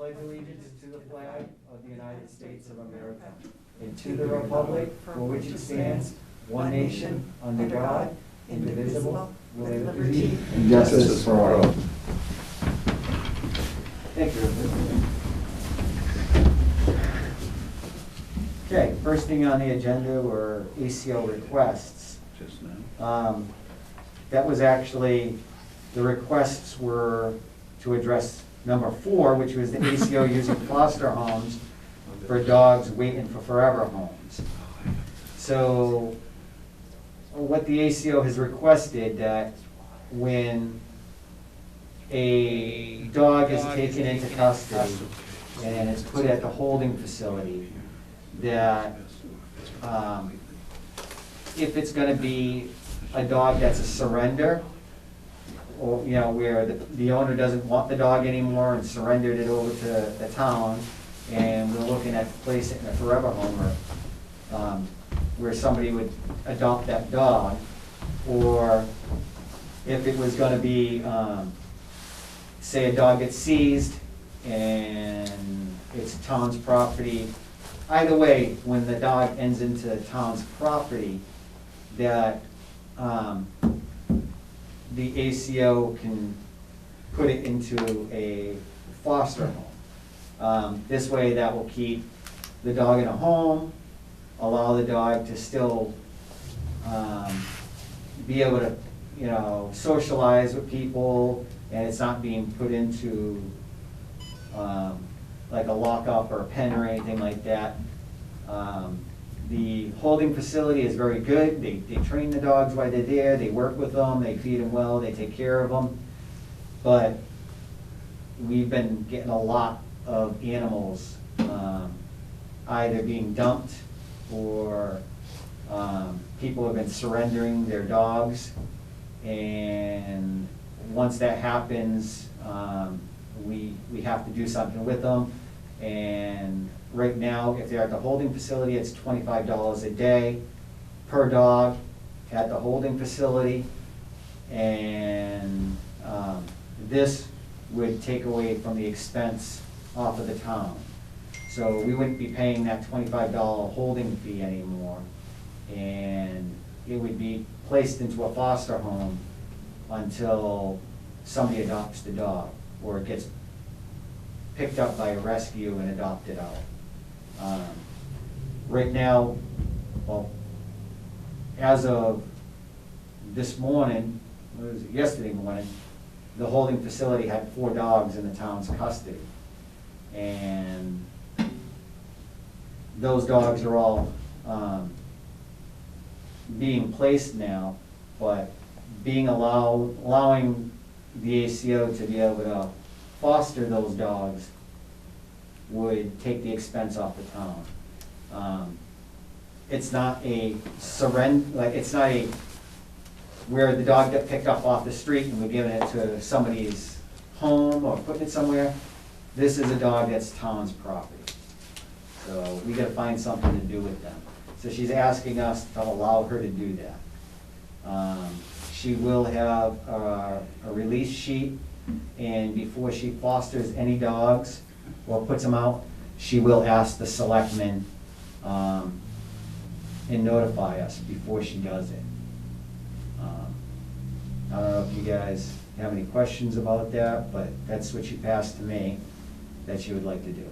pledge allegiance to the flag of the United States of America and to the republic for which it stands, one nation, under God, indivisible, with liberty and justice for all. Thank you. Okay, first thing on the agenda were ACO requests. That was actually, the requests were to address number 4, which was the ACO using foster homes for dogs waiting for forever homes. So what the ACO has requested, that when a dog is taken into custody and is put at the holding facility, that if it's going to be a dog that's a surrender, or where the owner doesn't want the dog anymore and surrendered it over to the town, and we're looking at placing it in a forever home, or where somebody would adopt that dog, or if it was going to be, say a dog gets seized and it's town's property. Either way, when the dog ends into the town's property, that the ACO can put it into a foster home. This way, that will keep the dog in a home, allow the dog to still be able to, socialize with people, and it's not being put into like a lockup or a pen or anything like that. The holding facility is very good. They train the dogs while they're there. They work with them. They feed them well. They take care of them. But we've been getting a lot of animals either being dumped, or people have been surrendering their dogs. And once that happens, we have to do something with them. And right now, if they're at the holding facility, it's $25 a day per dog at the holding facility. And this would take away from the expense off of the town. So we wouldn't be paying that $25 holding fee anymore. And it would be placed into a foster home until somebody adopts the dog, or it gets picked up by a rescue and adopted out. Right now, well, as of this morning, what was it, yesterday morning, the holding facility had 4 dogs in the town's custody. And those dogs are all being placed now, but allowing the ACO to be able to foster those dogs would take the expense off the town. It's not a surrender, it's not a where the dog got picked up off the street and we're giving it to somebody's home or putting it somewhere. This is a dog that's town's property. So we gotta find something to do with them. So she's asking us to allow her to do that. She will have a release sheet, and before she fosters any dogs or puts them out, she will ask the selectmen and notify us before she does it. I don't know if you guys have any questions about that, but that's what she passed to me that she would like to do.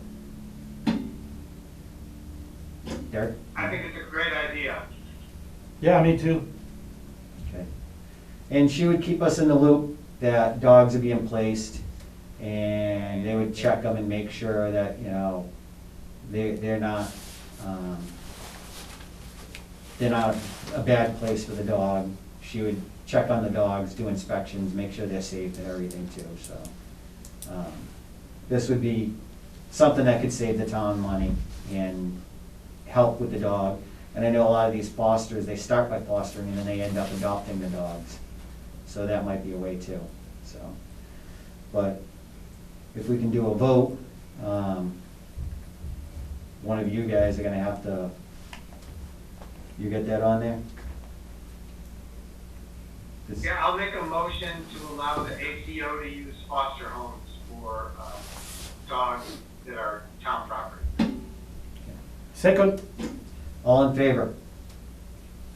Derek? I think it's a great idea. Yeah, me too. Okay. And she would keep us in the loop that dogs are being placed, and they would check them and make sure that, they're not a bad place for the dog. She would check on the dogs, do inspections, make sure they're safe and everything too, so. This would be something that could save the town money and help with the dog. And I know a lot of these fosters, they start by fostering and then they end up adopting the dogs. So that might be a way too, so. But if we can do a vote, one of you guys are gonna have to, you get that on there? Yeah, I'll make a motion to allow the ACO to use foster homes for dogs that are town property. Second. All in favor?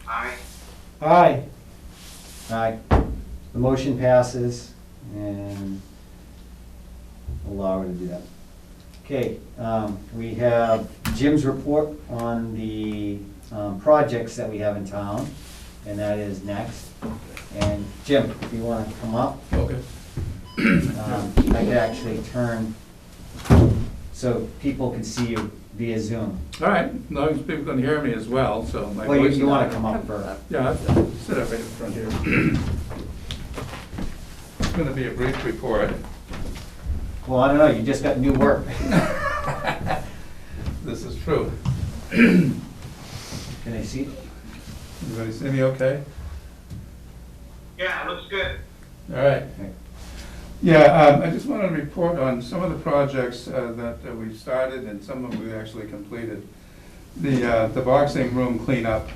Aye. Aye. Aye. The motion passes, and allow her to do that. Okay, we have Jim's report on the projects that we have in town, and that is next. And Jim, if you want to come up, Okay. I could actually turn so people can see you via Zoom. All right, as long as people can hear me as well, so my Well, voice. you want to come up first. Yeah, I'll sit up right in front here. It's gonna be a brief report. Well, I don't know, you just got new work. This is true. Can I see? Everybody see me okay? Yeah, it looks good. All right. Okay. Yeah, I just want to report on some of the projects that we started and some of them we actually completed. The boxing room cleanup.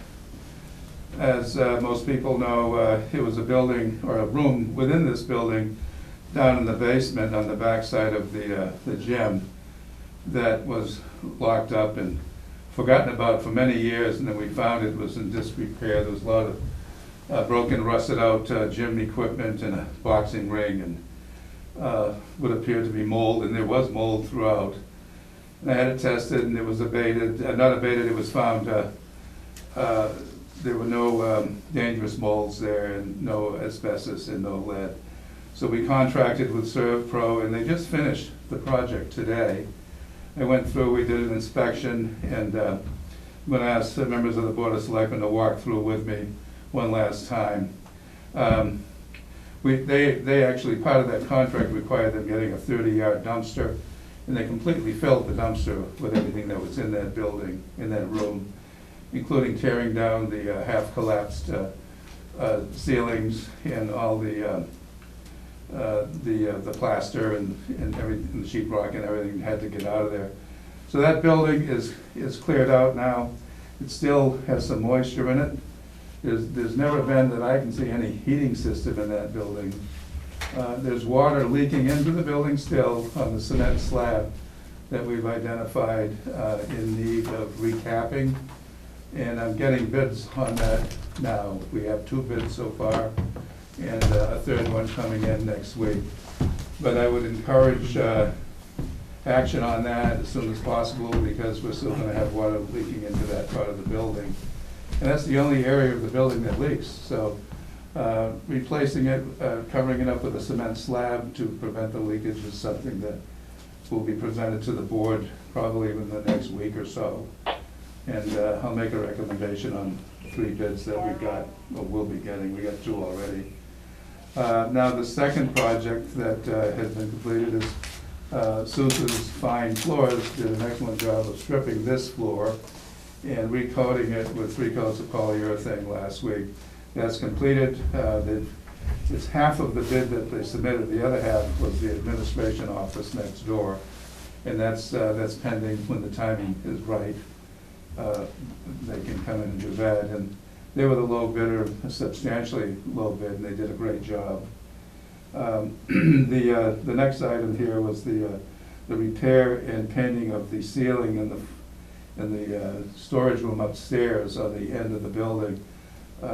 As most people know, it was a building, or a room within this building, down in the basement on the backside of the gym, that was locked up and forgotten about for many years, and then we found it was in disrepair. There was a lot of broken, rusted out gym equipment and a boxing ring, and would appear to be mold, and there was mold throughout. And I had it tested, and it was abated, not abated, it was found, there were no dangerous molds there, and no asbestos and no lead. So we contracted with ServPro, and they just finished the project today. I went through, we did an inspection, and I'm gonna ask the members of the Board of Selectmen to walk through with me one last time. They actually, part of that contract required them getting a 30-yard dumpster, and they completely filled the dumpster with everything that was in that building, in that room, including tearing down the half-collapsed ceilings and all the plaster and everything, the sheet rock and everything had to get out of there. So that building is cleared out now. It still has some moisture in it. There's never been, that I can see, any heating system in that building. There's water leaking into the building still on the cement slab that we've identified in need of recapping. And I'm getting bids on that now. We have 2 bids so far, and a 3rd one coming in next week. But I would encourage action on that as soon as possible, because we're still gonna have water leaking into that part of the building. And that's the only area of the building that leaks. So replacing it, covering it up with a cement slab to prevent the leakage is something that will be presented to the board probably within the next week or so. And I'll make a recommendation on 3 bids that we've got, or will be getting. We got 2 already. Now, the second project that has been completed is Sousa's Fine Floors did an excellent job of stripping this floor and recoating it with 3 coats of polyurethane last week. That's completed. It's half of the bid that they submitted. The other half was the administration office next door, and that's pending. When the timing is right, they can come in and do that. And they were the low bidder, substantially low bid, and they did a great job. The next item here was the repair and painting of the ceiling in the storage room upstairs on the end of the building.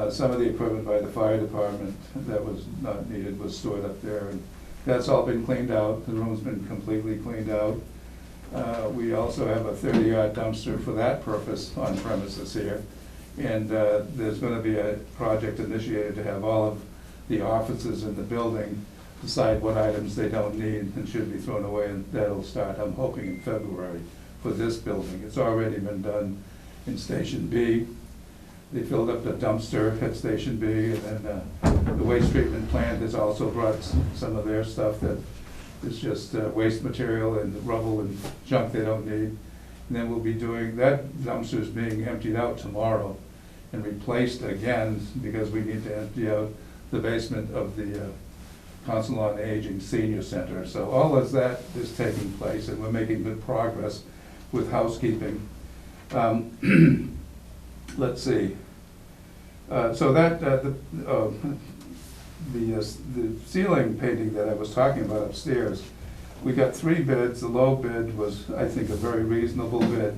Some of the equipment by the fire department that was not needed was stored up there, and that's all been cleaned out. The room's been completely cleaned out. We also have a 30-yard dumpster for that purpose on premises here. And there's gonna be a project initiated to have all of the offices in the building decide what items they don't need and should be thrown away, and that'll start, I'm hoping, in February for this building. It's already been done in Station B. They filled up the dumpster at Station B, and then the waste treatment plant has also brought some of their stuff that is just waste material and rubble and junk they don't need. And then we'll be doing, that dumpster's being emptied out tomorrow and replaced again, because we need to empty out the basement of the Council on Aging Senior Center. So all of that is taking place, and we're making good progress with housekeeping. Let's see. So that the ceiling painting that I was talking about upstairs, We got 3 bids. The low bid was, I think, a very reasonable bid.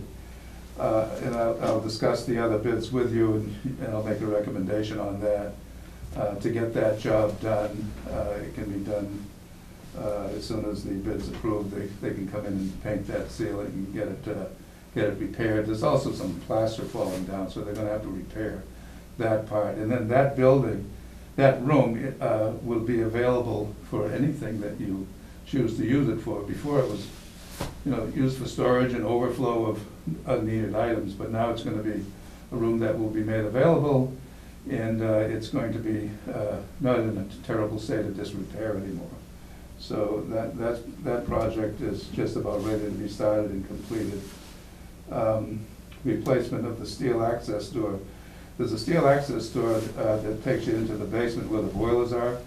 And I'll discuss the other bids with you, and I'll make a recommendation on that. To get that job done, it can be done as soon as the bid's approved. They can come in and paint that ceiling and get it repaired. There's also some plaster falling down, so they're gonna have to repair that part. And then that building, that room will be available for anything that you choose to use it for. Before it was, used for storage and overflow of unneeded items, but now it's gonna be a room that will be made available, and it's going to be not in a terrible state of disrepair anymore. So that project is just about ready to be started and completed. Replacement of the steel access door. There's a steel access door that takes you into the basement where the boilers are,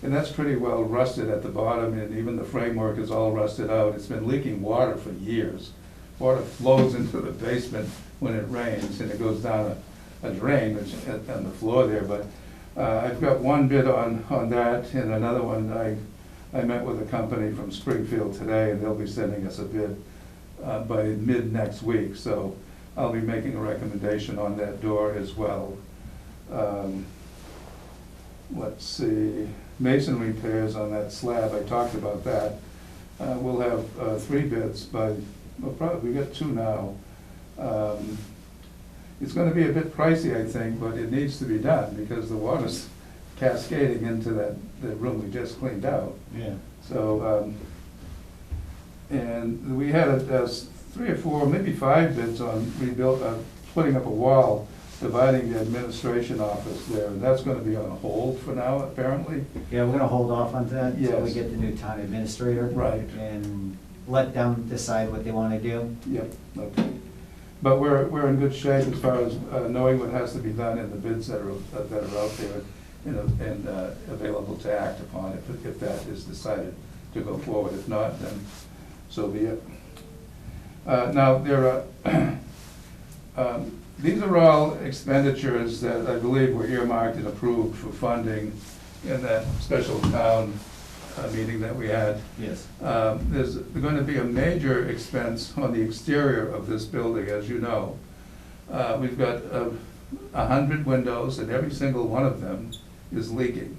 and that's pretty well rusted at the bottom, and even the framework is all rusted out. It's been leaking water for years. Water flows into the basement when it rains, and it goes down a drain on the floor there. But I've got 1 bid on that, and another one, I met with a company from Springfield today, and they'll be sending us a bid by mid next week. So I'll be making a recommendation on that door as well. Let's see, mason repairs on that slab, I talked about that. We'll have 3 bids by, well, probably, we got 2 now. It's gonna be a bit pricey, I think, but it needs to be done because the water's cascading into that room we just cleaned out. Yeah. So, and we had 3 or 4, maybe 5 bids on putting up a wall dividing the administration office there, and that's gonna be on hold for now, apparently. Yeah, we're gonna hold off on that until we Yes. get the new town administrator. Right. And let them decide what they wanna do. Yep, okay. But we're in good shape as far as knowing what has to be done and the bids that are out there, and available to act upon if that is decided to go forward. If not, then so be it. Now, there are, these are all expenditures that I believe were earmarked and approved for funding in that special town meeting that we had. Yes. There's going to be a major expense on the exterior of this building, as you know. We've got 100 windows, and every single one of them is leaking.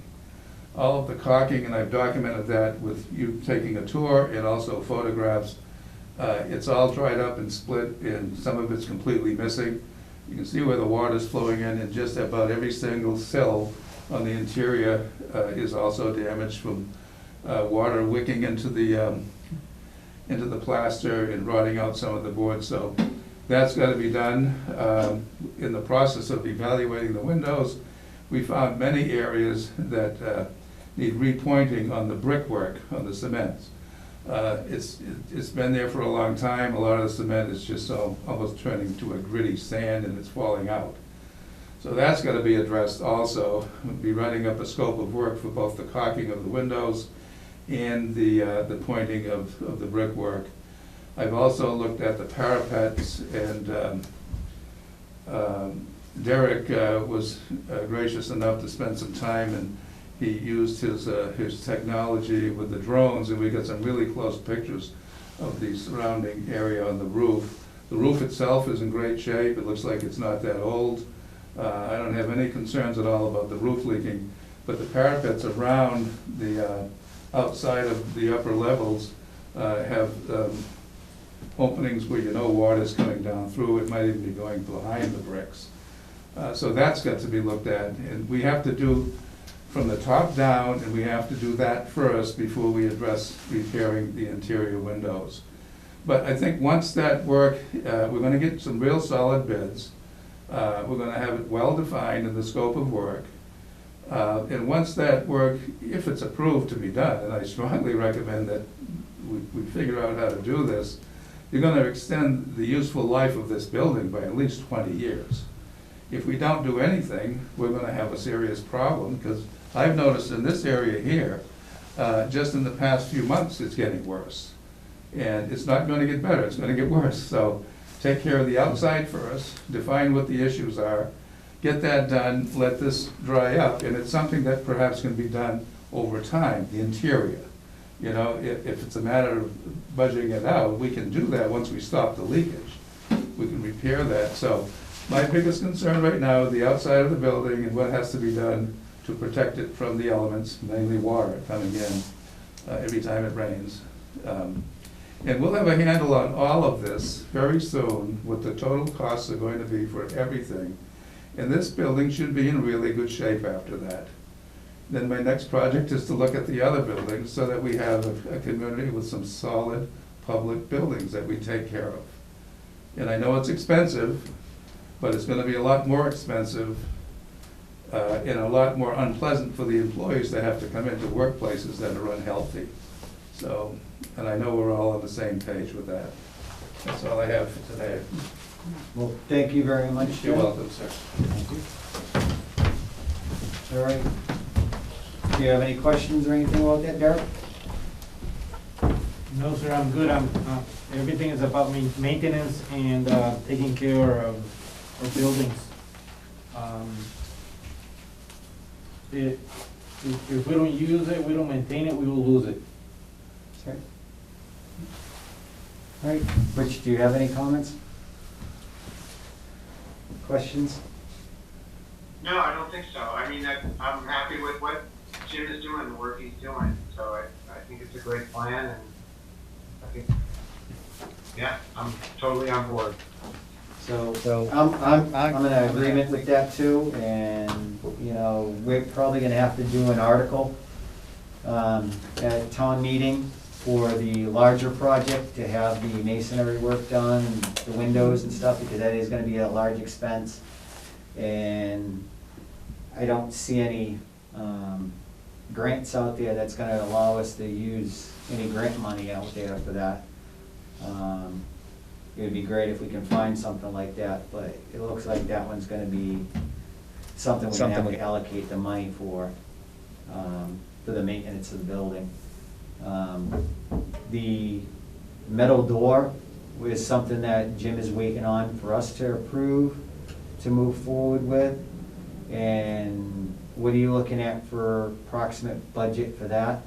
All of the caulking, and I've documented that with you taking a tour and also photographs. It's all dried up and split, and some of it's completely missing. You can see where the water's flowing in, and just about every single sill on the interior is also damaged from water wicking into the plaster and rotting out some of the boards. So that's got to be done. In the process of evaluating the windows, we found many areas that need repointing on the brickwork, on the cement. It's been there for a long time. A lot of the cement is just almost turning to a gritty sand, and it's falling out. So that's got to be addressed also. We'll be running up a scope of work for both the caulking of the windows and the pointing of the brickwork. I've also looked at the parapets, and Derek was gracious enough to spend some time, and he used his technology with the drones, and we got some really close pictures of the surrounding area on the roof. The roof itself is in great shape. It looks like it's not that old. I don't have any concerns at all about the roof leaking, but the parapets around the outside of the upper levels have openings where water's coming down through. It might even be going behind the bricks. So that's got to be looked at, and we have to do from the top down, and we have to do that first before we address repairing the interior windows. But I think once that work, we're gonna get some real solid bids. We're gonna have it well-defined in the scope of work. And once that work, if it's approved to be done, and I strongly recommend that we figure out how to do this, you're gonna extend the useful life of this building by at least 20 years. If we don't do anything, we're gonna have a serious problem, because I've noticed in this area here, just in the past few months, it's getting worse. And it's not gonna get better, it's gonna get worse. So take care of the outside first, define what the issues are, get that done, let this dry up, and it's something that perhaps can be done over time, the interior. You know, if it's a matter of budgeting it out, we can do that once we stop the leakage. We can repair that. So my biggest concern right now is the outside of the building and what has to be done to protect it from the elements, mainly water coming in every time it rains. And we'll have a handle on all of this very soon, what the total costs are going to be for everything. And this building should be in really good shape after that. Then my next project is to look at the other buildings so that we have a community with some solid public buildings that we take care of. And I know it's expensive, but it's gonna be a lot more expensive and a lot more unpleasant for the employees that have to come into workplaces that are unhealthy. So, and I know we're all on the same page with that. That's all I have for today. Well, thank you very much, Jim. You're welcome, sir. Thank you. All right. Do you have any questions or anything about that, Derek? No, sir, I'm good. Everything is about maintenance and taking care of buildings. If we don't use it, we don't maintain it, we will lose it. Okay. All right, Rich, do you have any comments? Questions? No, I don't think so. I mean, I'm happy with what Jim is doing, the work he's doing. So I think it's a great plan, and I think, yeah, I'm totally on board. So I'm in agreement with that too, and, you know, we're probably gonna have to do an article at town meeting for the larger project to have the masonry work done, and the windows and stuff, because that is gonna be a large expense. And I don't see any grants out there that's gonna allow us to use any grant money out there for that. It would be great if we can find something like that, but it looks like that one's gonna be something we're gonna have to allocate the money for the maintenance of the building. The metal door was something that Jim is waiting on for us to approve, to move forward with. And what are you looking at for approximate budget for that?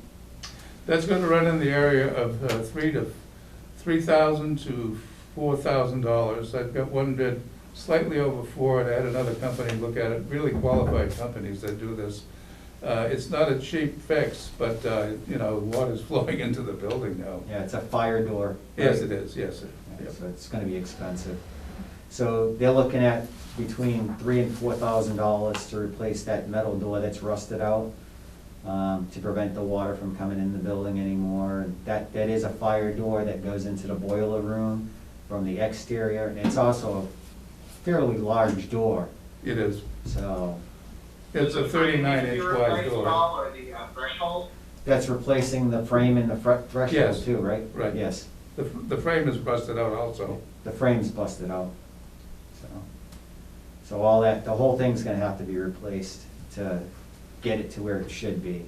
That's gonna run in the area of $3,000 to $4,000. I've got one bid slightly over $4, and I had another company look at it, really qualified companies that do this. It's not a cheap fix, but, you know, water's flowing into the building now. Yeah, it's a fire door. Yes, it is, yes, sir. Yeah, Yep. so it's gonna be expensive. So they're looking at between $3,000 and $4,000 to replace that metal door that's rusted out, to prevent the water from coming in the building anymore. That is a fire door that goes into the boiler room from the exterior, and it's also a fairly large door, It is. so It's a 39-inch wide The door. wall or the threshold? that's replacing the frame and the threshold Yes. too, right? Right. Yes, The frame is busted out also. the frame's busted out, so all that, the whole thing's gonna have to be replaced to get it to where it should be.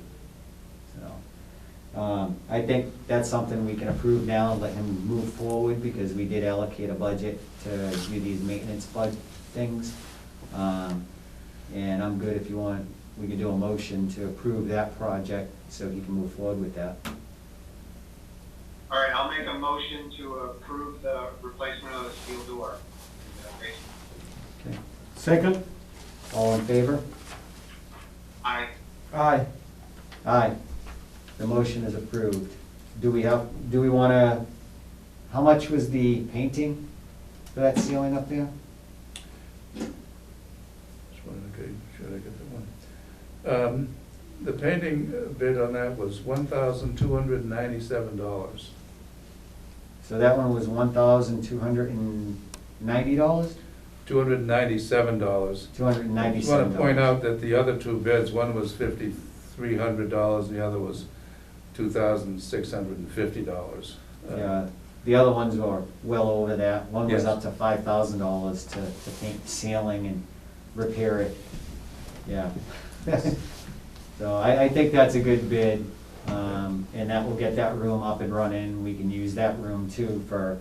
So, I think that's something we can approve now and let him move forward, because we did allocate a budget to do these maintenance things. And I'm good if you want, we can do a motion to approve that project so he can move forward with that. All right, I'll make a motion to approve the replacement of the steel door. Okay. Second? All in favor? Aye. Aye. Aye. The motion is approved. Do we wanna, how much was the painting for that ceiling up there? Should I get that one? The painting bid on that was $1,297. So that one was $1,290? $297. $297. I just want to point out that the other two bids, one was $5,300 and the other was $2,650. Yeah, the other ones were well over that. One was Yes. up to $5,000 to paint the ceiling and repair it. Yeah. So I think that's a good bid, and that will get that room up and running. We can use that room too for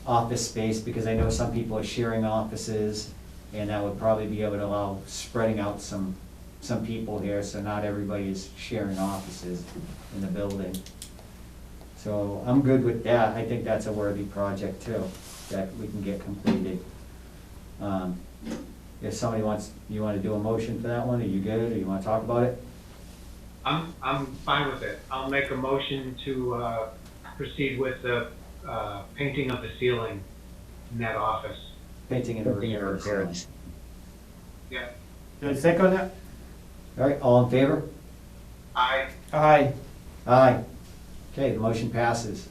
office space, because I know some people are sharing offices, and that would probably be able to allow spreading out some people here, so not everybody is sharing offices in the building. So I'm good with that. I think that's a worthy project too, that we can get completed. If somebody wants, you wanna do a motion for that one, are you good, or you wanna talk about it? I'm fine with it. I'll make a motion to proceed with the painting of the ceiling in that office. Painting and repairs. Yeah. Do I second that? All right, all in favor? I, Aye. Aye. Okay, the motion passes.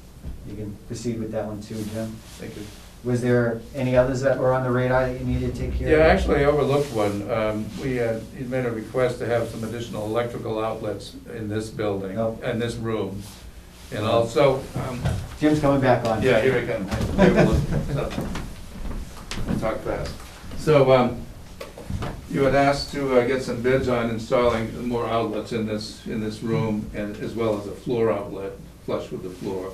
You can proceed with that one too, Jim. Thank you. Was there any others that were on the radar that you needed to take care of? Yeah, actually, I overlooked one. He made a request to have some additional electrical outlets in this building, Oh. in this room. And also, Jim's coming back on. yeah, here I come. Talk fast. So, you had asked to get some bids on installing more outlets in this room, and as well as a floor outlet flush with the floor,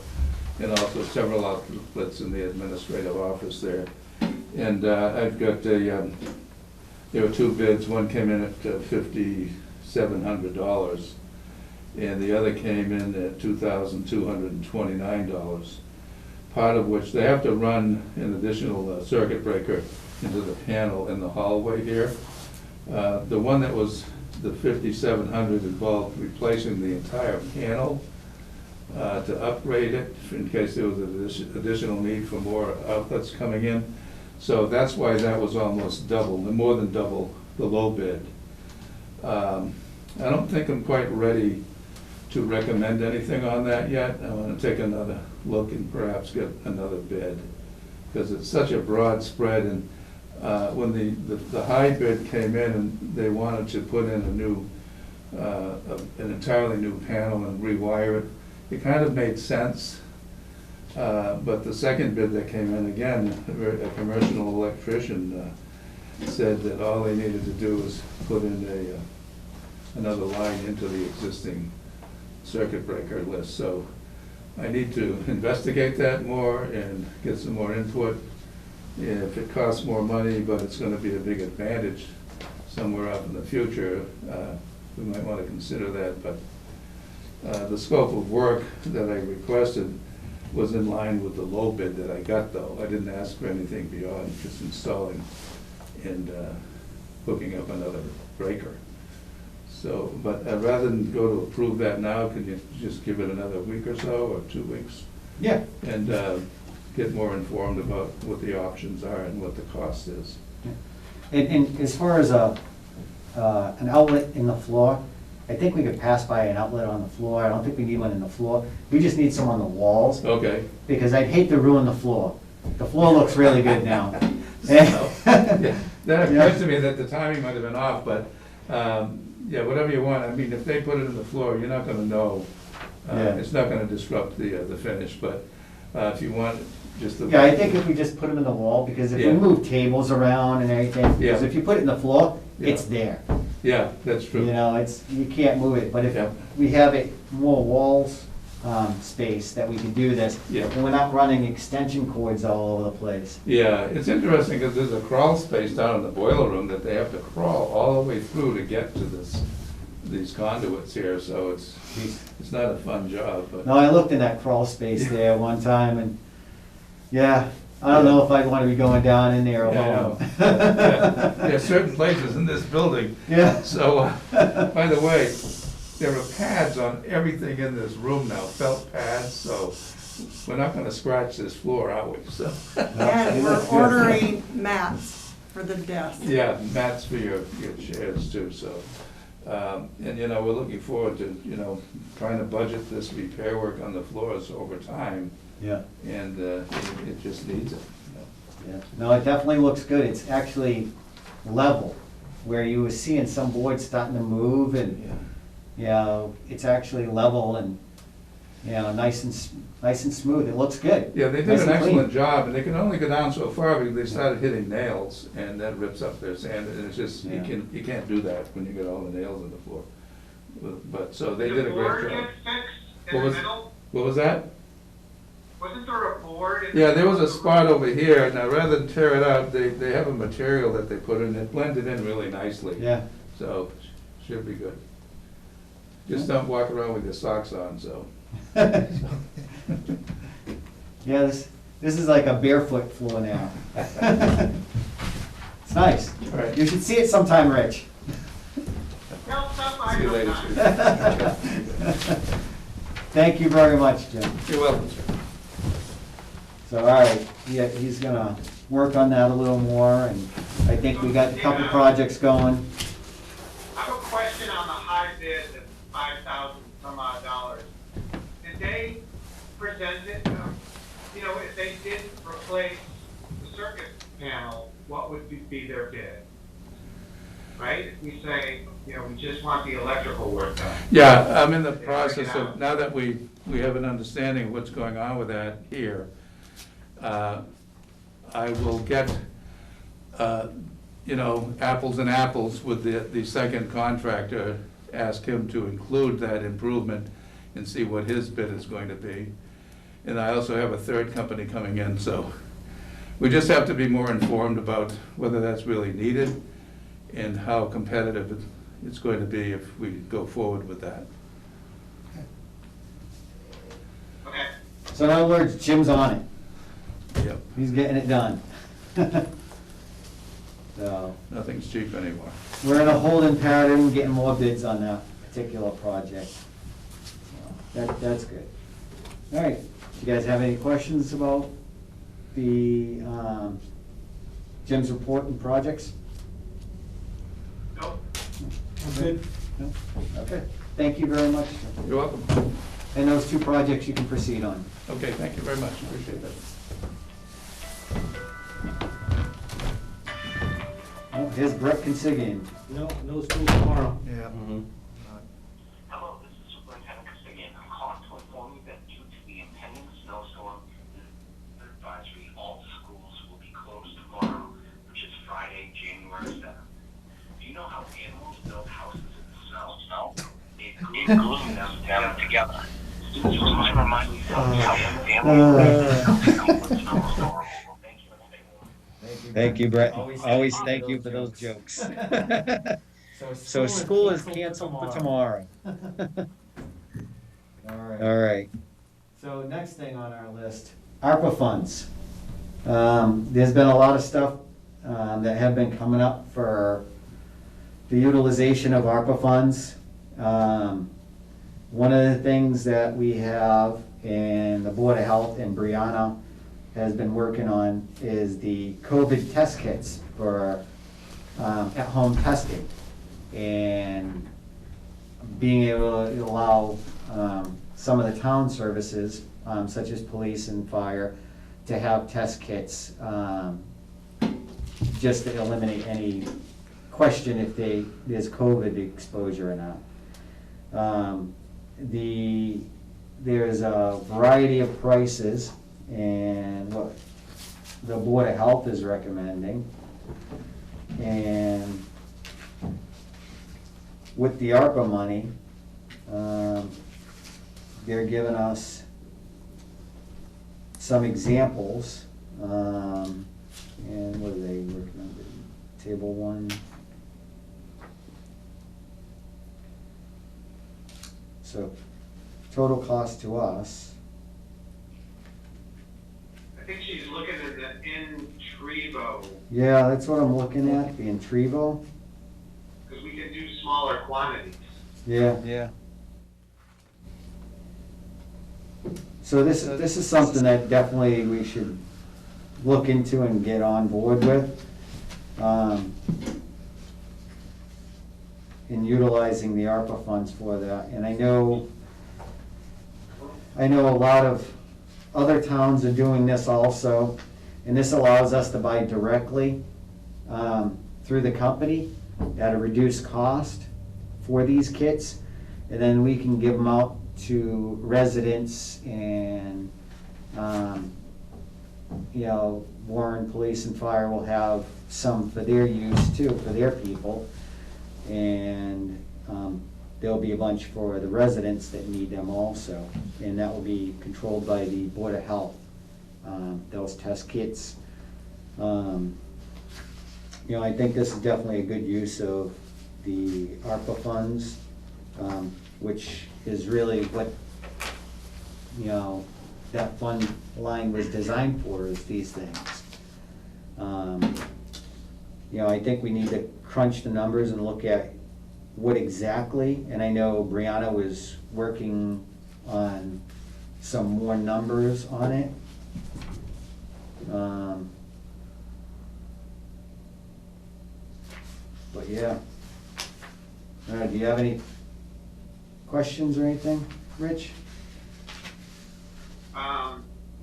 and also several outlets in the administrative office there. And I've got there were two bids. One came in at $5,700, and the other came in at $2,229. Part of which, they have to run an additional circuit breaker into the panel in the hallway here. The one that was the $5,700 involved replacing the entire panel to upgrade it in case there was an additional need for more outlets coming in. So that's why that was almost double, more than double the low bid. I don't think I'm quite ready to recommend anything on that yet. I want to take another look and perhaps get another bid, because it's such a broad spread. And when the high bid came in and they wanted to put in a new, an entirely new panel and rewire it, it kind of made sense. But the second bid that came in, again, a commercial electrician said that all they needed to do was put in another line into the existing circuit breaker list. So I need to investigate that more and get some more input. If it costs more money, but it's gonna be a big advantage somewhere up in the future, we might wanna consider that. But the scope of work that I requested was in line with the low bid that I got, though. I didn't ask for anything beyond just installing and hooking up another breaker. So, but rather than go to approve that now, could you just give it another week or so, or 2 weeks? Yeah. And get more informed about what the options are and what the cost is. And as far as an outlet in the floor, I think we could pass by an outlet on the floor. I don't think we need one in the floor. We just need some on the walls, Okay. because I'd hate to ruin the floor. The floor looks really good now. Yeah, that occurs to me that the timing might have been off, but, yeah, whatever you want. I mean, if they put it in the floor, you're not gonna know. Yeah. It's not gonna disrupt the finish, but if you want, just the. Yeah, I think if we just put them in the wall, because if we Yeah. move tables around and everything, because Yeah. if you put it in the floor, Yeah. it's there. Yeah, that's true. You know, you can't move it, but if Yeah. we have it more walls, space that we can do this, Yeah. and we're not running extension cords all over the place. Yeah, it's interesting because there's a crawl space down in the boiler room that they have to crawl all the way through to get to these conduits here, so it's not a fun job, but. No, I looked in that crawl space there one time, and, yeah, I don't know if I'd wanna be going down in there Yeah, I know. alone. Yeah, there are certain places in this building. Yeah. So, by the way, there are pads on everything in this room now, felt pads, so we're not gonna scratch this floor, are we? So, And we're ordering mats for the desk. yeah, mats for your chairs too, so. And, you know, we're looking forward to, you know, trying to budget this repair work on the floors over time, Yeah. and it just needs it. Yeah. No, it definitely looks good. It's actually level, where you were seeing some boards starting to move, and, you know, it's actually level and, you know, nice and smooth. It looks good. Yeah, they did Nice an and clean. excellent job, and they can only go down so far because they started hitting nails, and that rips up their sand, and it's just, Yeah. you can't do that when you get all the nails in the floor. But, so they did a the great board job. get fixed What in the was- middle? What was that? Wasn't there a board? in the Yeah, there was a middle? spot over here. Now, rather than tear it out, they have a material that they put in, it blended in really nicely. Yeah. So, should be good. Just don't walk around with your socks on, so. Yeah, this is like a barefoot floor now. It's nice. All right. You should see it sometime, Rich. No, it's not See you later, fine. Chief. Thank you very much, Jim. You're welcome, sir. So, all right, yeah, he's gonna work on that a little more, and I think we got a couple projects going. I have a question on the high bid, the $5,000 some odd dollars. Did they present it, you know, if they did replace the circuit panel, what would be their bid? Right? If we say, you know, we just want the electrical work done. Yeah, I'm in the process of, now that we have an understanding of what's going on with that here, I will get, you know, apples and apples with the second contractor, ask him to include that improvement and see what his bid is going to be. And I also have a third company coming in, so we just have to be more informed about whether that's really needed and how competitive it's going to be if we go forward with that. Okay. So in other words, Jim's on it. Yep, He's getting it done. So, nothing's cheap anymore. we're in a holding pattern, getting more bids on that particular project. So, that's good. All right, you guys have any questions about the, Jim's report and projects? Nope. Good. No? Okay, thank you very much. You're welcome. And those two projects you can proceed on. Okay, thank you very much, appreciate that. Oh, here's Brett Consigian. No school tomorrow. Yeah. Hello, this is Superintendent Castigian. I'm calling to inform you that due to the impending snowstorm advisory, all schools will be closed tomorrow, which is Friday, January 7th. Do you know how animals build houses in the snow? They glue them together. Students will remind me how families Thank you and stay warm. Thank you, Brett. Always thank you for those jokes. So school is canceled for tomorrow. All right. So next thing on our list, ARPA funds. There's been a lot of stuff that have been coming up for the utilization of ARPA funds. One of the things that we have, and the Board of Health and Brianna has been working on, is the COVID test kits for at-home testing. And being able to allow some of the town services, such as police and fire, to have test kits, just to eliminate any question if there's COVID exposure or not. There's a variety of prices, and what the Board of Health is recommending. And with the ARPA money, they're giving us some examples. And what do they recommend? Table 1. So total cost to us. I think she's looking at the in Trevo, Yeah, that's what I'm looking at, the Trevo. because we can do smaller quantities. Yeah. So this is something that definitely we should look into and get on board with. In utilizing the ARPA funds for that. And I know a lot of other towns are doing this also, and this allows us to buy directly through the company at a reduced cost for these kits, and then we can give them out to residents and, Warren Police and Fire will have some for their use too, for their people. And there'll be a bunch for the residents that need them also, and that will be controlled by the Board of Health, those test kits. I think this is definitely a good use of the ARPA funds, which is really what, that fund line was designed for, is these things. You know, I think we need to crunch the numbers and look at what exactly, and I know Brianna was working on some more numbers on it. But yeah. Do you have any questions or anything, Rich?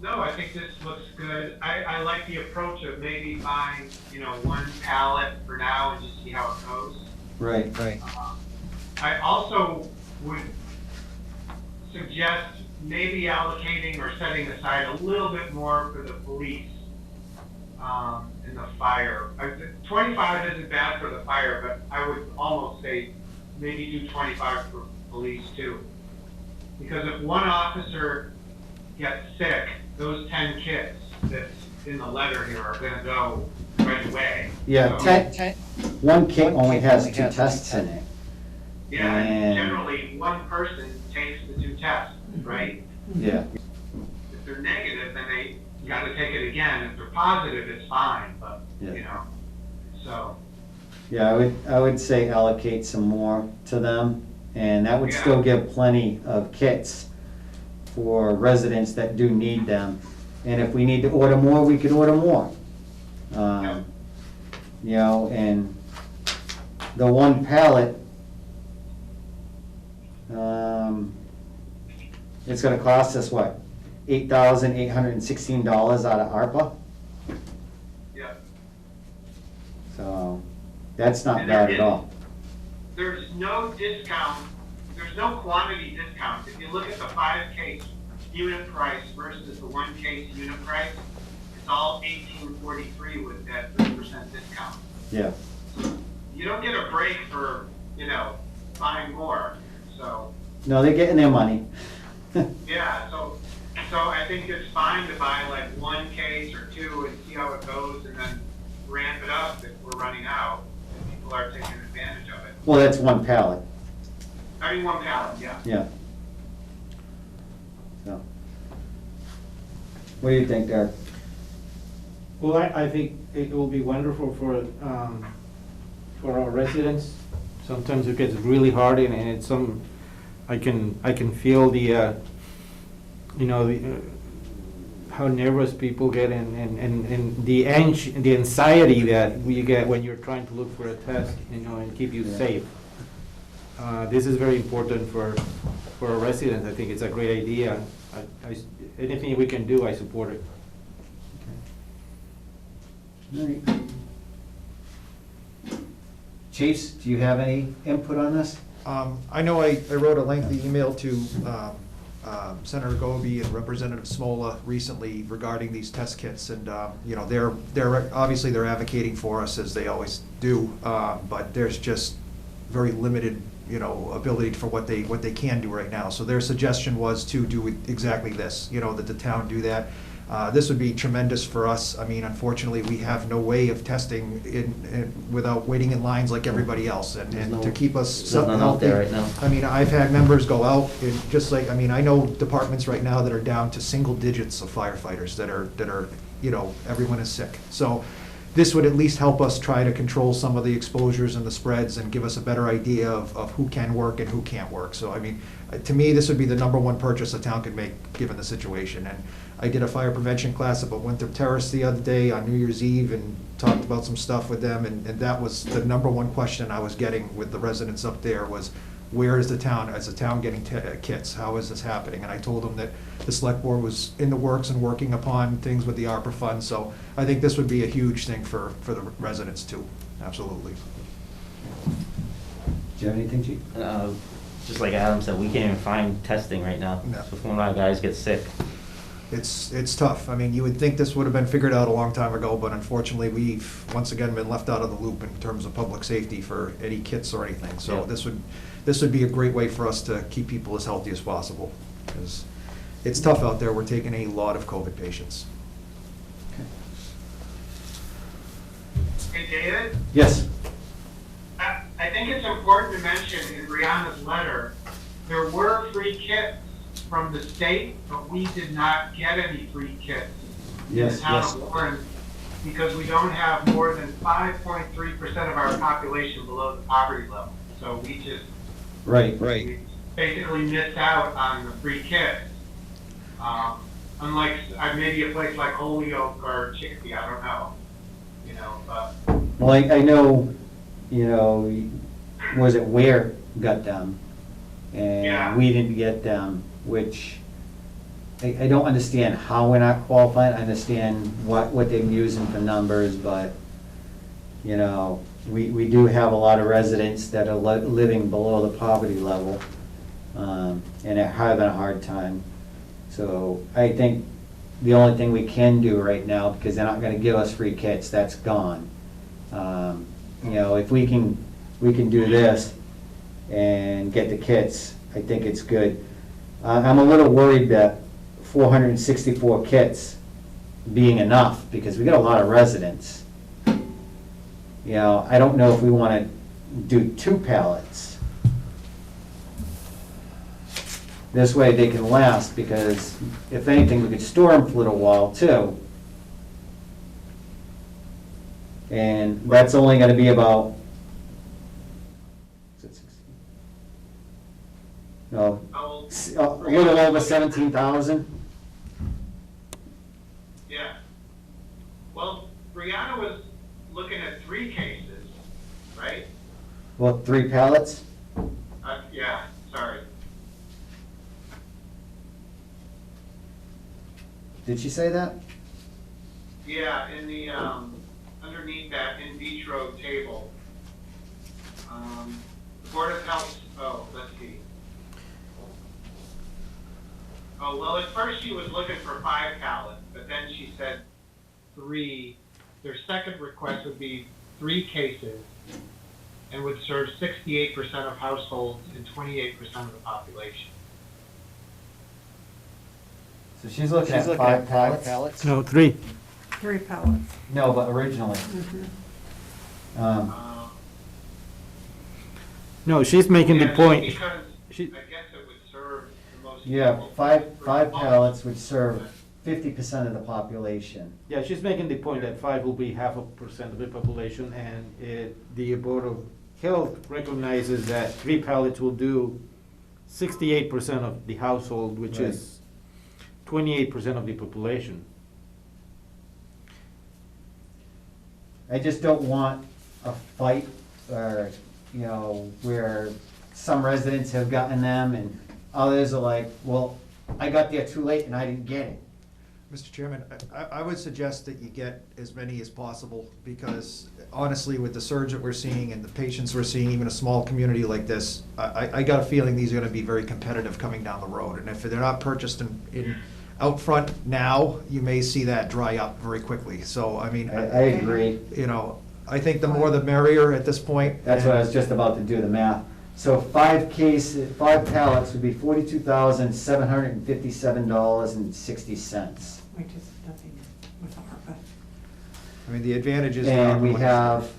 No, I think this looks good. I like the approach of maybe buying, one pallet for now and just see how it goes. Right. I also would suggest maybe allocating or setting aside a little bit more for the police and the fire. 25 isn't bad for the fire, but I would almost say maybe do 25 for police too. Because if one officer gets sick, those 10 kits that's in the letter here are gonna go right away. Yeah, So- one kit only has 2 tests in it. Yeah, and And- generally, one person takes the 2 tests, right? Yeah. If they're negative, then they gotta take it again. If they're positive, it's fine, but, Yeah. so, Yeah, I would say allocate some more to them, and that would Yeah. still give plenty of kits for residents that do need them. And if we need to order more, we could order more. You know, and the one pallet, it's gonna cost us what? $8,816 out of ARPA, yeah. so that's not And bad there at all. There's no discount, there's no quantity discount. If you look at the 5-case unit price versus the 1-case unit price, it's all $18.43 with that 3% discount. Yeah, You don't get a break for, buying more, so. no, they're getting their money. Yeah, so I think it's fine to buy like 1 case or 2 and see how it goes and then ramp it up if we're running out and people are taking advantage of it. Well, that's one pallet, 1 pallet, yeah. yeah. So, what do you think, Derek? Well, I think it will be wonderful for our residents. Sometimes it gets really hard and it's I can feel the, how nervous people get and the anxiety that we get when you're trying to look for a test, and keep you Yeah. safe. This is very important for our residents. I think it's a great idea. Anything we can do, I support it. All right. Chiefs, do you have any input on this? I know I wrote a lengthy email to Senator Goby and Representative Smola recently regarding these test kits, and they're obviously they're advocating for us as they always do, but there's just very limited ability for what they can do right now. So their suggestion was to do exactly this, that the town do that. This would be tremendous for us. I mean, unfortunately, we have no way of testing without waiting in lines like everybody else, and to keep us There's none out there healthy. right now. I mean, I've had members go out and just like, I know departments right now that are down to single digits of firefighters that are, everyone is sick. So this would at least help us try to control some of the exposures and the spreads and give us a better idea of who can work and who can't work. So, I mean, to me, this would be the #1 purchase a town could make, given the situation. And I did a fire prevention class about Winthrop Terrace the other day on New Year's Eve and talked about some stuff with them, and that was the #1 question I was getting with the residents up there was, where is the town getting kits? How is this happening? And I told them that the select board was in the works and working upon things with the Arpa Funds, so I think this would be a huge thing for the residents too, absolutely. Do you have anything, Chief? Just like Adam said, we can't even find testing right now. No. So if one of our guys gets sick, It's tough. I mean, you would think this would have been figured out a long time ago, but unfortunately, we've once again been left out of the loop in terms of public safety for any kits or anything. So Yeah. this would be a great way for us to keep people as healthy as possible. Because it's tough out there. We're taking a lot of COVID patients. Hey, David? Yes. I think it's important to mention in Brianna's letter, there were free kits from the state, but we did not get any free kits in the Yes, town yes. of Warren because we don't have more than 5.3% of our population below the poverty level. So we just Right. we basically missed out on the free kits. Unlike maybe a place like Holyoke or Chicopee, I don't know, you know, but. Well, I know, you know, was it Ware got them? And Yeah. we didn't get them, which I don't understand how we're not qualified. I understand what they're using for numbers, but, you know, we do have a lot of residents that are living below the poverty level, and are having a hard time. So I think the only thing we can do right now, because they're not gonna give us free kits, that's gone. You know, if we can do this and get the kits, I think it's good. I'm a little worried that 464 kits being enough, because we got a lot of residents. You know, I don't know if we wanna do 2 pallets. This way they can last, because if anything, we could store them for a little while too. And that's only gonna be about, is it 16? No, a little over 17,000. Yeah. Well, Brianna was looking at 3 cases, right? Well, 3 pallets? Yeah, sorry. Did she say that? Yeah, in the, underneath that in vitro table. The Board of Health, let's see. Oh, well, at first she was looking for 5 pallets, but then she said 3. Their second request would be 3 cases and would serve 68% of households and 28% of the population. So she's looking at 5 pallets? No, 3. 3 pallets. No, but originally. No, she's making the Yeah, point. Because I She- guess it would serve the most. Yeah, people. 5 pallets would serve 50% of the population. Yeah, she's making the point that 5 will be 0.5% of the population, and the Board of Health recognizes that 3 pallets will do 68% of the household, which Right. is 28% of the population. I just don't want a fight, or, you know, where some residents have gotten them and others are like, well, I got there too late and I didn't get it. Mr. Chairman, I would suggest that you get as many as possible, because honestly, with the surge that we're seeing and the patients we're seeing, even a small community like this, I got a feeling these are gonna be very competitive coming down the road. And if they're not purchased in out front now, you may see that dry up very quickly. So, I mean, I agree. you know, I think the more the merrier at this point. That's what I was just about to do the math. So 5 pallets would be $42,757.60. Which is nothing with ARPA. I mean, the advantage is. And we have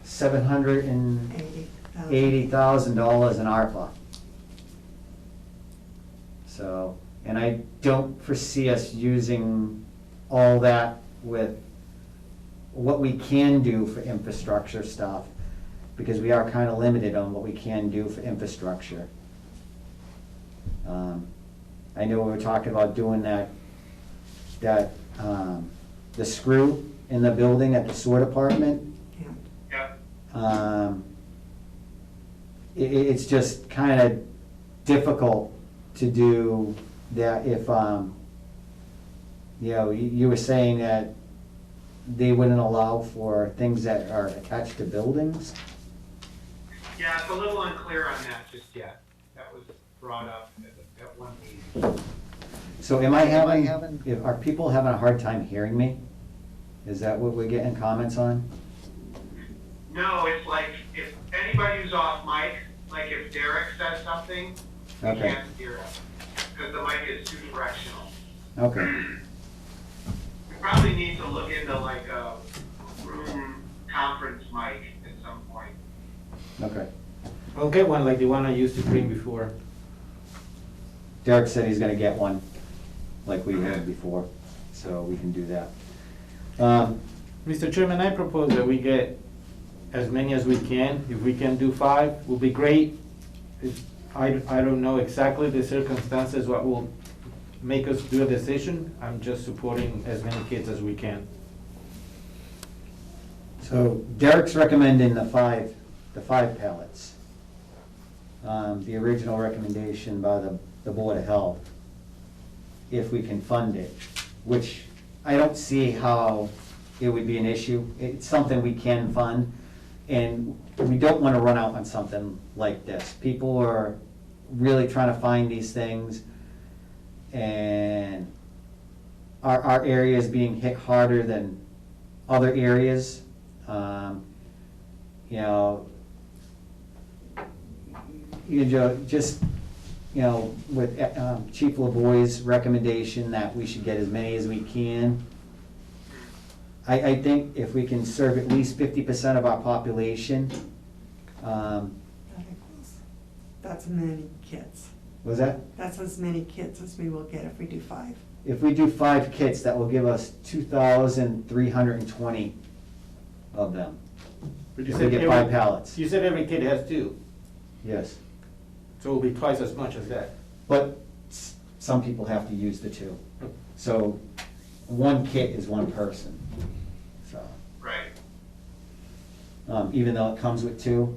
$780,000 in ARPA. So, and I don't foresee us using all that with what we can do for infrastructure stuff, because we are kind of limited on what we can do for infrastructure. I know we were talking about doing the screw in the building at the sewer department. Yeah. Yeah. It's just kind of difficult to do that if, you know, you were saying that they wouldn't allow for things that are attached to buildings? Yeah, it's a little unclear on that just yet. That was brought up at one meeting. So are people having a hard time hearing me? Is that what we're getting comments on? No, it's like if anybody who's off mic, like if Derek says something, we Okay. can't hear it because the mic is too directional. Okay, We probably need to look into like a room conference mic at some point. okay. I'll get one like the one I used to bring before. Derek said he's gonna get one, like we had before, so we can do that. Mr. Chairman, I propose that we get as many as we can. If we can do 5, will be great. I don't know exactly the circumstances, what will make us do a decision. I'm just supporting as many kids as we can. So Derek's recommending the 5 pallets. The original recommendation by the Board of Health, if we can fund it, which I don't see how it would be an issue. It's something we can fund, and we don't want to run out on something like this. People are really trying to find these things, and our area is being hit harder than other areas. You know, just, you know, with Chief LaVoy's recommendation that we should get as many as we can. I think if we can serve at least 50% of our population, That's many kids. was that? That's as many kids as we will get if we do 5. If we do 5 kits, that will give us 2,320 of them. But If we get 5 pallets, You said every kid has 2, yes. so it'll be twice as much as that. But some people have to use the 2. So 1 kit is 1 person, so. Right. Even though it comes with 2,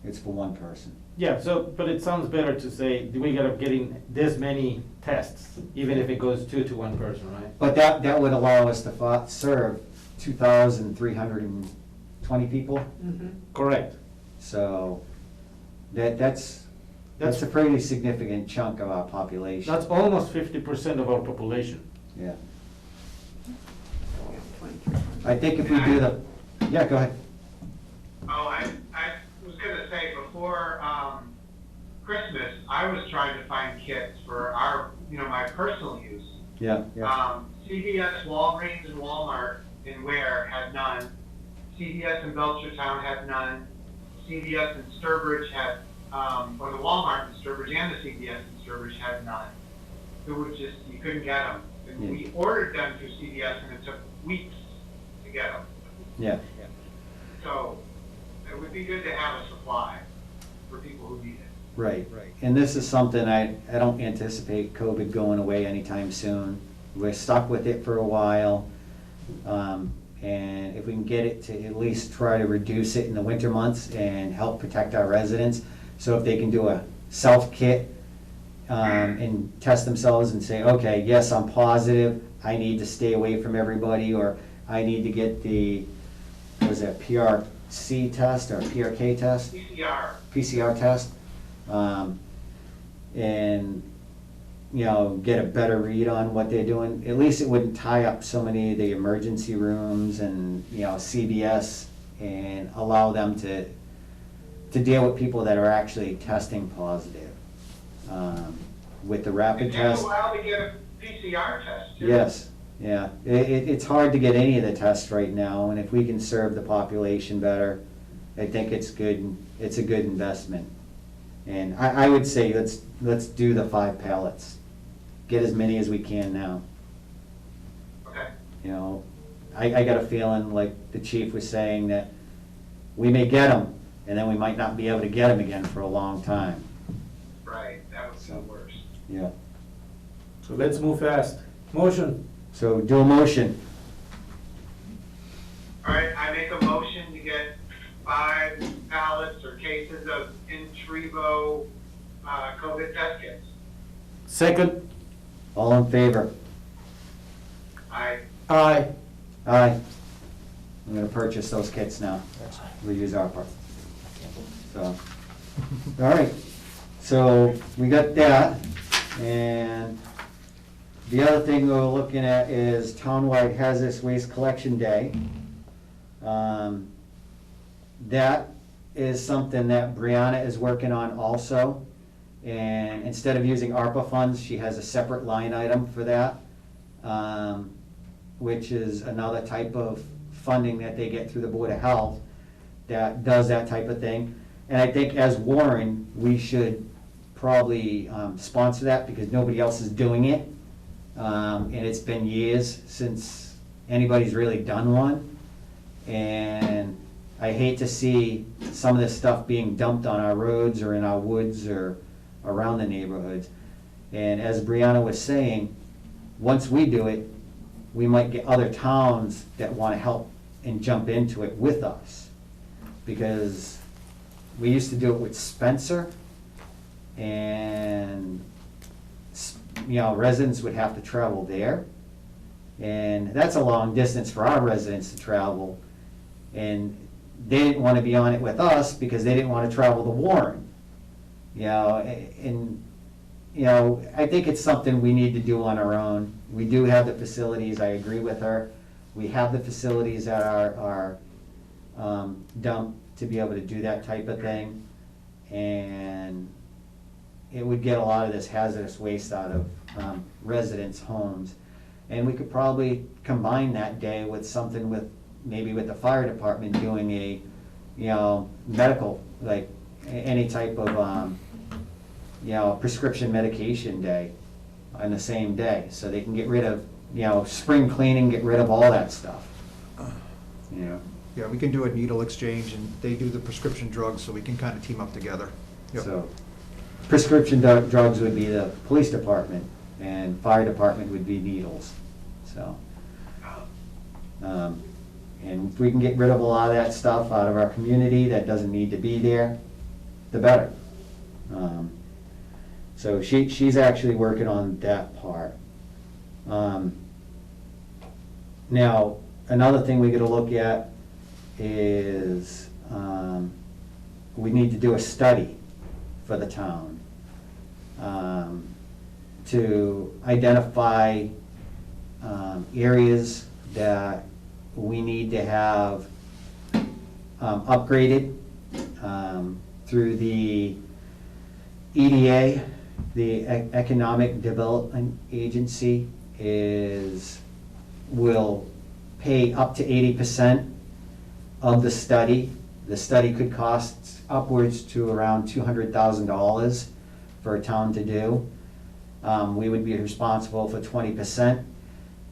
it's for 1 person. Yeah, so, but it sounds better to say, do we get up getting this many tests, even if it goes 2 to 1 person, right? But that would allow us to serve 2,320 people, Correct. so that's a pretty significant chunk of our population. That's almost 50% of our population. Yeah, 23. I think if we do yeah, go ahead. Oh, I was gonna say, before, Christmas, I was trying to find kits for my personal use. Yeah, CVS, Walgreens, and Walmart in Ware had none. CVS in Belchertown had none. CVS in Sturbridge had, or the Walmart in Sturbridge and the CVS in Sturbridge had none. It was just, you couldn't get them. And we ordered them through CVS and it took weeks to get them. yeah. So it would be good to have a supply for people who need it. Right. And this is something I don't anticipate COVID going away anytime soon. We're stuck with it for a while. And if we can get it to at least try to reduce it in the winter months and help protect our residents. So if they can do a self-kit and test themselves and say, okay, yes, I'm positive, I need to stay away from everybody, or I need to get the, what was that, PRC test or PRK test? PCR test. And, you know, get a better read on what they're doing. At least it wouldn't tie up so many of the emergency rooms and, you know, CVS, and allow them to deal with people that are actually testing positive. With the rapid It test. takes a while to get a PCR test, too. Yes, yeah. It's hard to get any of the tests right now, and if we can serve the population better, I think it's good. It's a good investment. And I would say let's do the 5 pallets. Get as many as we can now. Okay. You know, I got a feeling, like the chief was saying, that we may get them, and then we might not be able to get them again for a long time. Right, that would be the worst. Yeah. So let's move fast. Motion. So do a motion. All right, I make a motion to get 5 pallets or cases of Intrivo COVID test kits. Second. All in favor? I Aye. Aye. I'm gonna purchase those kits now. We use Arpa. So, all right. So we got that, and the other thing we're looking at is townwide hazardous waste collection day. That is something that Brianna is working on also. And instead of using ARPA funds, she has a separate line item for that, which is another type of funding that they get through the Board of Health that does that type of thing. And I think as Warren, we should probably sponsor that because nobody else is doing it. And it's been years since anybody's really done one. And I hate to see some of this stuff being dumped on our roads or in our woods or around the neighborhoods. And as Brianna was saying, once we do it, we might get other towns that want to help and jump into it with us. Because we used to do it with Spencer, and residents would have to travel there. And that's a long distance for our residents to travel. And they didn't want to be on it with us because they didn't want to travel to Warren. I think it's something we need to do on our own. We do have the facilities, I agree with her. We have the facilities at our dump to be able to do that type of thing. And it would get a lot of this hazardous waste out of residents' homes. And we could probably combine that day with something with, maybe with the fire department doing a, medical, like any type of, prescription medication day on the same day. So they can get rid of, spring cleaning, get rid of all that stuff. Yeah, we can do a needle exchange, and they do the prescription drugs, so we can kind of team up together. Yep. So prescription drugs would be the police department, and fire department would be needles, so. And if we can get rid of a lot of that stuff out of our community that doesn't need to be there, the better. So she's actually working on that part. Now, another thing we gotta look at is, we need to do a study for the town, to identify, areas that we need to have, upgraded, through the EDA, the Economic Development Agency will pay up to 80% of the study. The study could cost upwards to around $200,000 for a town to do. We would be responsible for 20%,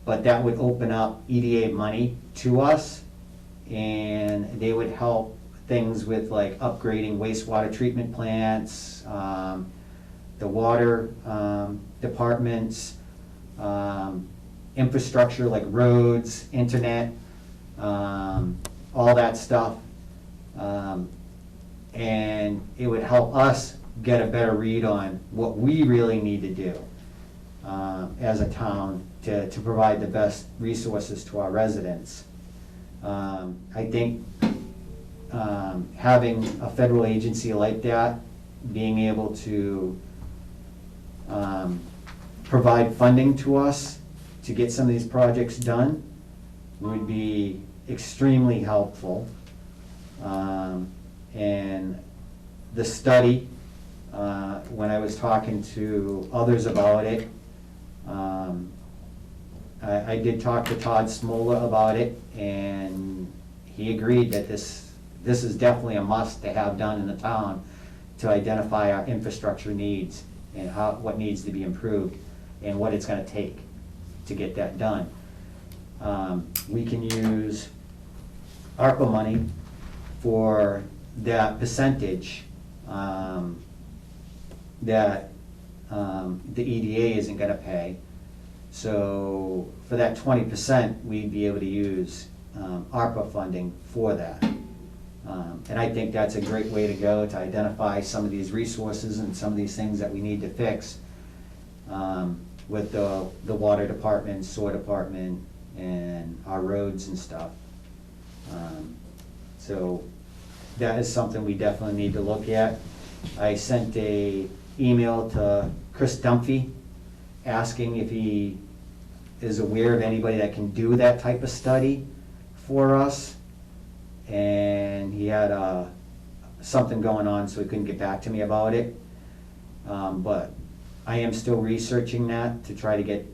but that would open up EDA money to us, and they would help things with like upgrading wastewater treatment plants, the water departments, infrastructure like roads, internet, all that stuff. And it would help us get a better read on what we really need to do as a town to provide the best resources to our residents. I think having a federal agency like that, being able to provide funding to us to get some of these projects done would be extremely helpful. And the study, when I was talking to others about it, I did talk to Todd Smola about it, and he agreed that this is definitely a must to have done in the town to identify our infrastructure needs and what needs to be improved and what it's gonna take to get that done. We can use ARPA money for that percentage that the EDA isn't gonna pay. So for that 20%, we'd be able to use ARPA funding for that. And I think that's a great way to go to identify some of these resources and some of these things that we need to fix with the water department, sewer department, and our roads and stuff. So that is something we definitely need to look at. I sent a email to Chris Dunphy asking if he is aware of anybody that can do that type of study for us. And he had something going on, so he couldn't get back to me about it. But I am still researching that to try to get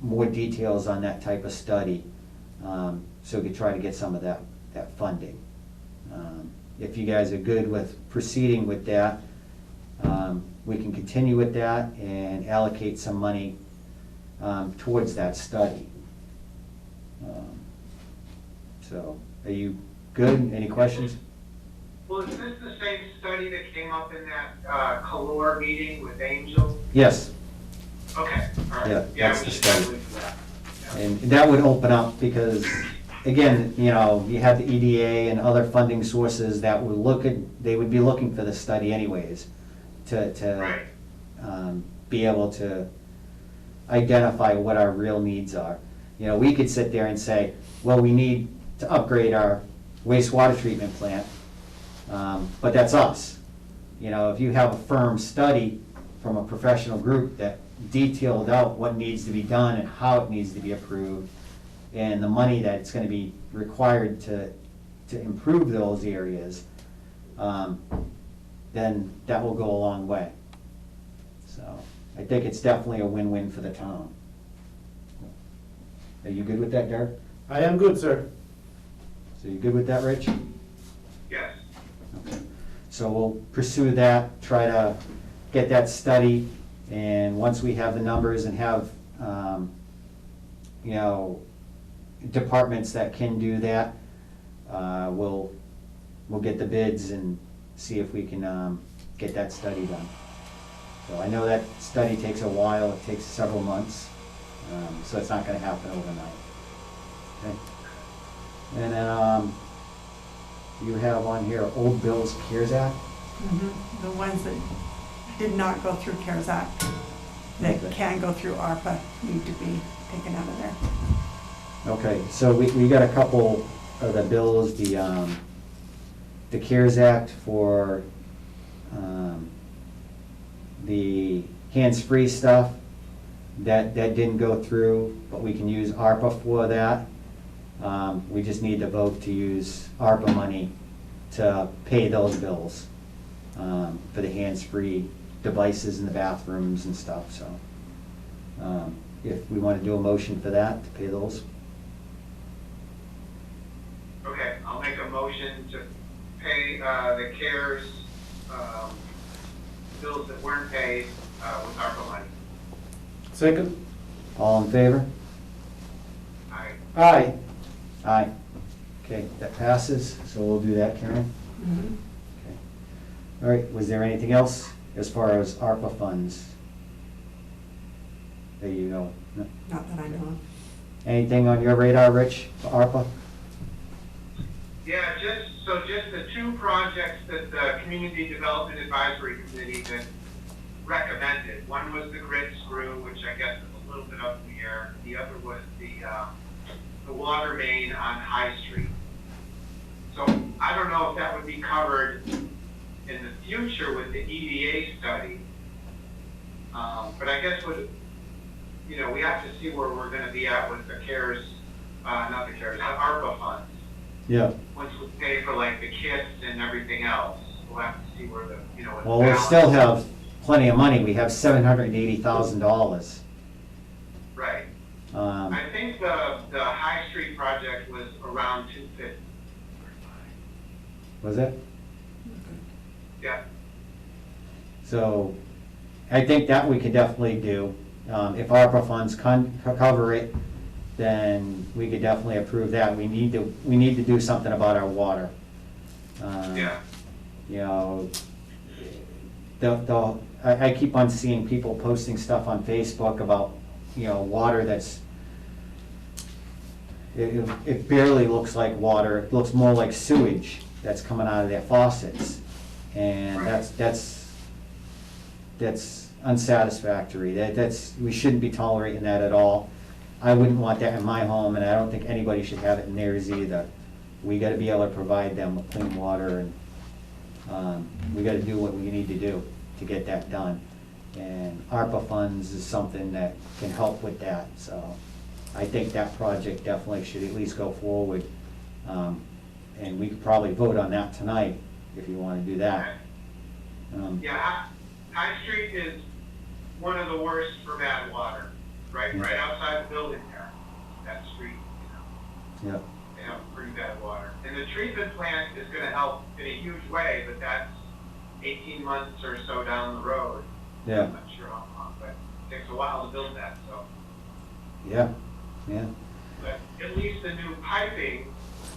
more details on that type of study, so we could try to get some of that funding. If you guys are good with proceeding with that, we can continue with that and allocate some money towards that study. So, are you good? Any questions? Well, is this the same study that came up in that Calor meeting with Angel? Yes, Okay, all right. Yeah, that's we the should study. probably do that. Yeah. and that would open up because, again, you know, you have the EDA and other funding sources that would they would be looking for the study anyways to Right. Be able to identify what our real needs are. You know, we could sit there and say, well, we need to upgrade our wastewater treatment plant, but that's us. You know, if you have a firm study from a professional group that detailed out what needs to be done and how it needs to be approved, and the money that's gonna be required to improve those areas, then that will go a long way. So, I think it's definitely a win-win for the town. Are you good with that, Derek? I am good, sir. So you good with that, Rich? Yes. Okay. So we'll pursue that, try to get that study, and once we have the numbers and have, you know, departments that can do that, we'll get the bids and see if we can get that study done. So I know that study takes a while, it takes several months, so it's not gonna happen overnight. Okay? And then, you have on here Old Bills CARES Act. The ones that did not go through CARES Act, that Okay. can go through ARPA, need to be taken out of there. Okay, so we got a couple of the bills, the CARES Act for, the hands-free stuff, that didn't go through, but we can use ARPA for that. We just need to vote to use ARPA money to pay those bills, for the hands-free devices in the bathrooms and stuff, so. If we want to do a motion for that, to pay those. Okay, I'll make a motion to pay the CARES bills that weren't paid with ARPA money. Second? All in favor? Aye. Aye. Aye. Okay, that passes, so we'll do that, Karen. Mhm. Okay. All right, was there anything else as far as ARPA funds that you know? No? Not that I know of. Anything on your radar, Rich, for ARPA? Yeah, just the two projects that the Community Development Advisory Committee that recommended. One was the grid screw, which I guess is a little bit up in the air. The other was the water main on High Street. So I don't know if that would be covered in the future with the EDA study. But I guess we have to see where we're gonna be at with the CARES, not the CARES, the ARPA funds. Yeah. Once we pay for like the kits and everything else, we'll have to see where the, what the Well, we balance- still have plenty of money, we have $780,000. Right. I think the High Street project was around 250. Was it? Yeah. So, I think that we could definitely do. If ARPA funds cover it, then we could definitely approve that. We need to do something about our water. Yeah. You know, I keep on seeing people posting stuff on Facebook about, water that's, it barely looks like water, it looks more like sewage that's coming out of their faucets. And Right. that's unsatisfactory. We shouldn't be tolerating that at all. I wouldn't want that in my home, and I don't think anybody should have it in theirs either. We gotta be able to provide them with clean water, and we gotta do what we need to do to get that done. And ARPA funds is something that can help with that, so I think that project definitely should at least go forward. And we could probably vote on that tonight, if you wanna do that. Yeah, High Street is one of the worst for bad water, right outside the building there, that street, Yep. they have pretty bad water. And the treatment plant is gonna help in a huge way, but that's 18 months or so down the road. Yeah, I'm not sure how long, but it takes a while to build that, so. yeah, yeah. But at least the new piping,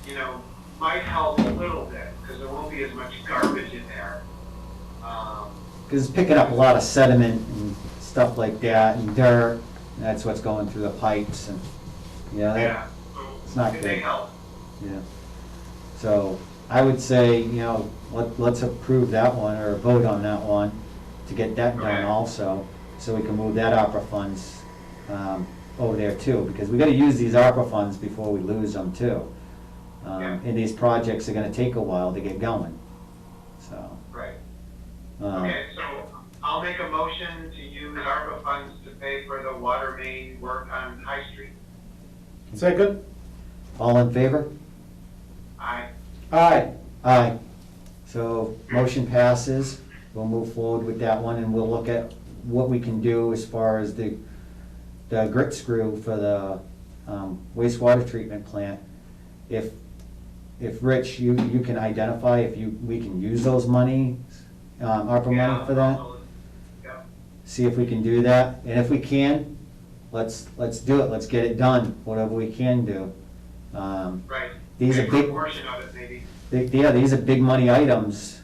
you know, might help a little bit, because there won't be as much garbage in there. Because it's picking up a lot of sediment and stuff like that, and dirt, and that's what's going through the pipes, and, yeah, Yeah, it's so not it may good. help. Yeah. So I would say, you know, let's approve that one or vote on that one to get that done Okay. also, so we can move that ARPA funds over there too, because we gotta use these ARPA funds before we lose them too. Yeah. And these projects are gonna take a while to get going, so. Right. um, Okay, so I'll make a motion to use ARPA funds to pay for the water main work on High Street. Second? All in favor? Aye. Aye. Aye. So motion passes. We'll move forward with that one, and we'll look at what we can do as far as the grit screw for the wastewater treatment plant. If Rich, you can identify if we can use those money, ARPA money for that? Yeah. See if we can do that, and if we can, let's do it, let's get it done, whatever we can do. Right. These are Pay for big. a portion of it, maybe. Yeah, these are big money items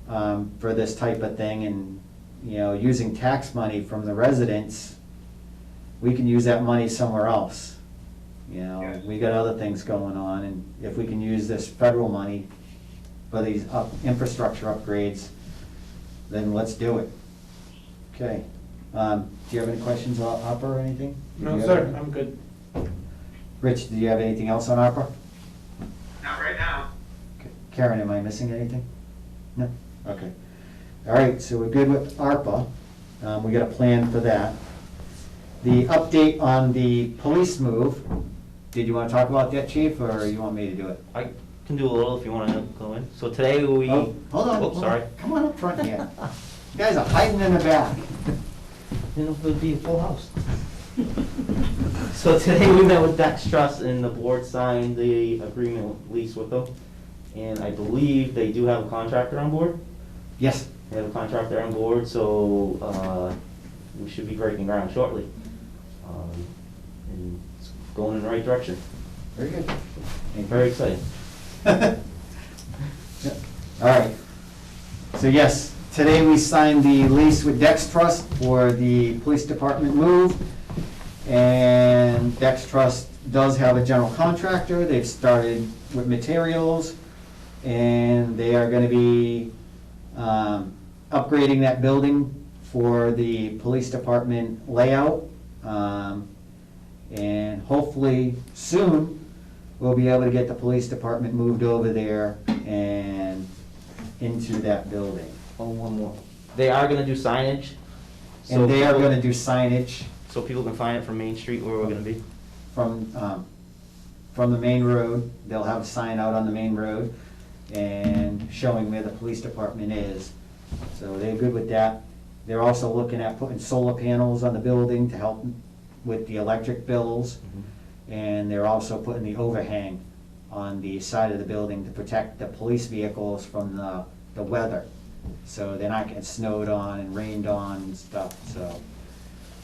for this type of thing, and, you know, using tax money from the residents, we can use that money somewhere else. You know, Yes. we got other things going on, and if we can use this federal money for these infrastructure upgrades, then let's do it. Okay. Do you have any questions on ARPA or anything? Do No, you have sir, anything? I'm good. Rich, do you have anything else on ARPA? Not right now. Karen, am I missing anything? No? Okay. All right, so we're good with ARPA. We got a plan for that. The update on the police move, did you want to talk about that, chief, or you want me to do it? I can do a little if you want to go in. So today we. Oh, hold on. Oh, hold on. sorry. Come on up front here. You guys are hiding in the back. Didn't know if it would be a full house. So today we met with Dex Trust and the board signed the agreement lease with them. And I believe they do have a contractor on board. Yes. They have a contractor on board, so we should be breaking ground shortly. And it's going in the right direction. Very good. Very exciting. Yeah. All right. So yes, today we signed the lease with Dex Trust for the police department move. And Dex Trust does have a general contractor. They've started with materials, and they are gonna be upgrading that building for the police department layout. And hopefully soon, we'll be able to get the police department moved over there and into that building. Oh, one more. They are gonna do signage. so And they are people- gonna do signage So people can find it from Main Street where we're gonna be. from the main road. They'll have a sign out on the main road and showing where the police department is. So they're good with that. They're also looking at putting solar panels on the building to help with the electric bills. And they're also putting the overhang on the side of the building to protect the police vehicles from the weather. So they're not getting snowed on and rained on and stuff, so.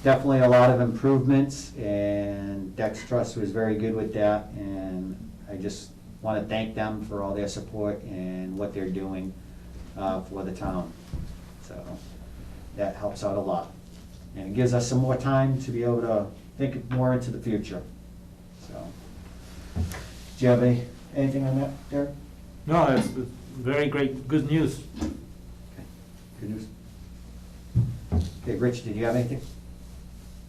Definitely a lot of improvements, and Dex Trust was very good with that, and I just want to thank them for all their support and what they're doing for the town. So that helps out a lot. And it gives us some more time to be able to think more into the future, so. Do you have anything on that, Derek? No, it's very great, good news. Okay, good news. Okay, Rich, did you have anything?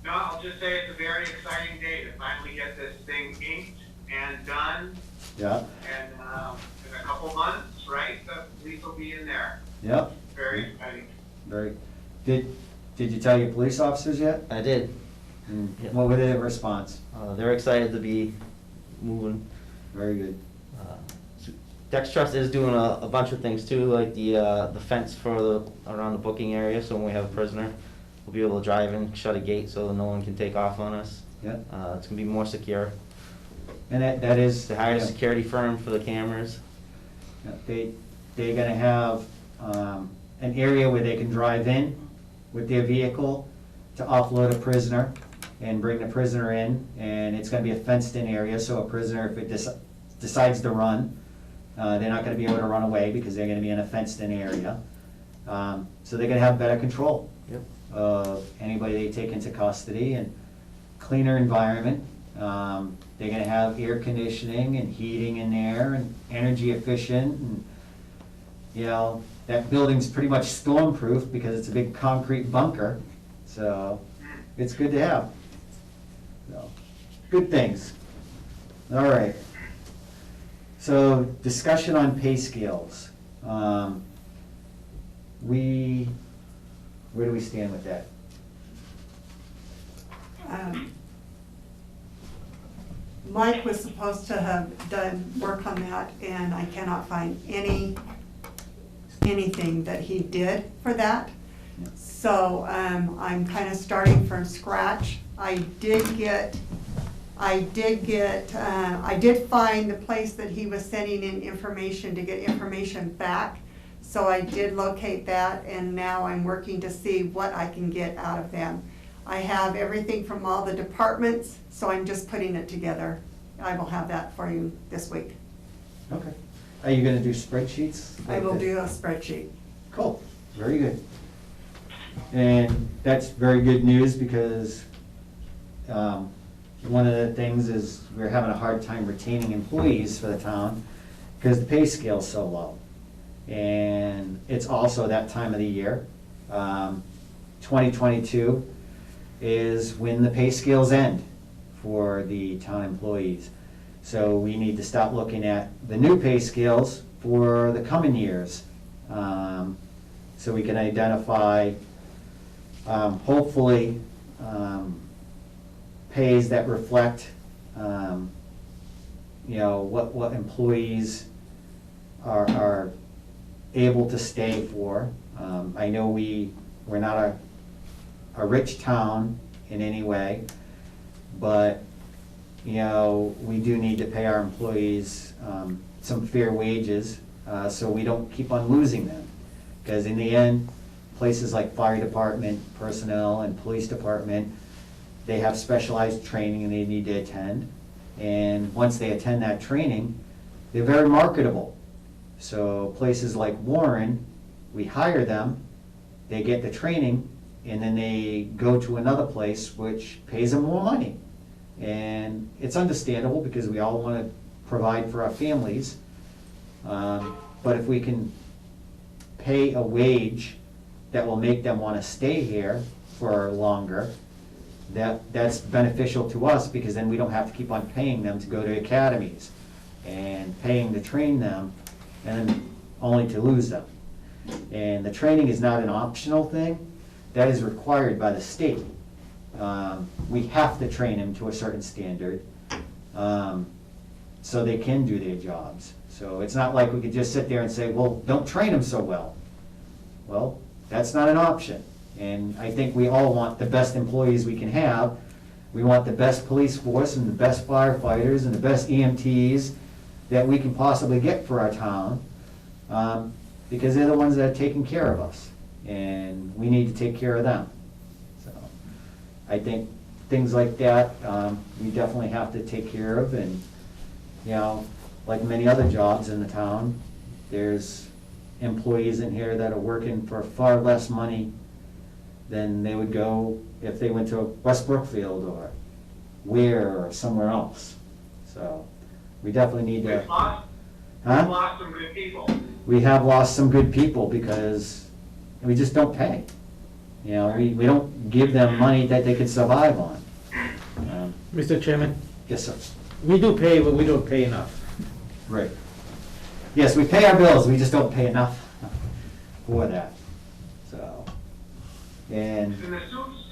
No, I'll just say it's a very exciting day to finally get this thing inked and done. Yeah, And in a couple months, right, the police will be in there. yep, Very exciting. very. Did you tell your police officers yet? I did. And Yep. what were their response? They're excited to be moving. Very good. So Dex Trust is doing a bunch of things too, like the fence for around the booking area, so when we have a prisoner, we'll be able to drive in, shut a gate so no one can take off on us. Yeah, It's gonna be more secure. and that is. They hired a yeah, security firm for the cameras. yeah, they're gonna have, an area where they can drive in with their vehicle to offload a prisoner and bring the prisoner in, and it's gonna be a fenced-in area, so a prisoner, if it decides to run, they're not gonna be able to run away because they're gonna be in a fenced-in area. So they're gonna have better control of anybody they take into custody, and cleaner environment. They're gonna have air conditioning and heating in there and energy efficient, and, you know, that building's pretty much storm-proof because it's a big concrete bunker, so it's good to have. So, good things. All right. So, discussion on pay scales. Where do we stand with that? Mike was supposed to have done work on that, and I cannot find anything that he did for that. So, I'm kind of starting from scratch. I did find the place that he was sending in information to get information back. So I did locate that, and now I'm working to see what I can get out of them. I have everything from all the departments, so I'm just putting it together. I will have that for you this week. Okay. Are you gonna do spreadsheets? I will do a spreadsheet. Cool, very good. And that's very good news because one of the things is we're having a hard time retaining employees for the town because the pay scale's so low. And it's also that time of the year. 2022 is when the pay scales end for the town employees. So we need to start looking at the new pay scales for the coming years. So we can identify, hopefully, pays that reflect, you know, what employees are able to stay for. I know we're not a rich town in any way, but, you know, we do need to pay our employees some fair wages so we don't keep on losing them. Because in the end, places like fire department personnel and police department, they have specialized training and they need to attend. And once they attend that training, they're very marketable. So places like Warren, we hire them, they get the training, and then they go to another place which pays them more money. And it's understandable because we all want to provide for our families. But if we can pay a wage that will make them want to stay here for longer, that's beneficial to us because then we don't have to keep on paying them to go to academies and paying to train them and then only to lose them. And the training is not an optional thing, that is required by the state. We have to train them to a certain standard so they can do their jobs. So it's not like we could just sit there and say, well, don't train them so well. Well, that's not an option. And I think we all want the best employees we can have. We want the best police force and the best firefighters and the best EMTs that we can possibly get for our town, because they're the ones that are taking care of us, and we need to take care of them. So I think things like that, we definitely have to take care of, and, you know, like many other jobs in the town, there's employees in here that are working for far less money than they would go if they went to West Brookfield or Ware or somewhere else. So we definitely need to. We've lost some good people. We have lost some good people because we just don't pay. You know, we don't give them money that they could survive on. Mr. Chairman, Yes, sir. we do pay, but we don't pay enough. Right. Yes, we pay our bills, we just don't pay enough for that. So, and And the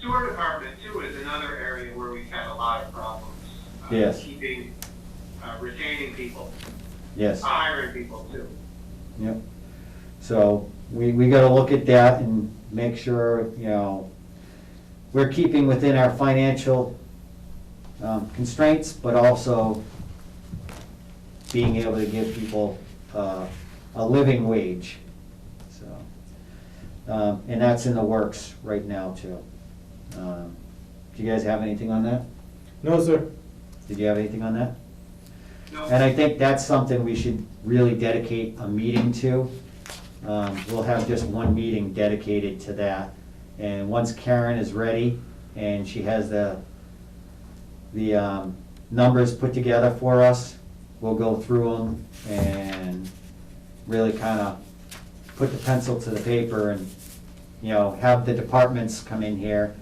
sewer department too is another area where we've had a lot of problems. Yes. Keeping, retaining people, yes. hiring people too. Yep. So we gotta look at that and make sure, you know, we're keeping within our financial constraints, but also being able to give people a living wage. So, And that's in the works right now too. Do you guys have anything on that? No, sir. Did you have anything on that? No. And I think that's something we should really dedicate a meeting to. We'll have just one meeting dedicated to that. And once Karen is ready and she has the numbers put together for us, we'll go through them and really kind of put the pencil to the paper and, you know, have the departments come in here,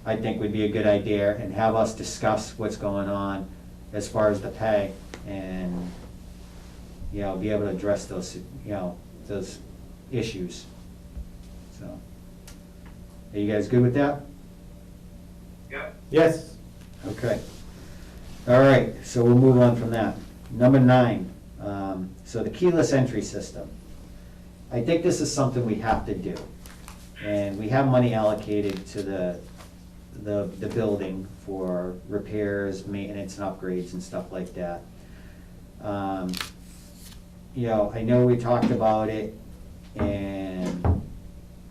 I think would be a good idea, and have us discuss what's going on as far as the pay and, you know, be able to address those, you know, those issues. So, are you guys good with that? Yep. Yes. Okay. All right, so we'll move on from that. Number 9, so the keyless entry system. I think this is something we have to do. And we have money allocated to the building for repairs, maintenance, and upgrades and stuff like that. You know, I know we talked about it, and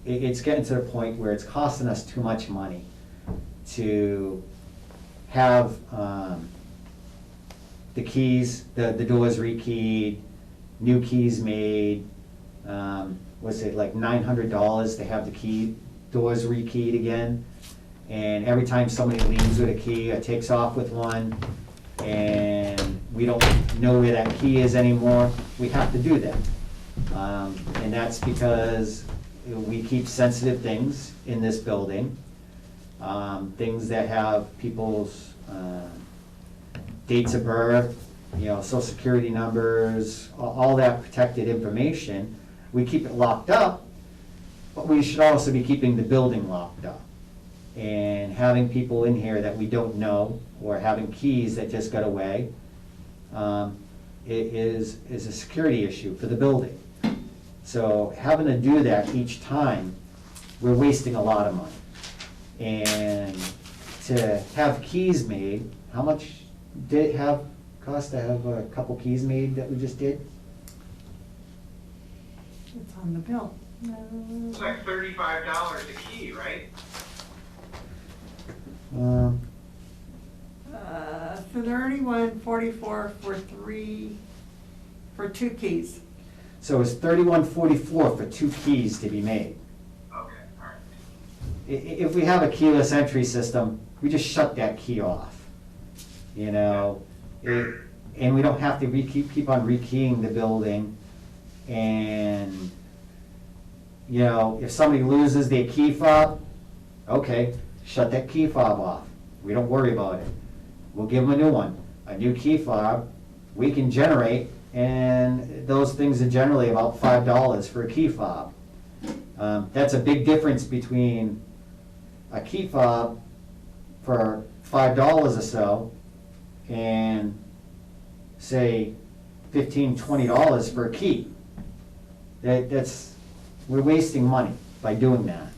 it's getting to the point where it's costing us too much money to have the keys, the doors rekeyed, new keys made. Was it like $900 to have the key doors rekeyed again? And every time somebody leaves with a key or takes off with one, and we don't know where that key is anymore, we have to do that. And that's because we keep sensitive things in this building, things that have people's dates of birth, you know, social security numbers, all that protected information. We keep it locked up, but we should also be keeping the building locked up. And having people in here that we don't know, or having keys that just got away, it is a security issue for the building. So having to do that each time, we're wasting a lot of money. And to have keys made, how much did it cost to have a couple keys made that we just did? It's on the bill. It's like $35 a key, right? $31.44 for 2 keys. So it's $31.44 for 2 keys to be made. Okay, all right. If we have a keyless entry system, we just shut that key off, you know? And we don't have to keep on rekeying the building. And, you know, if somebody loses their key fob, okay, shut that key fob off. We don't worry about it. We'll give them a new one, a new key fob we can generate, and those things are generally about $5 for a key fob. That's a big difference between a key fob for $5 or so and, say, $15, $20 for a key. We're wasting money by doing that.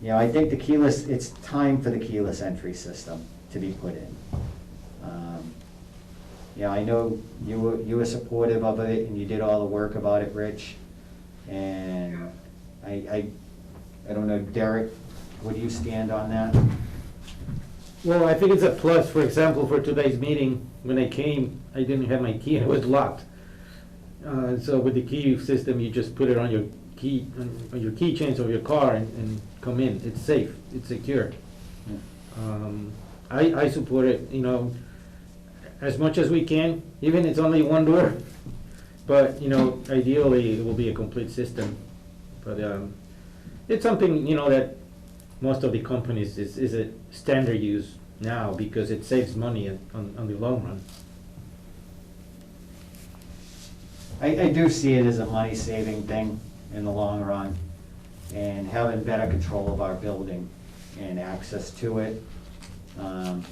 You know, I think it's time for the keyless entry system to be put in. You know, I know you were supportive of it, and you did all the work about it, Rich. And I don't know, Derek, where do you stand on that? Well, I think it's a plus. For example, for today's meeting, when I came, I didn't have my key and it was locked. So with the key system, you just put it on your key, on your keychains of your car and come in. It's safe, it's secure. I support it, you know, as much as we can, even it's only one door. But, you know, ideally, it will be a complete system. But it's something, you know, that most of the companies is a standard use now because it saves money on the long run. I do see it as a money-saving thing in the long run, and having better control of our building and access to it. And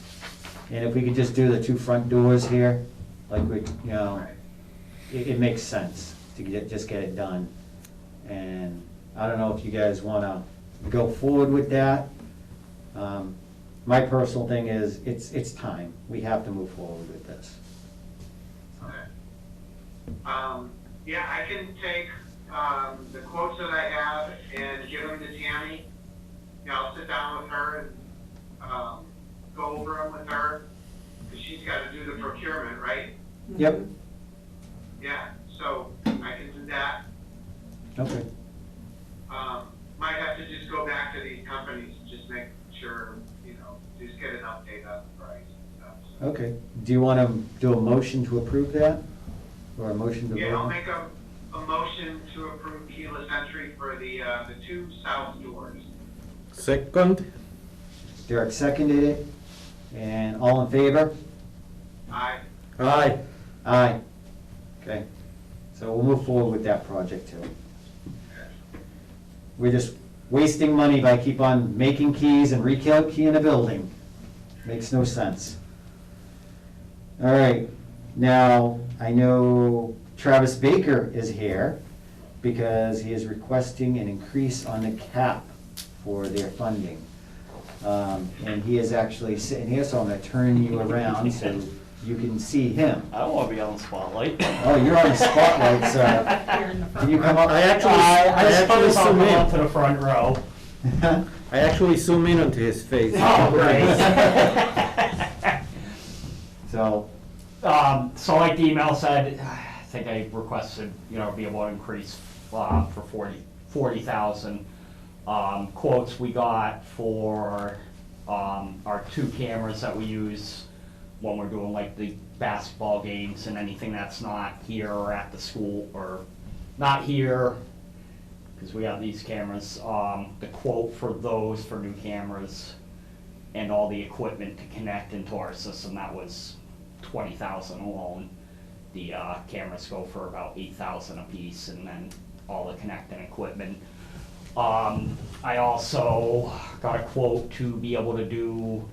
if we could just do the 2 front doors here, like we, you know, it makes sense to just get it done. And I don't know if you guys wanna go forward with that. My personal thing is, it's time. We have to move forward with this. Okay. Yeah, I can take the quotes that I have and give them to Tammy. You know, I'll sit down with her and, go over them with her, because she's gotta do the procurement, right? Yep, Yeah, so I can do that. okay. Might have to just go back to these companies, just make sure, you know, just get an update on the price and stuff. So. Okay, do you want to do a motion to approve that? Or a motion to vote? Yeah, I'll make a motion to approve keyless entry for the 2 south doors. Second? Derek seconded it, and all in favor? Aye. Aye. Aye. Okay, so we'll move forward with that project too. We're just wasting money by keep on making keys and rekeying a building. Makes no sense. All right, now, I know Travis Baker is here because he is requesting an increase on the cap for their funding. And he is actually sitting here, so I'm gonna turn you around so you can see him. I don't want to be on the spotlight. Oh, you're on the spotlight, sir. Can you come up? I actually suppose I'll zoom come in. up to the front row. I actually zoom in onto his face. Oh, great. So, So like the email said, I think I requested, you know, be able to increase for 40,000. Quotes we got for our 2 cameras that we use when we're doing like the basketball games and anything that's not here or at the school, or not here, because we have these cameras. The quote for those, for new cameras and all the equipment to connect into our system, that was 20,000 alone. The cameras go for about 8,000 a piece, and then all the connecting equipment. I also got a quote to be able to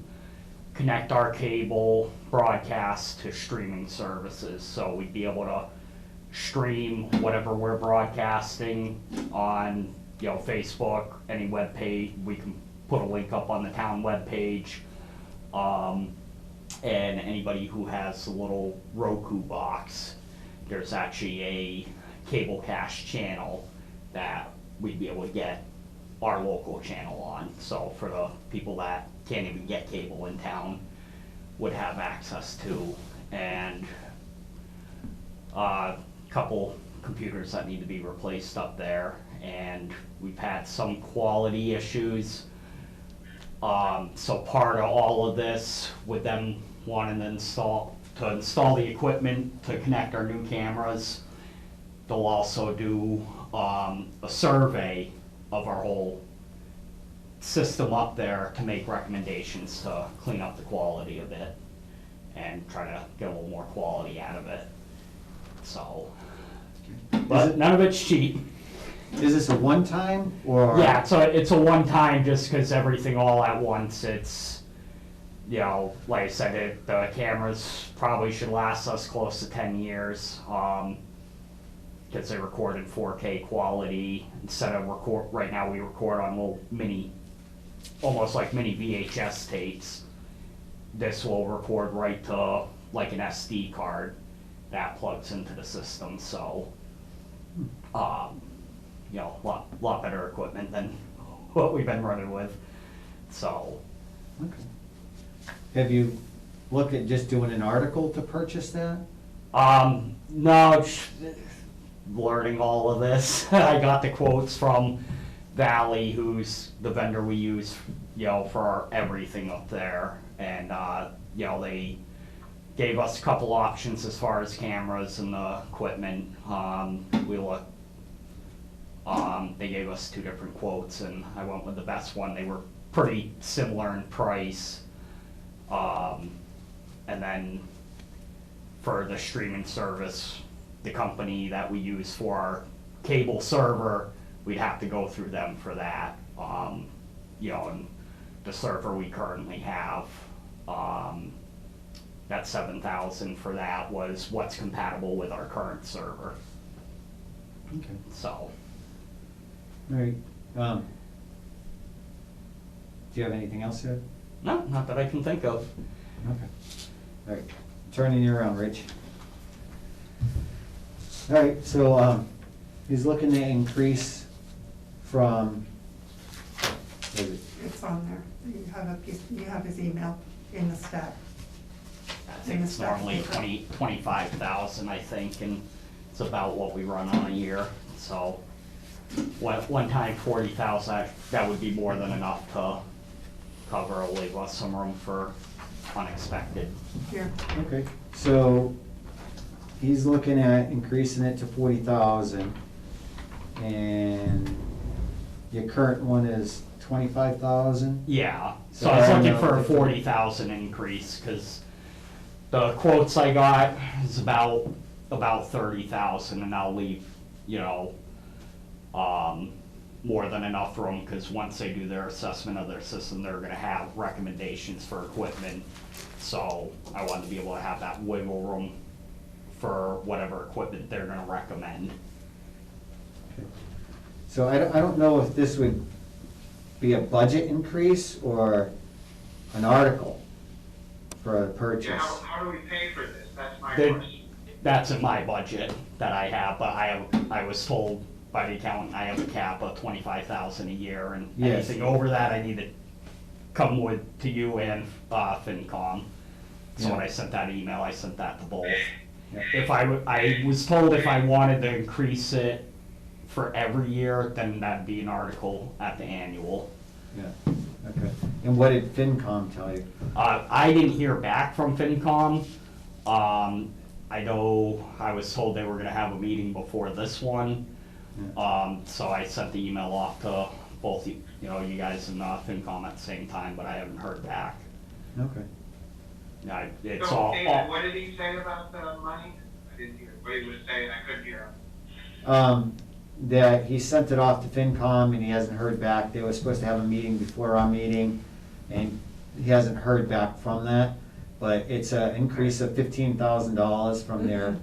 connect our cable broadcast to streaming services, so we'd be able to stream whatever we're broadcasting on, you know, Facebook, any web page. We can put a link up on the town webpage. And anybody who has a little Roku box, there's actually a cable cache channel that we'd be able to get our local channel on. So for the people that can't even get cable in town, would have access to. And a couple computers that need to be replaced up there, and we've had some quality issues. So part of all of this, with them wanting to install the equipment to connect our new cameras, they'll also do a survey of our whole system up there to make recommendations to clean up the quality of it and try to get a little more quality out of it. So, but none of it's cheap. is this a one-time or? Yeah, so it's a one-time, just because everything all at once. It's, you know, like I said, the cameras probably should last us close to 10 years. Because they record in 4K quality instead of right now we record on little almost like mini VHS tapes. This will record right to like an SD card that plugs into the system. So, you know, lot better equipment than what we've been running with. So, Okay. Have you looked at just doing an article to purchase that? no, learning all of this. I got the quotes from Valley, who's the vendor we use, you know, for our everything up there. And, you know, they gave us a couple options as far as cameras and the equipment. They gave us 2 different quotes, and I went with the best one. They were pretty similar in price. And then for the streaming service, the company that we use for our cable server, we'd have to go through them for that. You know, and the server we currently have, that 7,000 for that was what's compatible with our current server. Okay. So, All right. Do you have anything else, Ed? no, not that I can think of. Okay. All right, turning you around, Rich. All right, so He's looking to increase from, what is it? It's on there. You have his email in the stack. I think it's normally 25,000, I think, and it's about what we run on a year. So, one time 40,000, that would be more than enough to cover, leave us some room for unexpected. Here. Okay, so he's looking at increasing it to 40,000. And your current one is 25,000? Yeah, So so I was I looking know for a that- 40,000 increase, because the quotes I got is about 30,000, and I'll leave, more than enough room, because once they do their assessment of their system, they're gonna have recommendations for equipment. So I wanted to be able to have that wiggle room for whatever equipment they're gonna recommend. So I don't know if this would be a budget increase or an article for a purchase. Yeah, how do we pay for this? That's my There- question. That's in my budget that I have, but I was told by the accountant, I have a cap of 25,000 a year, and Yes. anything over that, I need to come to you and, FinCom. So when Yeah. I sent that email, I sent that to both. Yeah. If I was told if I wanted to increase it for every year, then that'd be an article at the annual. Yeah, okay. And what did FinCom tell you? I didn't hear back from FinCom. I know I was told they were gonna have a meeting before this one. So I sent the email off to both, you guys and FinCom at the same time, but I haven't heard back. Okay. It's So, all, David, what did he say about the money? I didn't hear what he was saying, I couldn't hear him. That he sent it off to FinCom and he hasn't heard back. They were supposed to have a meeting before our meeting, and he hasn't heard back from that. But it's an increase of $15,000 from their,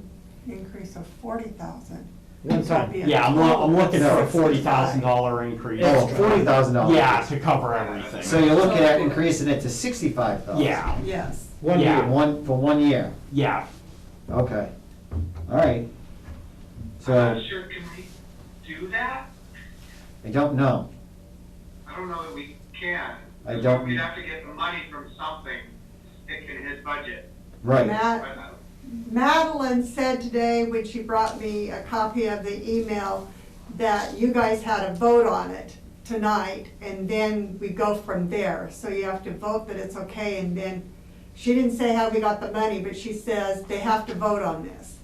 Increase of 40,000. One time. yeah, I'm looking for a $65,000. $40,000 increase. oh, $40,000. Yeah, to cover everything. So you're looking at increasing it to 65,000? Yeah, Yes. One Yeah. year. For 1 year? yeah. Okay. All right. I'm So, not sure, can we do that? I don't know. I don't know that we can. I don't- We'd have to get the money from something, stick in his budget. Right. Madeline said today, when she brought me a copy of the email, that you guys had a vote on it tonight, and then we go from there. So you have to vote that it's okay, and then, she didn't say how we got the money, but she says they have to vote on this.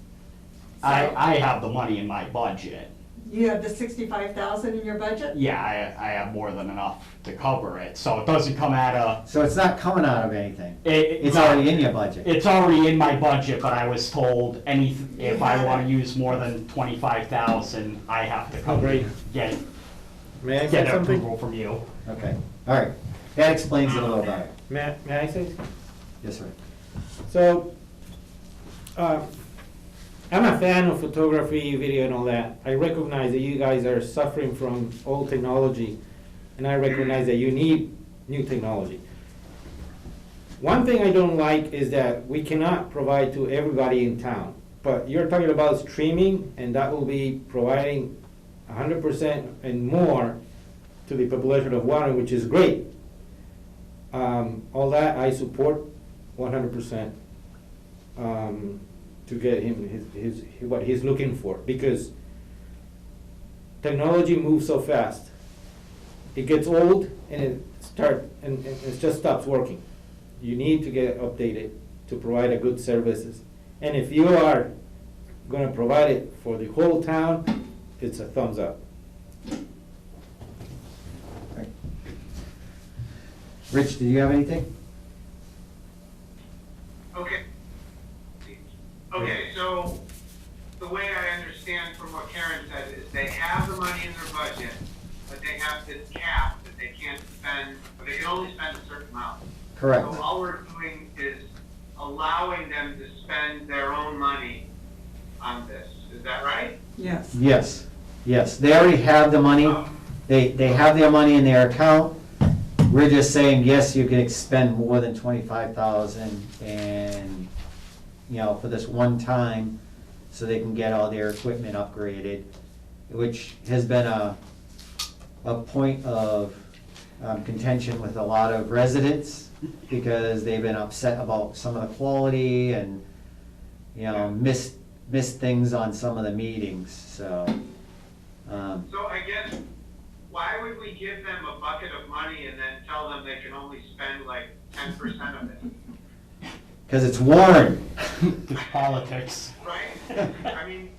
So I have the money in my budget. you have the 65,000 in your budget? Yeah, I have more than enough to cover it, so it doesn't come out of. So it's not coming out of anything? It's It's already in your budget? It's already in my budget, but I was told if I wanna use more than 25,000, I have to come Agreed. get May I say something? approval from you. Okay, all right. That explains it a little better. May I say? Yes, sir. So, I'm a fan of photography, video and all that. I recognize that you guys are suffering from old technology, and I recognize that you need new technology. One thing I don't like is that we cannot provide to everybody in town, but you're talking about streaming, and that will be providing 100% and more to the population of Warren, which is great. All that I support 100%. To get him his what he's looking for, because technology moves so fast. It gets old and it just stops working. You need to get updated to provide a good services. And if you are gonna provide it for the whole town, it's a thumbs up. Right. Rich, do you have anything? Okay, so the way I understand from what Karen said is they have the money in their budget, but they have this cap that they can't spend, or they can only spend a certain amount. Correct. So all we're doing is allowing them to spend their own money on this. Is that right? Yes. Yes, yes. They already have the money. They have their money in their account. We're just saying, yes, you can expend more than 25,000 and, for this one time, so they can get all their equipment upgraded. which has been a point of contention with a lot of residents, because they've been upset about some of the quality and, you know, missed things on some of the meetings, so. So I guess, why would we give them a bucket of money and then tell them they can only spend like 10% of it? Because it's Warren. It's politics. Right? I mean,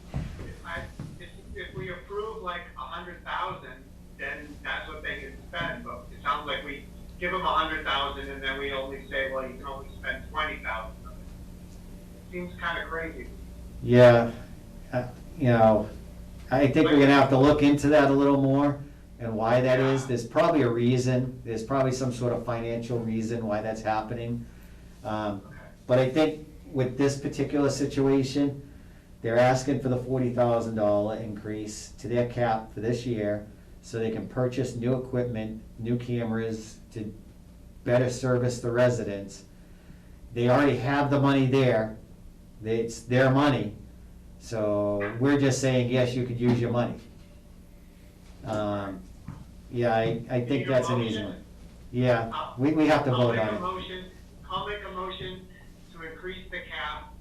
if we approve like 100,000, then that's what they can spend, but it sounds like we give them 100,000 and then we only say, well, you can only spend 20,000 of it. Seems kind of crazy. Yeah, you know, I think we're gonna have to look into that a little more and why that is. There's probably a reason, there's probably some sort of financial reason why that's happening. But I think with this particular situation, they're asking for the $40,000 increase to their cap for this year, so they can purchase new equipment, new cameras to better service the residents. They already have the money there, it's their money, so we're just saying, yes, you could use your money. Yeah, I think that's an easy one. Yeah, we have to vote on it. I'll make a motion to increase the cap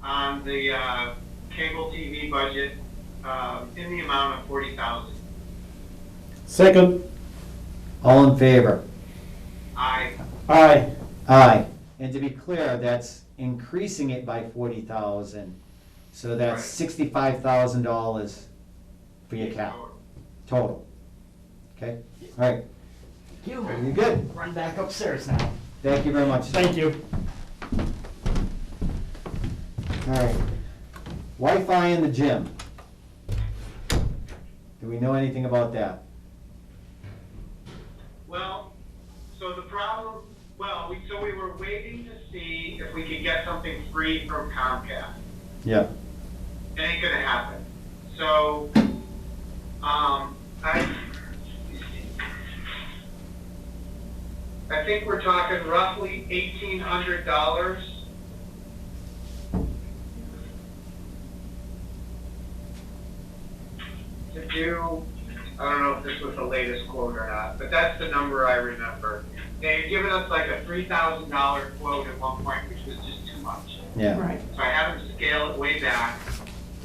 on the cable TV budget in the amount of 40,000. Second. All in favor? Aye. Aye. Aye. And to be clear, that's increasing it by 40,000, so that's $65,000 for your cap, total. Okay, all right, You, you good? run back upstairs now. Thank you very much. Thank you. All right, Wi-Fi in the gym. Do we know anything about that? Well, so the problem, so we were waiting to see if we could get something free from Comcast. Yeah. It ain't gonna happen. So, I think we're talking roughly $1,800 to do. I don't know if this was the latest quote or not, but that's the number I remember. They had given us like a $3,000 quote at one point, which was just too much. Yeah. Right. So I had them scale it way back.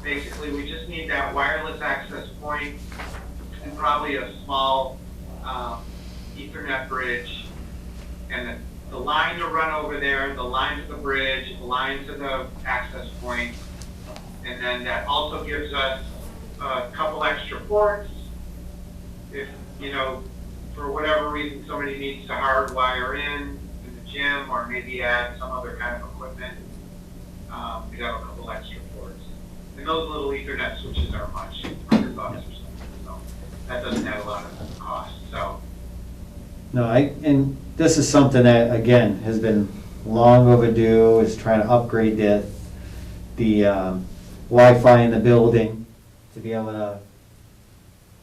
Basically, we just need that wireless access point and probably a small Ethernet bridge, and the line to run over there, the line to the bridge, the line to the access point, and then that also gives us a couple extra ports. If, you know, for whatever reason somebody needs to hardwire in the gym or maybe add some other kind of equipment, we have a couple extra ports. And those little Ethernet switches are much, $100 or something, so that doesn't add a lot of cost, so. No, and this is something that, again, has been long overdue, is trying to upgrade the Wi-Fi in the building to be able to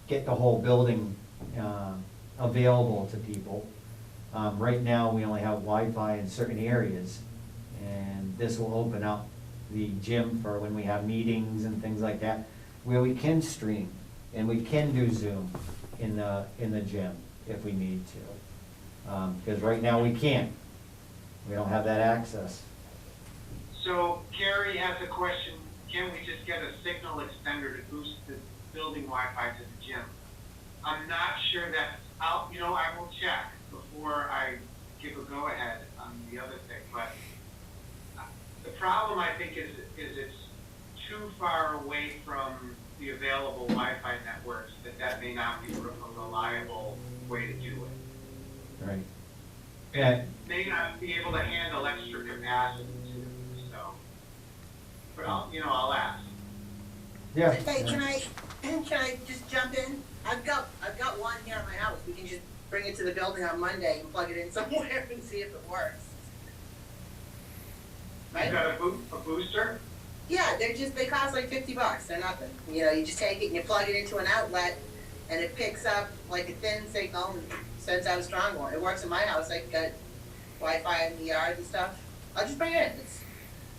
get the whole building available to people. Right now, we only have Wi-Fi in certain areas, and this will open up the gym for when we have meetings and things like that, where we can stream and we can do Zoom in the gym if we need to. Because right now we can't. We don't have that access. So Carrie has a question, can we just get a signal extender to boost the building Wi-Fi to the gym? I'm not sure that, I will check before I give a go-ahead on the other thing, but the problem I think is it's too far away from the available Wi-Fi networks that may not be a reliable way to do it. Right. And may not be able to handle extra capacity too, so. But I'll ask. Yeah. Hey, can I just jump in? I've got one here at my house. We can just bring it to the building on Monday and plug it in somewhere and see if it works. You Right? got a booster? Yeah, they cost like $50. They're nothing. You just take it and you plug it into an outlet and it picks up like a thin signal and sends out a strong one. It works in my house. I got Wi-Fi in the yard and stuff. I'll just bring it in.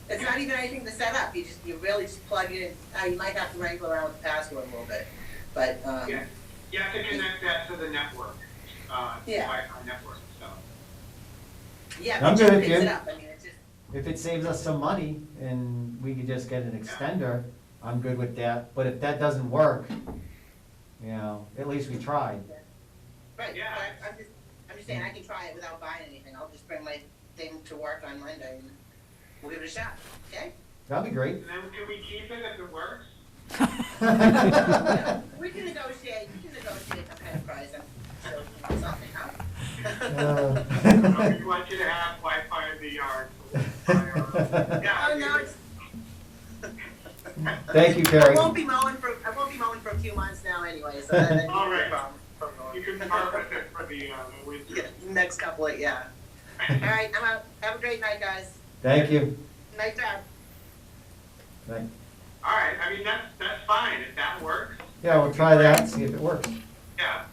It's not even anything to set up. You really just plug it in. You might have to wrangle around with the password a little bit. But, Yeah, you have to connect that to the network, Yeah. Wi-Fi network, so. yeah, I'm it good just with picks you. it up, I mean, it's just, If it saves us some money and we could just get an extender, I'm good with that. But if that doesn't work, you know, at least we tried. right, Yeah. but I'm just saying, I can try it without buying anything, I'll just bring my thing to work on Monday and we'll give it a shot, okay? That'd be great. And then can we keep it if it works? We can negotiate some kind of price, so, something, huh? We want you to have Wi-Fi in the yard. Yeah, Oh, no, it's, Thank you, I Carrie. won't be mowing for a few months now anyway, so that. All right. You can harvest it for the winter. Yeah, next couple of, yeah. All right, I'm out. Have a great night, guys. Thank you. Night job. Thank- All right, I mean, that's fine, if that works, Yeah, we'll try that and see if it works. yeah,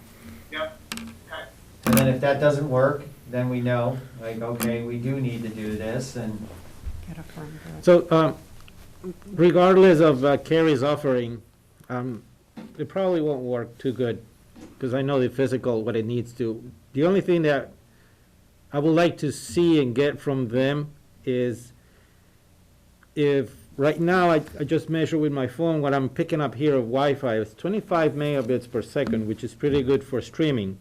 yep, okay. And then if that doesn't work, then we know, like, okay, we do need to do this and, So, regardless of Carrie's offering, it probably won't work too good, because I know the physical, what it needs to. The only thing that I would like to see and get from them is if, right now, I just measure with my phone what I'm picking up here of Wi-Fi. It's 25 megabits per second, which is pretty good for streaming.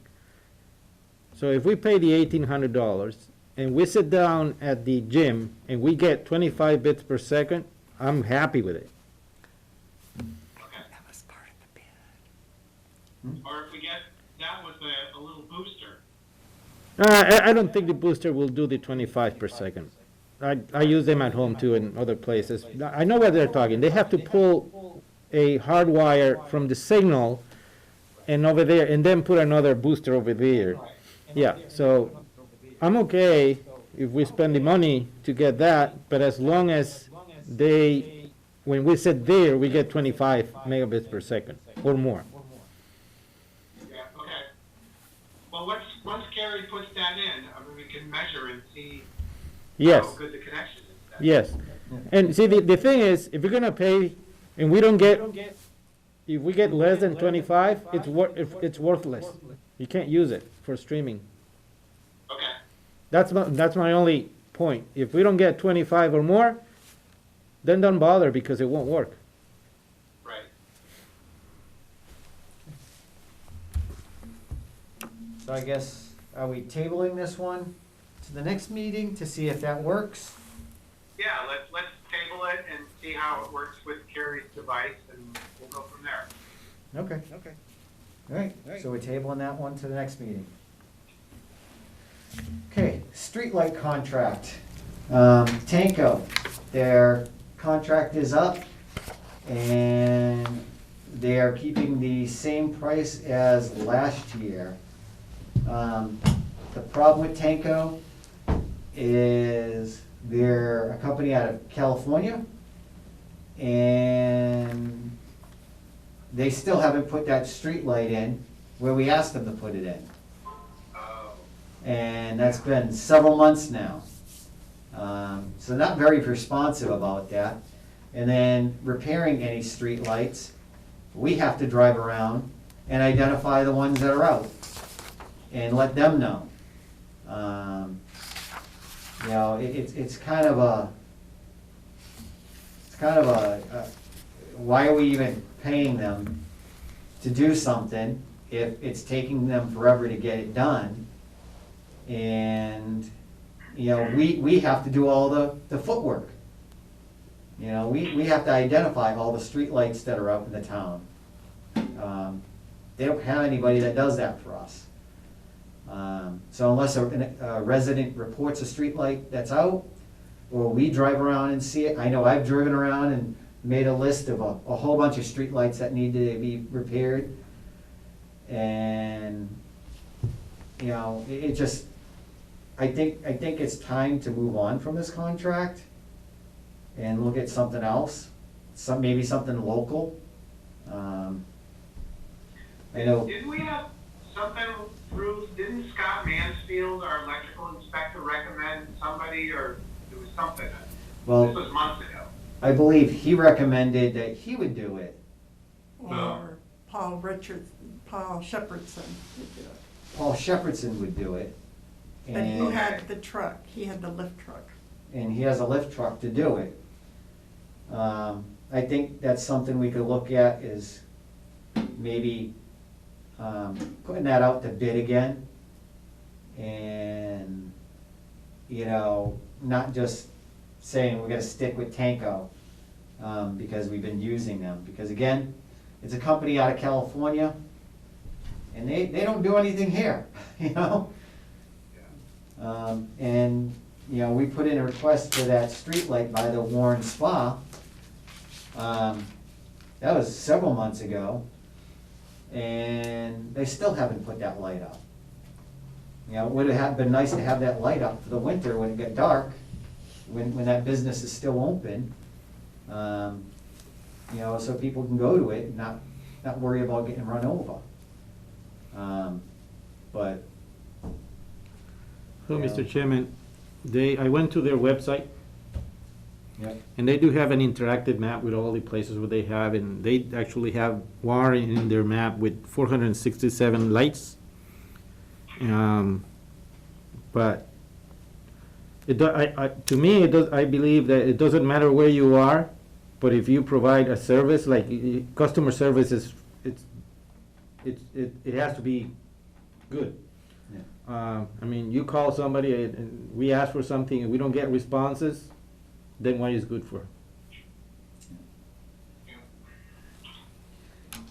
So if we pay the $1,800 and we sit down at the gym and we get 25 bits per second, I'm happy with it. Or if we get that with a little booster. I don't think the booster will do the 25 per second. I use them at home too in other places. I know what they're talking. They have to pull a hard wire from the signal and over there, and then put another booster over there. Yeah, so I'm okay if we spend the money to get that, but as long as they, when we sit there, we get 25 megabits per second or more. Yeah, okay. Well, once Carrie puts that in, I mean, we can measure and see Yes. how good the connection is. Yes, and see, the thing is, if you're gonna pay, and we don't get, if we get less than 25, it's worthless. You can't use it for streaming. Okay, That's my only point. If we don't get 25 or more, then don't bother, because it won't work. right. so I guess, are we tabling this one to the next meeting to see if that works? Yeah, let's table it and see how it works with Carrie's device, and we'll go from there. Okay. All right, so we're tabling that one to the next meeting. Okay, streetlight contract. Tanko, their contract is up, and they are keeping the same price as last year. The problem with Tanko is they're a company out of California, and they still haven't put that street light in where we asked them to put it in. Oh, And that's been several months now. So not very responsive about that. And then repairing any street lights, we have to drive around and identify the ones that are out and let them know. You know, it's kind of a, why are we even paying them to do something if it's taking them forever to get it done? And, you know, we have to do all the footwork. You know, we have to identify all the streetlights that are out in the town. They don't have anybody that does that for us. So unless a resident reports a streetlight that's out, or we drive around and see it, I know I've driven around and made a list of a whole bunch of streetlights that need to be repaired. And, you know, it just, I think it's time to move on from this contract and look at something else, maybe something local. I know. didn't we have something through, didn't Scott Mansfield, our electrical inspector, recommend somebody, or there was something? Well, This was months ago. I believe he recommended that he would do it. Or Paul Shepherdson would do it. Paul Shepherdson would do it. But he And, had the truck, he had the lift truck. and he has a lift truck to do it. I think that's something we could look at is maybe, putting that out to bid again. And, you know, not just saying we're gonna stick with Tanko, because we've been using them. Because again, it's a company out of California, and they don't do anything here, you know? And, you know, we put in a request for that streetlight by the Warren Spa. That was several months ago, and they still haven't put that light up. You know, it would have been nice to have that light up for the winter when it got dark, when that business is still open. You know, so people can go to it and not worry about getting run over. But. So, Yeah. Mr. Chairman, I went to their website, Yep. and they do have an interactive map with all the places where they have, and they actually have Warren in their map with 467 lights. But to me, I believe that it doesn't matter where you are, but if you provide a service, like customer service it has to be good. Yeah. I mean, you call somebody and we ask for something and we don't get responses, then what is good for?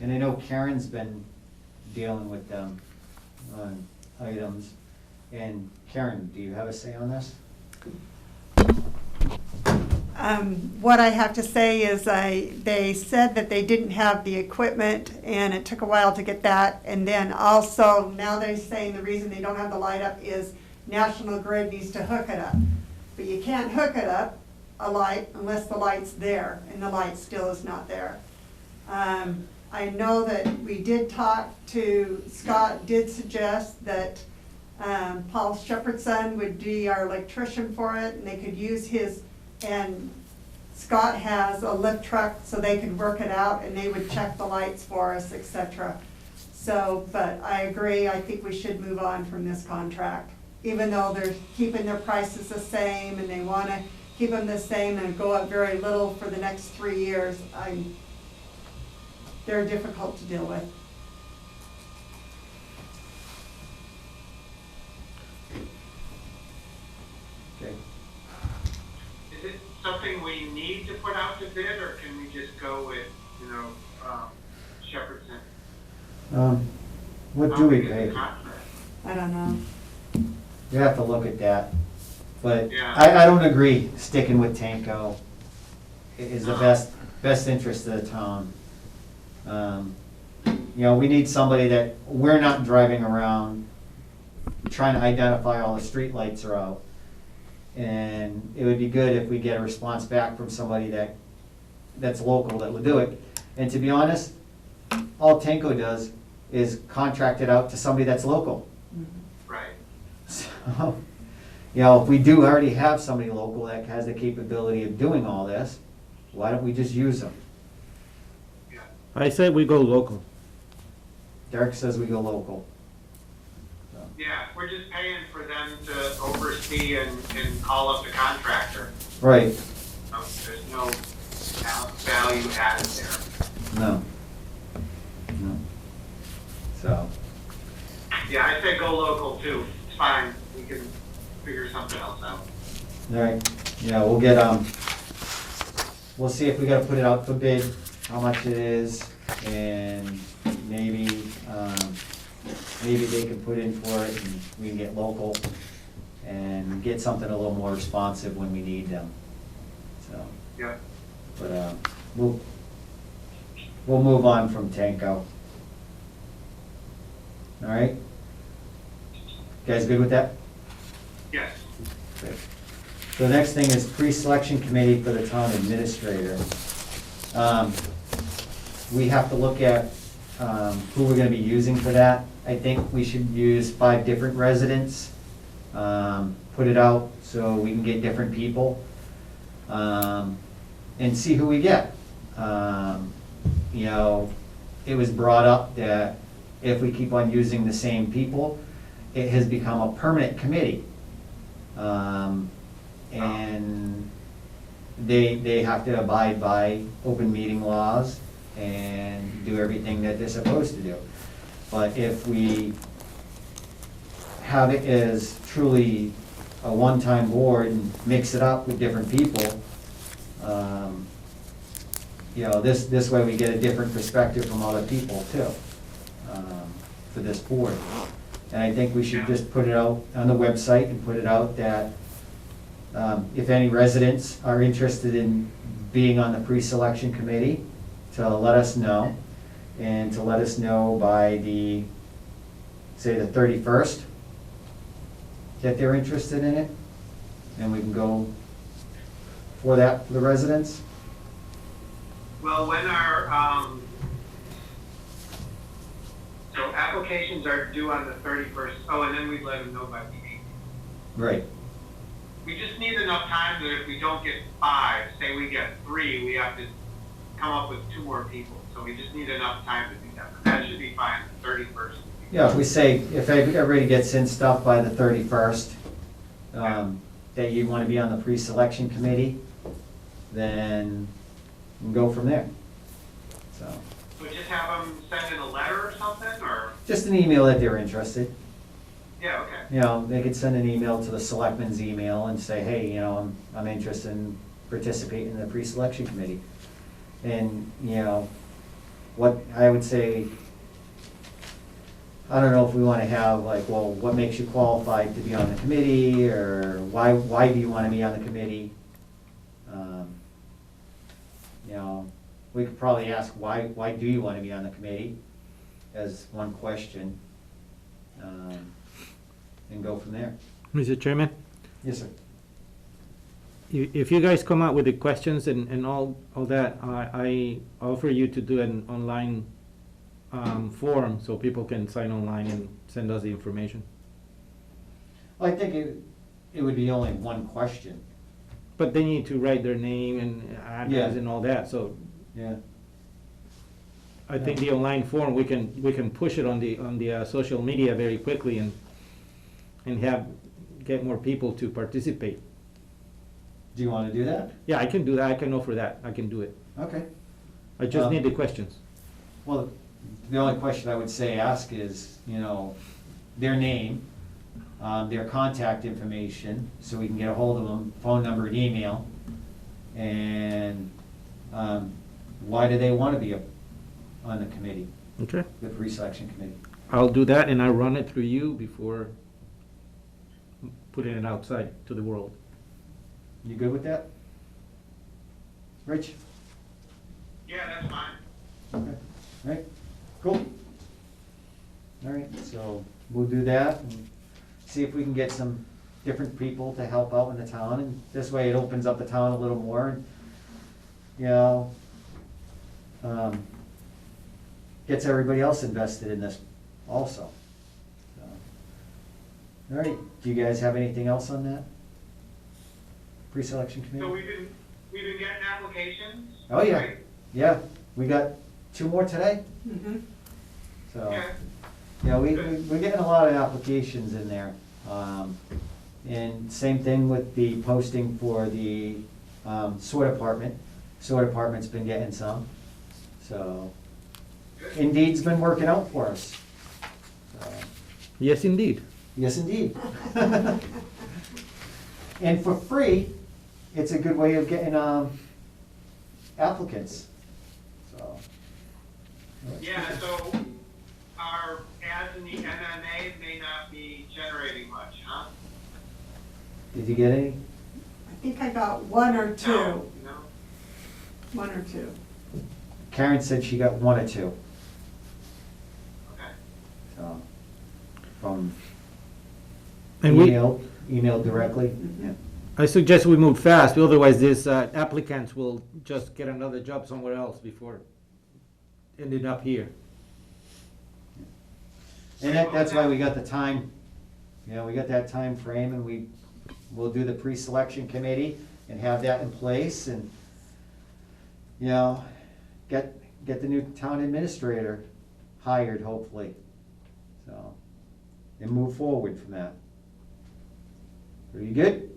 And I know Karen's been dealing with them on items. And Karen, do you have a say on this? What I have to say is they said that they didn't have the equipment and it took a while to get that. And then also, now they're saying the reason they don't have the light up is National Grid needs to hook it up. But you can't hook it up, a light, unless the light's there, and the light still is not there. I know that we did talk to, Scott did suggest that Paul Shepherdson would be our electrician for it, and they could use his, and Scott has a lift truck, so they could work it out, and they would check the lights for us, etc. So, but I agree, I think we should move on from this contract. Even though they're keeping their prices the same, and they wanna keep them the same and go up very little for the next 3 years, they're difficult to deal with. Okay. Is it something we need to put out to bid, or can we just go with, Shepherdson? What do we How big is pay? the contract? I don't know. You have to look at that. But Yeah. I don't agree sticking with Tanko is the No. best interest of the town. You know, we need somebody that, we're not driving around trying to identify all the streetlights are out. And it would be good if we get a response back from somebody that's local that would do it. And to be honest, all Tanko does is contract it out to somebody that's local. Right. So, you know, if we do already have somebody local that has the capability of doing all this, why don't we just use them? Yeah. I say we go local. Derek says we go local. So, Yeah, we're just paying for them to oversee and call up the contractor. right, There's no value added there. no. No. So, Yeah, I say go local too. It's fine. We can figure something else out. all right, yeah, we'll get, we'll see if we gotta put it out for bid, how much it is, and maybe they can put in for it and we can get local and get something a little more responsive when we need them, so. Yeah. But, we'll move on from Tanko. All right? Guys good with that? Yes. Good. So the next thing is pre-selection committee for the town administrator. We have to look at who we're gonna be using for that. I think we should use 5 different residents, put it out so we can get different people, and see who we get. You know, it was brought up that if we keep on using the same people, it has become a permanent committee. And they have to abide by open meeting laws and do everything that they're supposed to do. But if we have it as truly a one-time board and mix it up with different people, you know, this way we get a different perspective from other people too, for this board. And I think we should just put it out on the website and put it out that if any residents are interested in being on the pre-selection committee, to let us know, and to let us know by the, say, the 31st, that they're interested in it, and we can go for that for the residents. Well, when our, so applications are due on the 31st, oh, and then we let them know by the 8th. Right. We just need enough time that if we don't get 5, say we get 3, we have to come up with 2 more people. So we just need enough time to do that. But that should be fine, the 31st. Yeah, if we say, if everybody gets in stuff by the 31st, that you want to be on the pre-selection committee, then we can go from there. So, So just have them send in a letter or something, or? just an email that they're interested. Yeah, okay. You know, they could send an email to the selectmen's email and say, hey, you know, I'm interested in participating in the pre-selection committee. And, you know, what I would say, I don't know if we want to have like, well, what makes you qualified to be on the committee, or why do you want to be on the committee? You know, we could probably ask, why do you want to be on the committee, as one question, and go from there. Mr. Chairman, Yes, sir. if you guys come out with the questions and all that, I offer you to do an online form so people can sign online and send us the information. Well, I think it would be only one question. But they need to write their name and address Yeah. and all that, so Yeah. I think the online form, we can push it on the social media very quickly and get more people to participate. Do you want to do that? Yeah, I can do that, I can offer that, I can do it. Okay. I just need the questions. Well, the only question I would say ask is, you know, their name, their contact information, so we can get a hold of them, phone number and email, and why do they want to be on the committee, Okay. the pre-selection committee? I'll do that and I'll run it through you before putting it outside to the world. You good with that? Rich? Yeah, that's fine. Okay, all right, cool. All right, so we'll do that and see if we can get some different people to help out in the town, and this way it opens up the town a little more, and, you know, gets everybody else invested in this also. So, all right, do you guys have anything else on that? Pre-selection So committee? we've been getting applications? Oh, yeah, right? yeah, we got 2 more today, Mhm. so. Okay. Yeah, we're getting a lot of applications in there. And same thing with the posting for the sewer department. Sewer department's been getting some, so Indeed's been working out for us. So, Yes, indeed. yes, indeed. And for free, it's a good way of getting applicants, so. Yeah, so our ads in the MMA may not be generating much, huh? Did you get any? I think I got 1 or 2. No? 1 or 2. Karen said she got 1 or 2, Okay. so, from And we, email directly. Yeah. I suggest we move fast, otherwise these applicants will just get another job somewhere else before ending up here. And that's why we got the time, you know, we got that time frame, and we'll do the pre-selection committee and have that in place, and, you know, get get the new town administrator hired, hopefully. So, and move forward from that. Are you good?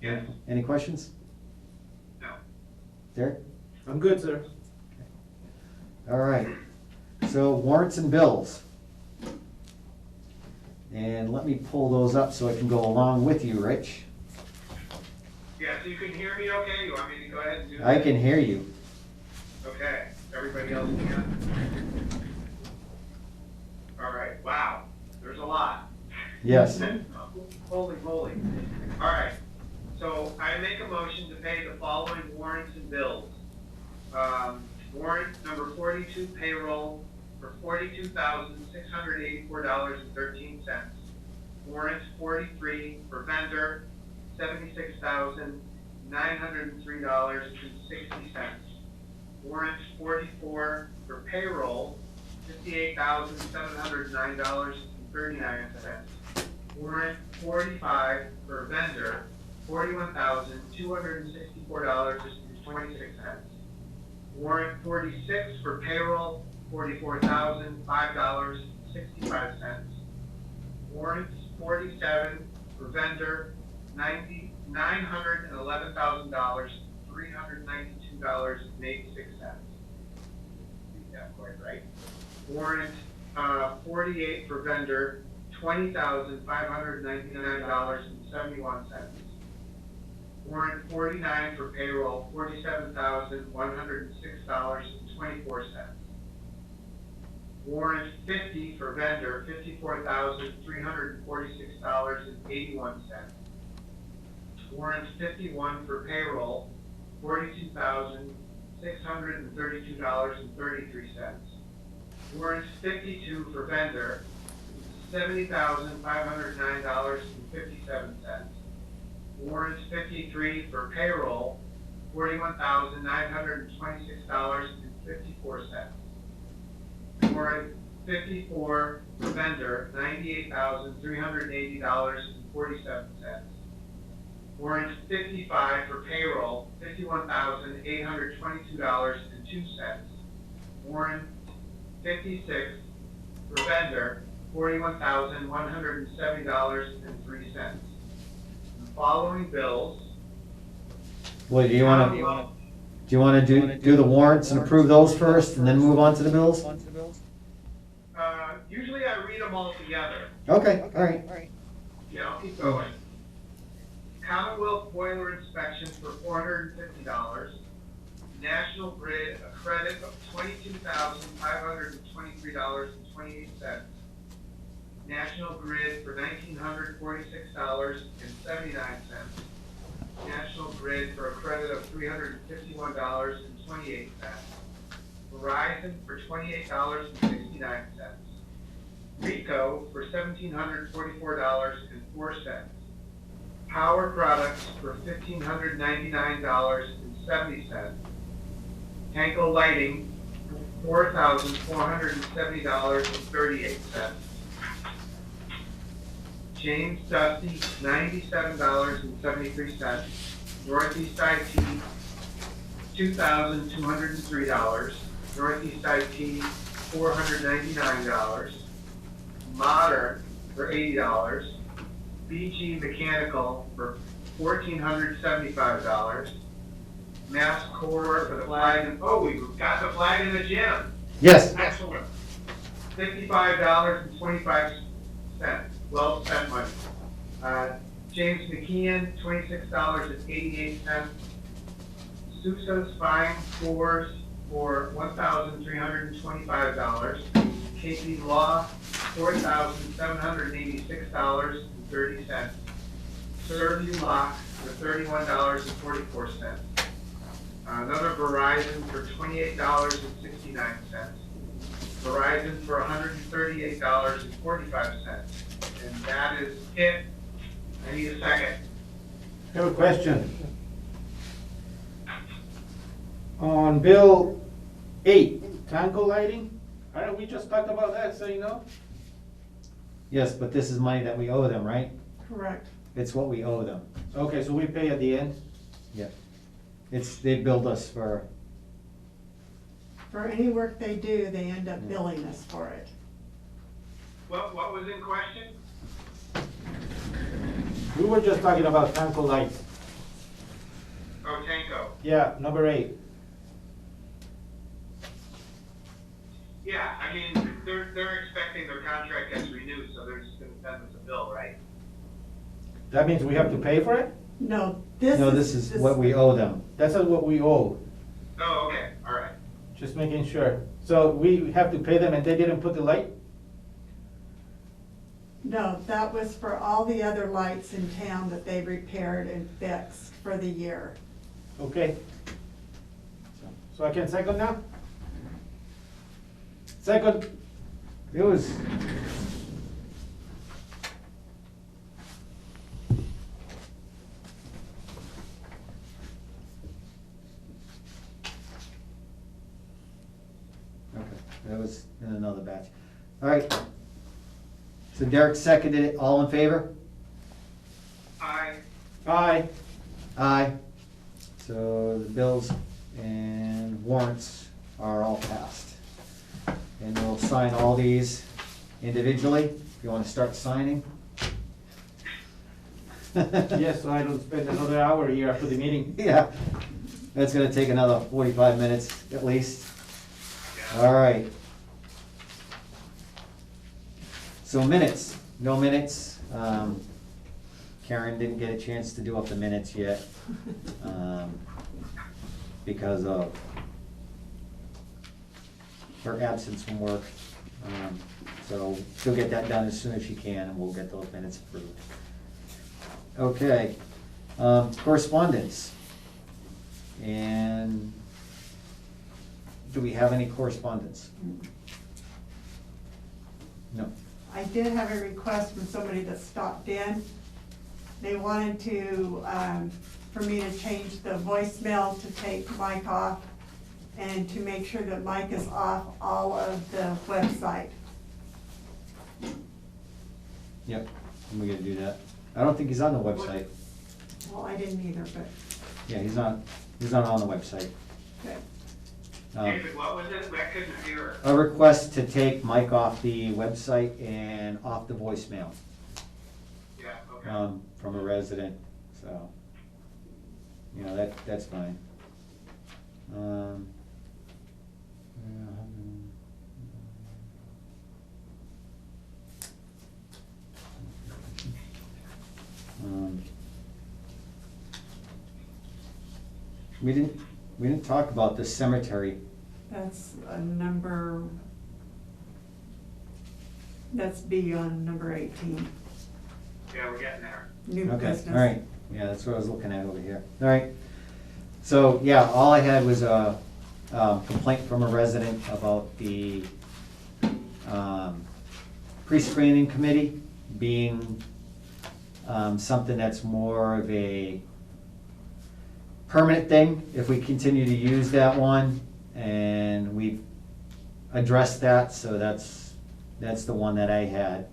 Yes. Any questions? No. Derek? I'm good, sir. All right, so warrants and bills. And let me pull those up so I can go along with you, Rich. Yeah, so you can hear me okay? You want me to go ahead and do that? I can hear you. Okay, everybody else can? All right, wow, there's a lot. Yes. Holy moly. All right, so I make a motion to pay the following warrants and bills. Warrant number 42, payroll for $42,684.13. Warrant 43 for vendor, $76,903.60. Warrant 44 for payroll, $58,709.39. Warrant 45 for vendor, $41,264.26. Warrant 46 for payroll, $44,005.65. Warrants 47 for vendor, $911,000, $392.86. Read that quite right. Warrant 48 for vendor, $20,599.71. Warrant 49 for payroll, $47,106.24. Warrant 50 for vendor, $54,346.81. Warrant 51 for payroll, $42,632.33. Warrant 52 for vendor, $70,509.57. Warrant 53 for payroll, $41,926.54. Warrant 54 for vendor, $98,380.47. Warrant 55 for payroll, $51,822.02. Warrant 56 for vendor, $41,170.03. Following bills. Well, do you wanna do the warrants and approve those first and then move on to the bills? Usually I read them all together. Okay, all right. Yeah, I'll keep going. Commonwealth boiler inspection for $450. National Grid, a credit of $22,523.28. National Grid for $1,946.79. National Grid for a credit of $351.28. Verizon for $28.69. Rico for $1,744.04. Power Products for $1,599.70. Hankel Lighting for $4,470.38. James Dusty, $97.73. Northeast IT, $2,203. Northeast IT, $499. Modern for $80. BG Mechanical for $1,475. Mass Core for the flag, we've got the flag in the gym. Yes. Excellent. $55.25. Well spent money. James McKeon, $26.88. Sousa's Fine Floors for $1,325. KP Law, $4,786.30. Servue Lock for $31.44. Another Verizon for $28.69. Verizon for $138.45. And that is it. I need a second. I have a question. On Bill 8, Tango lighting, aren't we just talked about that, so you know? Yes, but this is money that we owe them, right? Correct. It's what we owe them. Okay, so we pay at the end? Yeah. They billed us For any work they do, they end up billing us for it. What was in question? We were just talking about Tanko lights. Oh, Tanko. Yeah, number 8. Yeah, I mean, they're expecting their contract gets renewed, so they're just gonna send us a bill, right? That means we have to pay for it? No, No, this is what we owe them. That's what we owe, Oh, okay, all right. just making sure. So we have to pay them and they didn't put the light? No, that was for all the other lights in town that they repaired and fixed for the year. Okay. So I can second now? Second. It was, okay, that was in another batch. All right. So Derek seconded it, all in favor? Aye. Aye. Aye. So the bills and warrants are all passed. And we'll sign all these individually, if you want to start signing. Yes, so I don't spend another hour here after the meeting. Yeah, that's gonna take another 45 minutes at least. All right. So minutes, no minutes. Karen didn't get a chance to do up the minutes yet, because of her absence from work. So she'll get that done as soon as she can, and we'll get those minutes approved. Okay, correspondence. And do we have any correspondence? No. I did have a request from somebody that stopped in. They wanted to, for me to change the voicemail to take Mike off and to make sure that Mike is off all of the website. Yep, we gotta do that. I don't think he's on the website. Well, I didn't either, but, Yeah, he's not on the website. okay. David, what was it? I couldn't hear. A request to take Mike off the website and off the voicemail, Yeah, okay. from a resident, so, you know, that's fine. We didn't talk about the cemetery. That's a number, that's B on number 18, Yeah, we're getting there. new Okay, business. all right, yeah, that's what I was looking at over here. All right, so, yeah, all I had was a complaint from a resident about the pre-screening committee being something that's more of a permanent thing, if we continue to use that one, and we've addressed that, so that's the one that I had.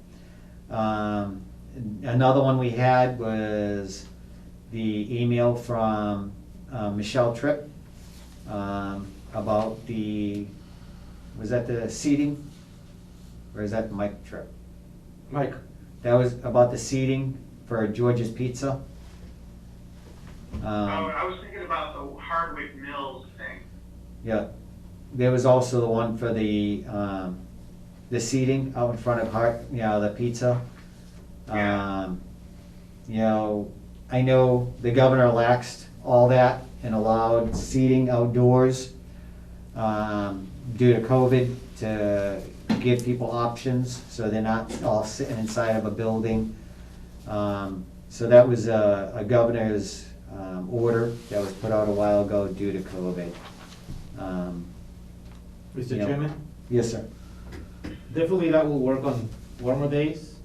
Another one we had was the email from Michelle Tripp about was that the seating? Or is that Mike Tripp? Mike, That was about the seating for George's Pizza. I was thinking about the Hardwick Mills thing. Yeah, there was also the one for the seating out in front of the pizza. Yeah. You know, I know the governor laxed all that and allowed seating outdoors due to COVID to give people options, so they're not all sitting inside of a building. So that was a governor's order that was put out a while ago due to COVID. Mr. Yeah. Chairman, Yes, sir. definitely that will work on warmer days.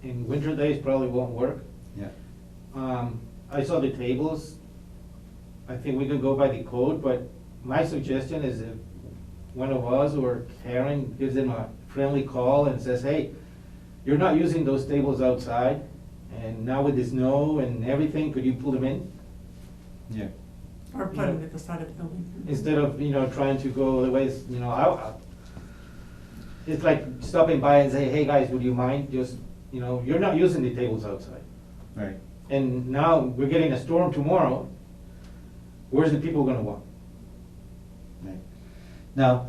In winter days, probably won't work. Yeah. I saw the tables. I think we could go by the code, but my suggestion is if one of us or Karen gives them a friendly call and says, hey, you're not using those tables outside, and now with the snow and everything, could you pull them in? Yeah. Or put it at the side of the building. instead of, trying to go the ways, it's like stopping by and say, hey, guys, would you mind just, you're not using the tables outside. Right. And now we're getting a storm tomorrow. Where's the people gonna walk? Right. No,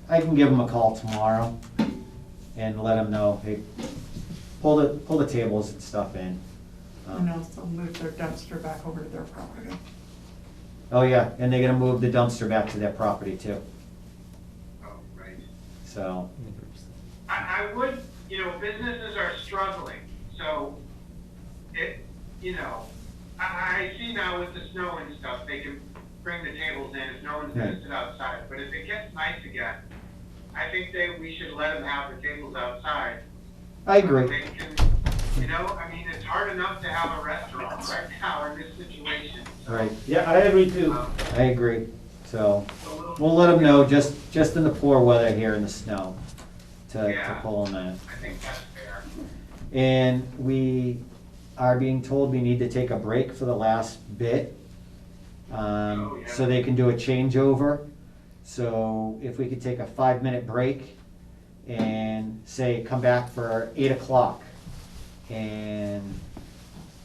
I can give them a call tomorrow and let them know, hey, pull the tables and stuff in. And also move their dumpster back over to their property. Oh, yeah, and they're gonna move the dumpster back to their property too, Oh, right. so. I would, businesses are struggling, so I see now with the snow and stuff, they can bring the tables in if no one's gonna sit outside. But if it gets nice again, I think we should let them have the tables outside. I agree. They can, it's hard enough to have a restaurant right now in this situation. So, Right, Yeah, I agree too. I agree, so we'll let them know, just in the poor weather here in the snow, to Yeah. pull on that. I think that's fair. And we are being told we need to take a break for the last bit, Oh, yeah. so they can do a changeover. So if we could take a 5-minute break and say, come back for 8 o'clock. And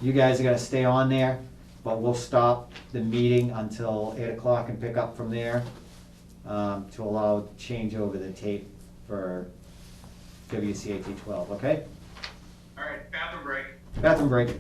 you guys are gonna stay on there, but we'll stop the meeting until 8 o'clock and pick up from there, to allow change over the tape for WCAT 12, okay? All right, bathroom break. Bathroom break.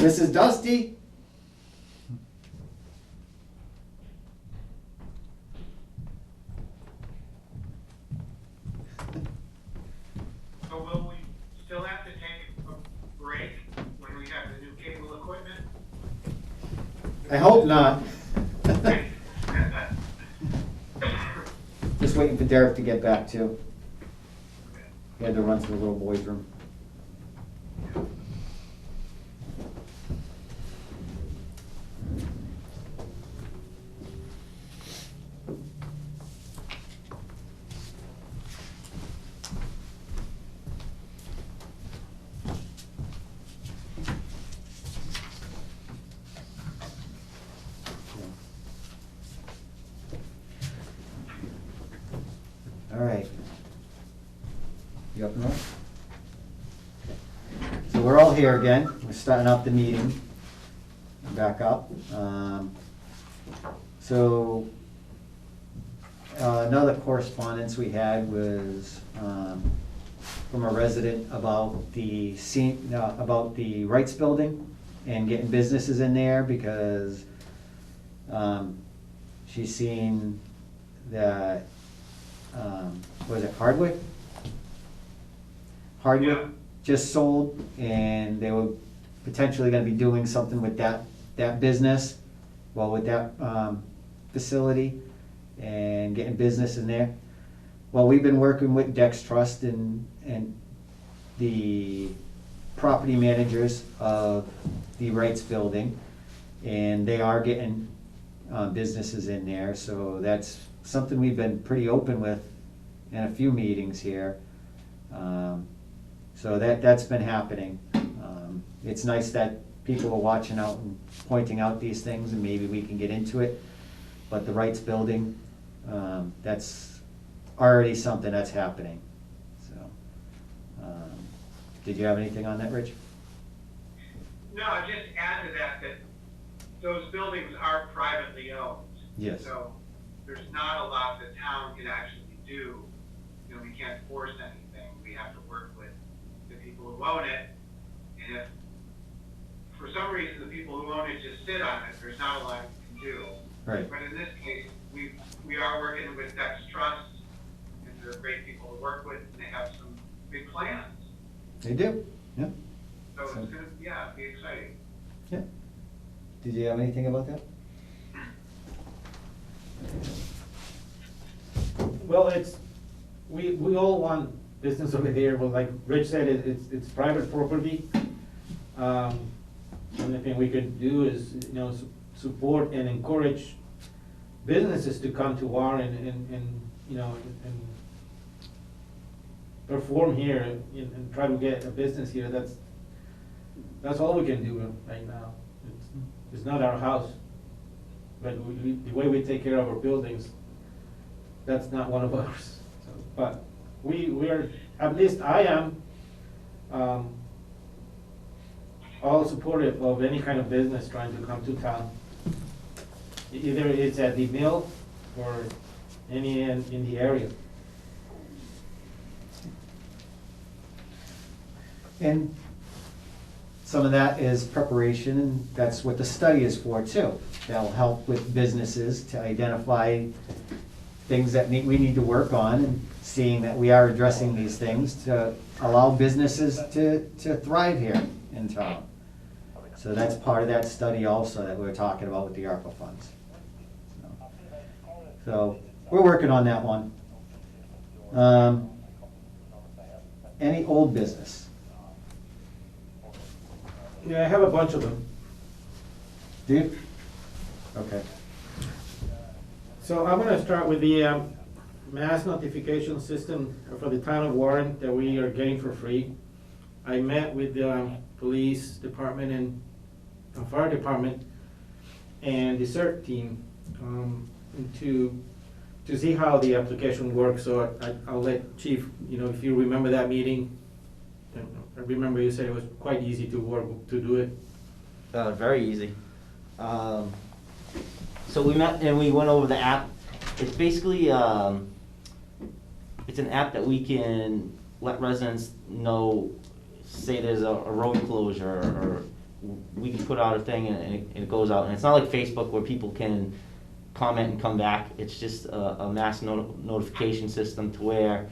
This is Dusty. So will we still have to take a break when we have the new cable equipment? I hope not. Just waiting for Derek to get back too. He had to run to the little boys' room. All right. You up and running? So we're all here again. We're starting up the meeting. Back up. So another correspondence we had was from a resident about the Rights Building and getting businesses in there because she's seen that, was it Hardwick? Hardwick Yeah. just sold, and they were potentially gonna be doing something with that business, well, with that facility, and getting business in there. Well, we've been working with Dex Trust and the property managers of the Rights Building, and they are getting businesses in there, so that's something we've been pretty open with in a few meetings here. So that's been happening. It's nice that people are watching out and pointing out these things, and maybe we can get into it. But the Rights Building, that's already something that's happening. So, did you have anything on that, Rich? No, just add to that those buildings are privately owned. Yes. So there's not a lot the town can actually do. You know, we can't force anything. We have to work with the people who own it. And if, for some reason, the people who own it just sit on it, there's not a lot we can do. Right. But in this case, we are working with Dex Trust, and they're great people to work with, and they have some big plans. They do, yeah. So So- it's gonna, yeah, be exciting. Yeah. Did you have anything about that? Well, we all want business over there, but like Rich said, it's private property. Only thing we could do is, support and encourage businesses to come to Warren and perform here and try to get a business here. That's all we can do right now. It's not our house, but the way we take care of our buildings, that's not one of ours. So, but we're, at least I am, all supportive of any kind of business trying to come to town. Either it's at the mill or any in the area. And some of that is preparation, and that's what the study is for too. That'll help with businesses to identify things that we need to work on, and seeing that we are addressing these things to allow businesses to thrive here in town. So that's part of that study also that we were talking about with the Arpa Funds. So we're working on that one. Any old business? Yeah, I have a bunch of them. Do you? Okay. So I'm gonna start with the mass notification system for the town of Warren that we are getting for free. I met with the police department and fire department and the CERT team to see how the application works. So I'll let Chief, if you remember that meeting, I remember you said it was quite easy to do it. Very easy. So we met and we went over the app. It's basically, it's an app that we can let residents know, say there's a road closure or we can put out a thing and it goes out, and it's not like Facebook where people can comment and come back. It's just a mass notification system to where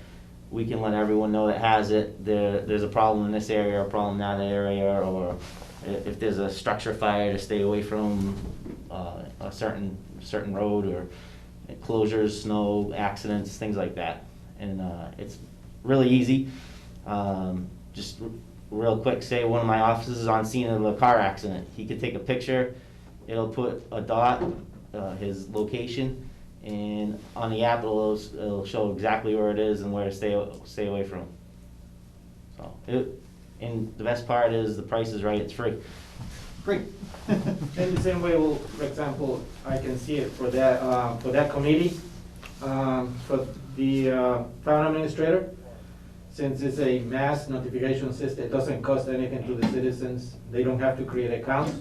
we can let everyone know that has it, there's a problem in this area, or a problem in that area, or if there's a structure fire, to stay away from a certain road, or closures, snow, accidents, things like that. And it's really easy. Just real quick, say one of my officers is on scene of a car accident. He could take a picture, it'll put a dot, his location, and on the app it'll show exactly where it is and where to stay away from. So, and the best part is the price is right, it's free. Great. In the same way, well, for example, I can see it for that committee, for the town administrator, since it's a mass notification system, it doesn't cost anything to the citizens. They don't have to create accounts.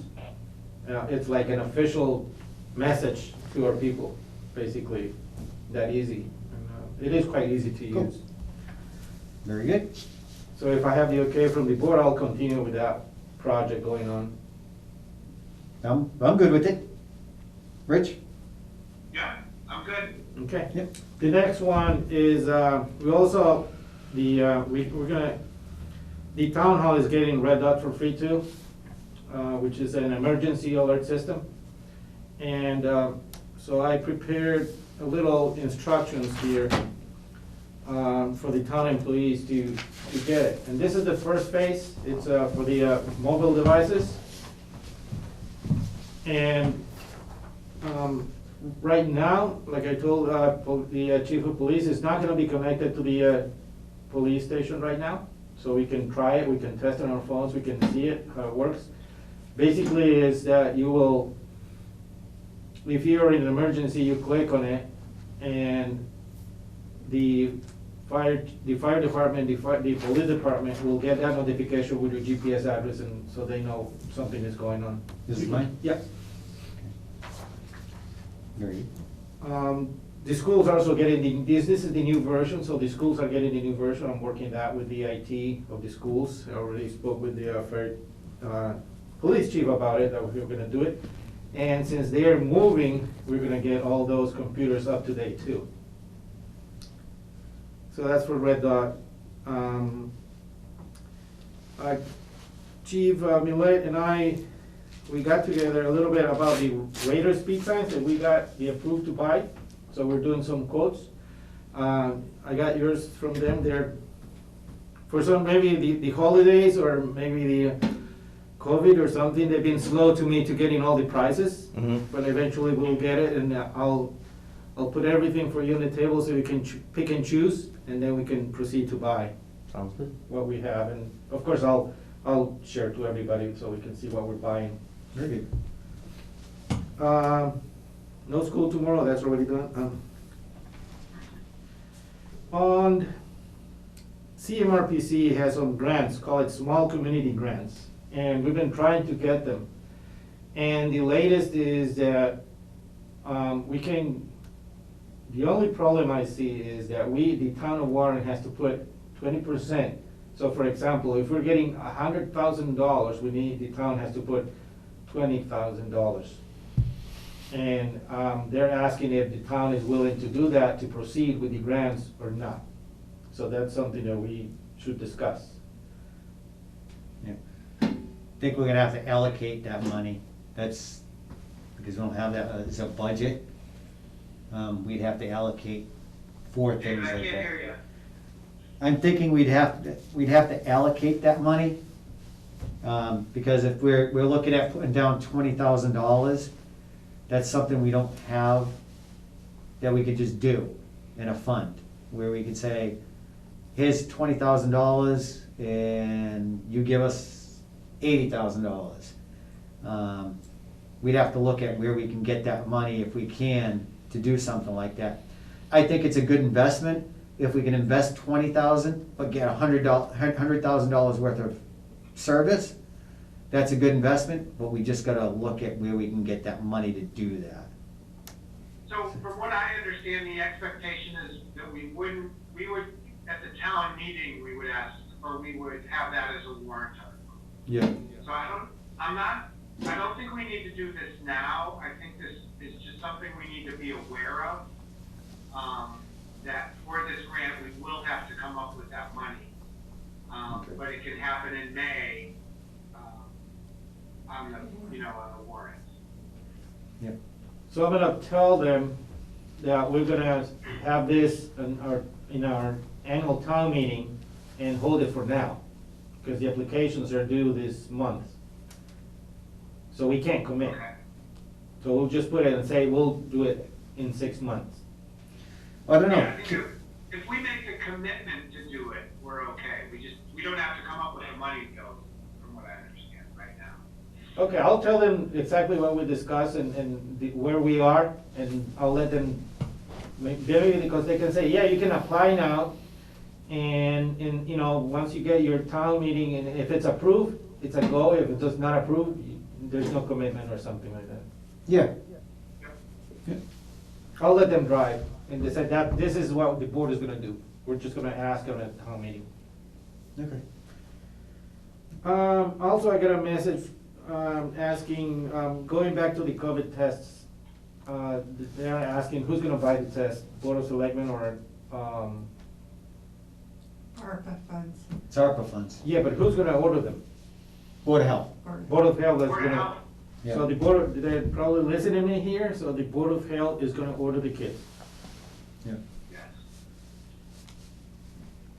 It's like an official message to our people, basically, that easy. And, it is quite easy to Cool. use. Very good. So if I have the okay from the board, I'll continue with that project going on. I'm good with it. Rich? Yeah, I'm good. Okay. Yep. The next one is, we also, we're gonna, the town hall is getting Red Dot for free too, which is an emergency alert system. And so I prepared a little instructions here for the town employees to get it. And this is the first phase. It's for the mobile devices. And right now, like I told the chief of police, it's not gonna be connected to the police station right now. So we can try it, we can test it on our phones, we can see it, how it works. Basically is that you will, if you're in an emergency, you click on it, and the fire department, the police department will get that notification with your GPS address, and so they know something is going on. This is mine? Yep. Very good. The schools are also getting this is the new version, so the schools are getting the new version. I'm working that with the IT of the schools. I already spoke with the police chief about it, that we were gonna do it. And since they're moving, we're gonna get all those computers up to date too. So that's for Red Dot. Chief Millet and I, we got together a little bit about the radar speed signs that we got the approved to buy. So we're doing some quotes. I got yours from them. They're, for some, maybe the holidays or maybe the COVID or something, they've been slow to me to getting all the prices. But eventually we'll get it, and I'll put everything for you on the table so you can pick and choose, and then we can proceed to buy Sounds good. what we have. And of course, I'll share to everybody so we can see what we're buying. Very good. No school tomorrow, that's already done. On CMRPC has some grants, call it small community grants, and we've been trying to get them. And the latest is that the only problem I see is that the town of Warren has to put 20%. So for example, if we're getting $100,000, the town has to put $20,000. And they're asking if the town is willing to do that to proceed with the grants or not. So that's something that we should discuss. Yeah. I think we're gonna have to allocate that money. That's, because we don't have that as a budget. We'd have to allocate for things David, I like can't that. hear you. I'm thinking we'd have to allocate that money. Because if we're looking at putting down $20,000, that's something we don't have that we could just do in a fund, where we could say, here's $20,000 and you give us $80,000. We'd have to look at where we can get that money, if we can, to do something like that. I think it's a good investment if we can invest $20,000 but get $100,000 worth of service. That's a good investment, but we just gotta look at where we can get that money to do that. So from what I understand, the expectation is that we would, at the town meeting, we would ask, or we would have that as a warrant article. Yeah. So I'm I don't think we need to do this now. I think this is just something we need to be aware of. That for this grant, we will have to come up with that money. Okay. But it can happen in May, on the warrants. Yep. So I'm gonna tell them that we're gonna have this in our annual town meeting and hold it for now, because the applications are due this month. So we can't commit. Okay. So we'll just put it and say, we'll do it in 6 months. I don't Yeah, I know. think if we make the commitment to do it, we're okay. We don't have to come up with the money, Bill, from what I understand right now. Okay, I'll tell them exactly what we discussed and where we are, and I'll let them, maybe because they can say, yeah, you can apply now, and once you get your town meeting, and if it's approved, it's a go. If it's just not approved, there's no commitment or something like that. Yeah, I'll let them drive, and they said that this is what the board is gonna do. We're just gonna ask them at town meeting. okay. Also, I got a message, asking, going back to the COVID tests, they're asking who's gonna buy the test, Board of Selectmen or, ARPA funds. It's ARPA funds. yeah, but who's gonna order them? Board of Health. Board of Health is Board of gonna, Health. so the they're probably listening in here, so the Board of Health is gonna order the kits. Yeah. Yes.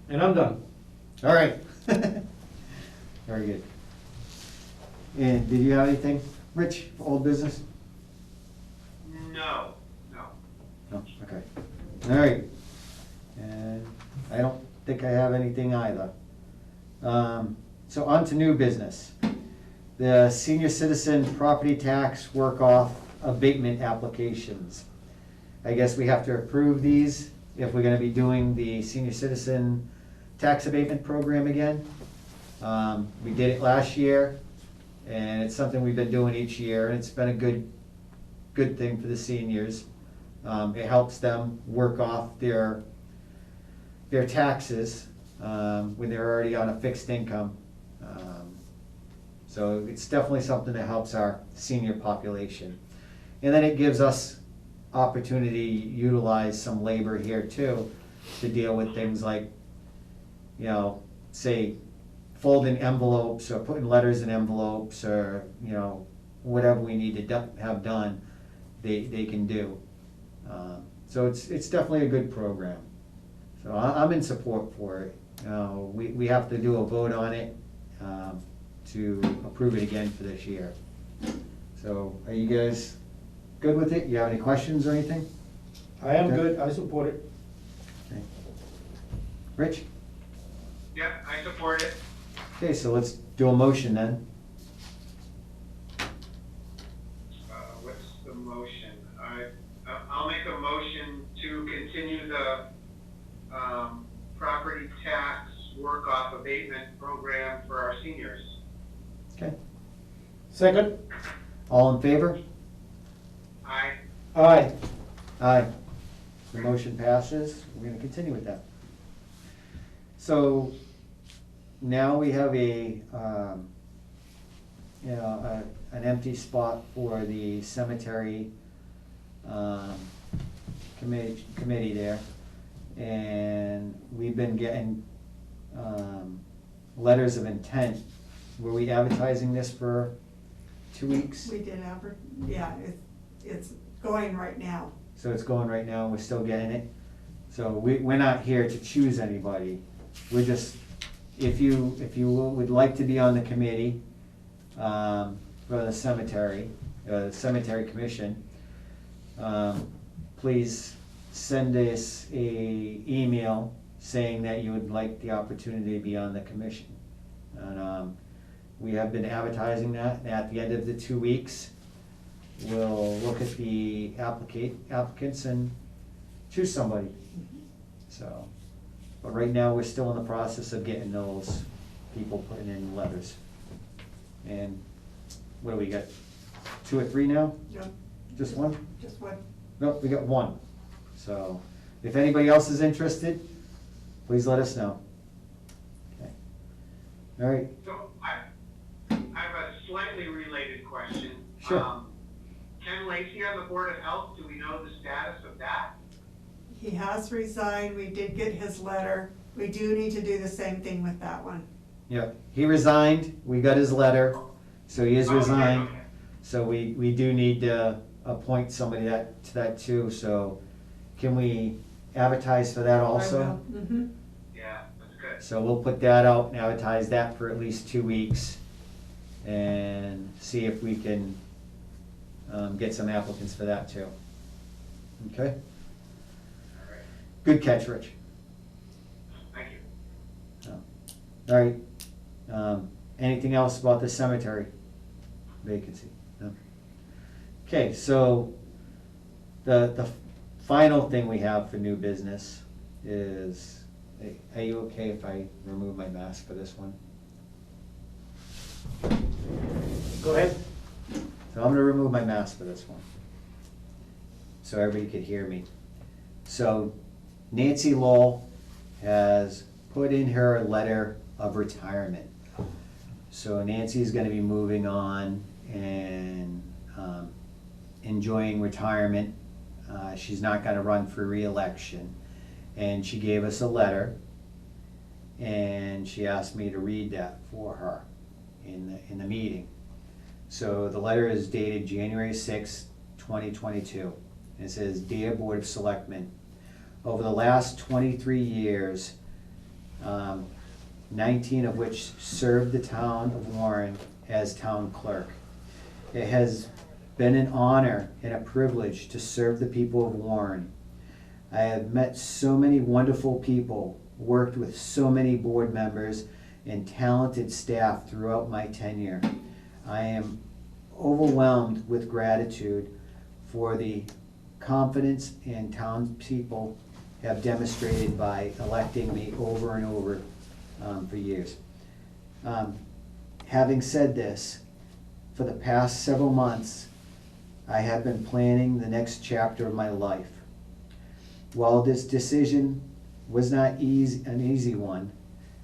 And I'm done. All right. Very good. And did you have anything, Rich, for old business? No. No, okay. All right. And I don't think I have anything either. So on to new business. The senior citizen property tax work-off abatement applications. I guess we have to approve these if we're gonna be doing the senior citizen tax abatement program again. We did it last year, and it's something we've been doing each year, and it's been a good thing for the seniors. It helps them work off their taxes, when they're already on a fixed income. So it's definitely something that helps our senior population. And then it gives us opportunity to utilize some labor here too, to deal with things like, say, folding envelopes or putting letters in envelopes, or, whatever we need to have done, they can do. So it's definitely a good program. So I'm in support for it. We have to do a vote on it to approve it again for this year. So are you guys good with it? You have any questions or anything? I am Okay. good, I support it. Okay. Rich? Yeah, I support it. Okay, so let's do a motion then. What's the motion? I'll make a motion to continue the property tax work-off abatement program for our seniors. Okay. Second? All in favor? Aye. Aye. Aye. The motion passes. We're gonna continue with that. So now we have an empty spot for the cemetery committee there. And we've been getting letters of intent. Were we advertising this for 2 weeks? We did it's going right now. So it's going right now, we're still getting it. So we're not here to choose anybody. We're just, if you would like to be on the committee for the cemetery commission, please send us a email saying that you would like the opportunity to be on the commission. And we have been advertising that, and at the end of the 2 weeks, we'll look at the applicants and choose somebody. So, but right now, we're still in the process of getting those people putting in letters. And what do we got? 2 or 3 now? No, Just one? just what, Nope, we got 1. So, if anybody else is interested, please let us know. Okay. All right, So I have a slightly related question. Sure. Ken Lacy on the Board of Health, do we know the status of that? He has resigned, we did get his letter. We do need to do the same thing with that one. Yep, he resigned, we got his letter, so he is Okay, resigned. okay. So we do need to appoint somebody to that too, so can we advertise for that also? Mm-hmm. Yeah, that's good. So we'll put that out and advertise that for at least 2 weeks and see if we can get some applicants for that too. Okay? All right, Good catch, Rich. thank you. All right. Anything else about the cemetery vacancy? No? Okay, so the final thing we have for new business is, are you okay if I remove my mask for this one? Go ahead. So I'm gonna remove my mask for this one, so everybody could hear me. So Nancy Lowell has put in her letter of retirement. So Nancy's gonna be moving on and enjoying retirement. She's not gonna run for re-election. And she gave us a letter, and she asked me to read that for her in the meeting. So the letter is dated January 6, 2022. And it says, "Dear Board of Selectmen, over the last 23 years, 19 of which served the town of Warren as town clerk, it has been an honor and a privilege to serve the people of Warren. I have met so many wonderful people, worked with so many board members and talented staff throughout my tenure. I am overwhelmed with gratitude for the confidence and townspeople have demonstrated by electing me over and over for years. Having said this, for the past several months, I have been planning the next chapter of my life. While this decision was not an easy one,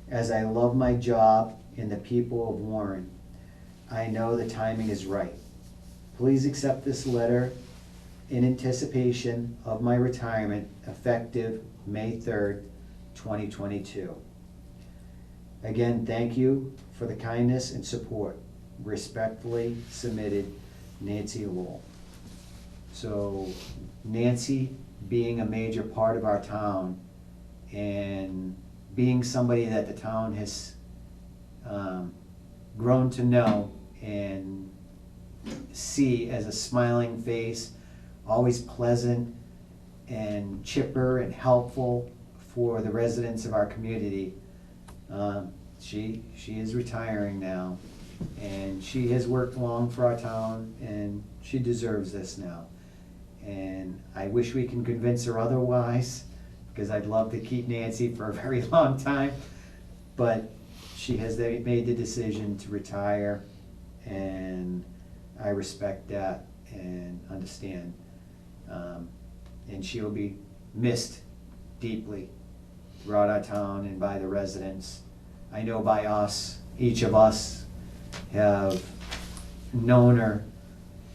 as I love my job and the people of Warren, I know the timing is right. Please accept this letter in anticipation of my retirement effective May 3rd, 2022. Again, thank you for the kindness and support. Respectfully submitted, Nancy Lowell." So Nancy, being a major part of our town and being somebody that the town has grown to know and see as a smiling face, always pleasant and chipper and helpful for the residents of our community. She is retiring now, and she has worked long for our town, and she deserves this now. And I wish we can convince her otherwise, because I'd love to keep Nancy for a very long time, but she has made the decision to retire, and I respect that and understand. And she will be missed deeply throughout our town and by the residents. I know by us, each of us have known her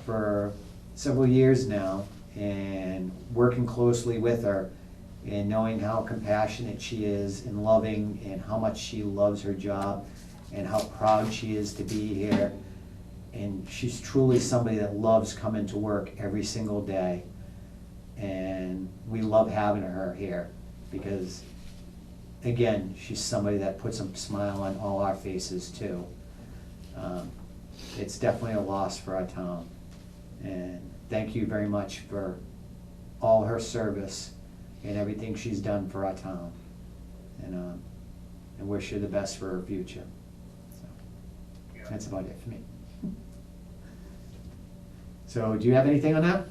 for several years now, and working closely with her and knowing how compassionate she is and loving, and how much she loves her job and how proud she is to be here. And she's truly somebody that loves coming to work every single day. And we love having her here because, again, she's somebody that puts a smile on all our faces too. It's definitely a loss for our town. And thank you very much for all her service and everything she's done for our town. And wish her the best for her future. So, that's about it for me. So, do you have anything on that?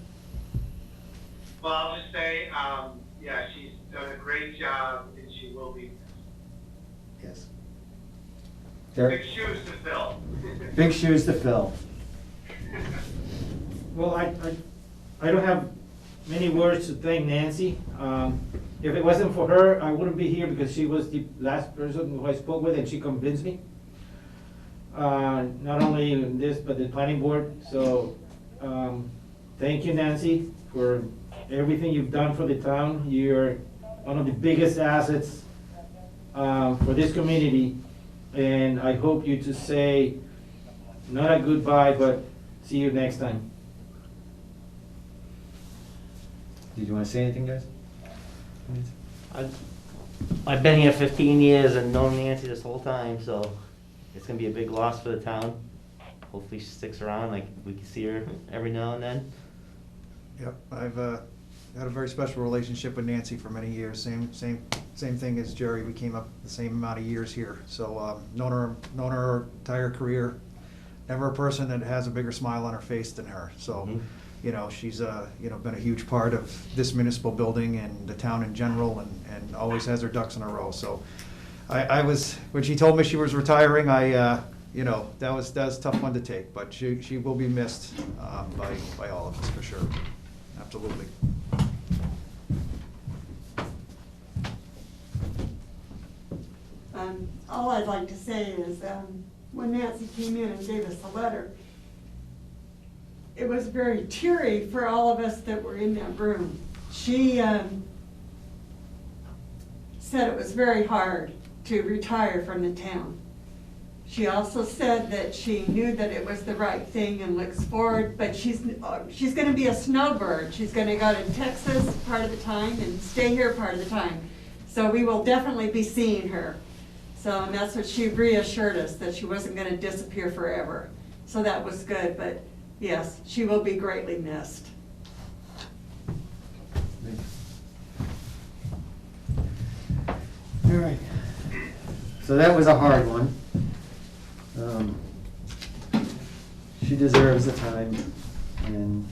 Well, I'll just say, yeah, she's done a great job, and she will be Yes. big shoes to fill. Big shoes to fill. Well, I don't have many words to thank Nancy. If it wasn't for her, I wouldn't be here because she was the last person who I spoke with and she convinced me. not only in this, but the planning board. So, thank you, Nancy, for everything you've done for the town. You're one of the biggest assets for this community. And I hope you to say, not a goodbye, but see you next time. Did you want to say anything, guys? I've been here 15 years and known Nancy this whole time, so it's gonna be a big loss for the town. Hopefully she sticks around, like we can see her every now and then. Yep, I've had a very special relationship with Nancy for many years. Same thing as Jerry. We came up the same amount of years here. So known her entire career. Never a person that has a bigger smile on her face than her. So, you know, she's been a huge part of this municipal building and the town in general, and always has her ducks in a row. So, I was, when she told me she was retiring, that was a tough one to take. But she will be missed by all of us for sure. Absolutely. All I'd like to say is, when Nancy came in and gave us the letter, it was very teary for all of us that were in that room. She said it was very hard to retire from the town. She also said that she knew that it was the right thing and looks forward, but she's gonna be a snowbird. She's gonna go to Texas part of the time and stay here part of the time. So we will definitely be seeing her. So, and that's what she reassured us, that she wasn't gonna disappear forever. So that was good, but yes, she will be greatly missed. All right. So that was a hard one. She deserves the time, and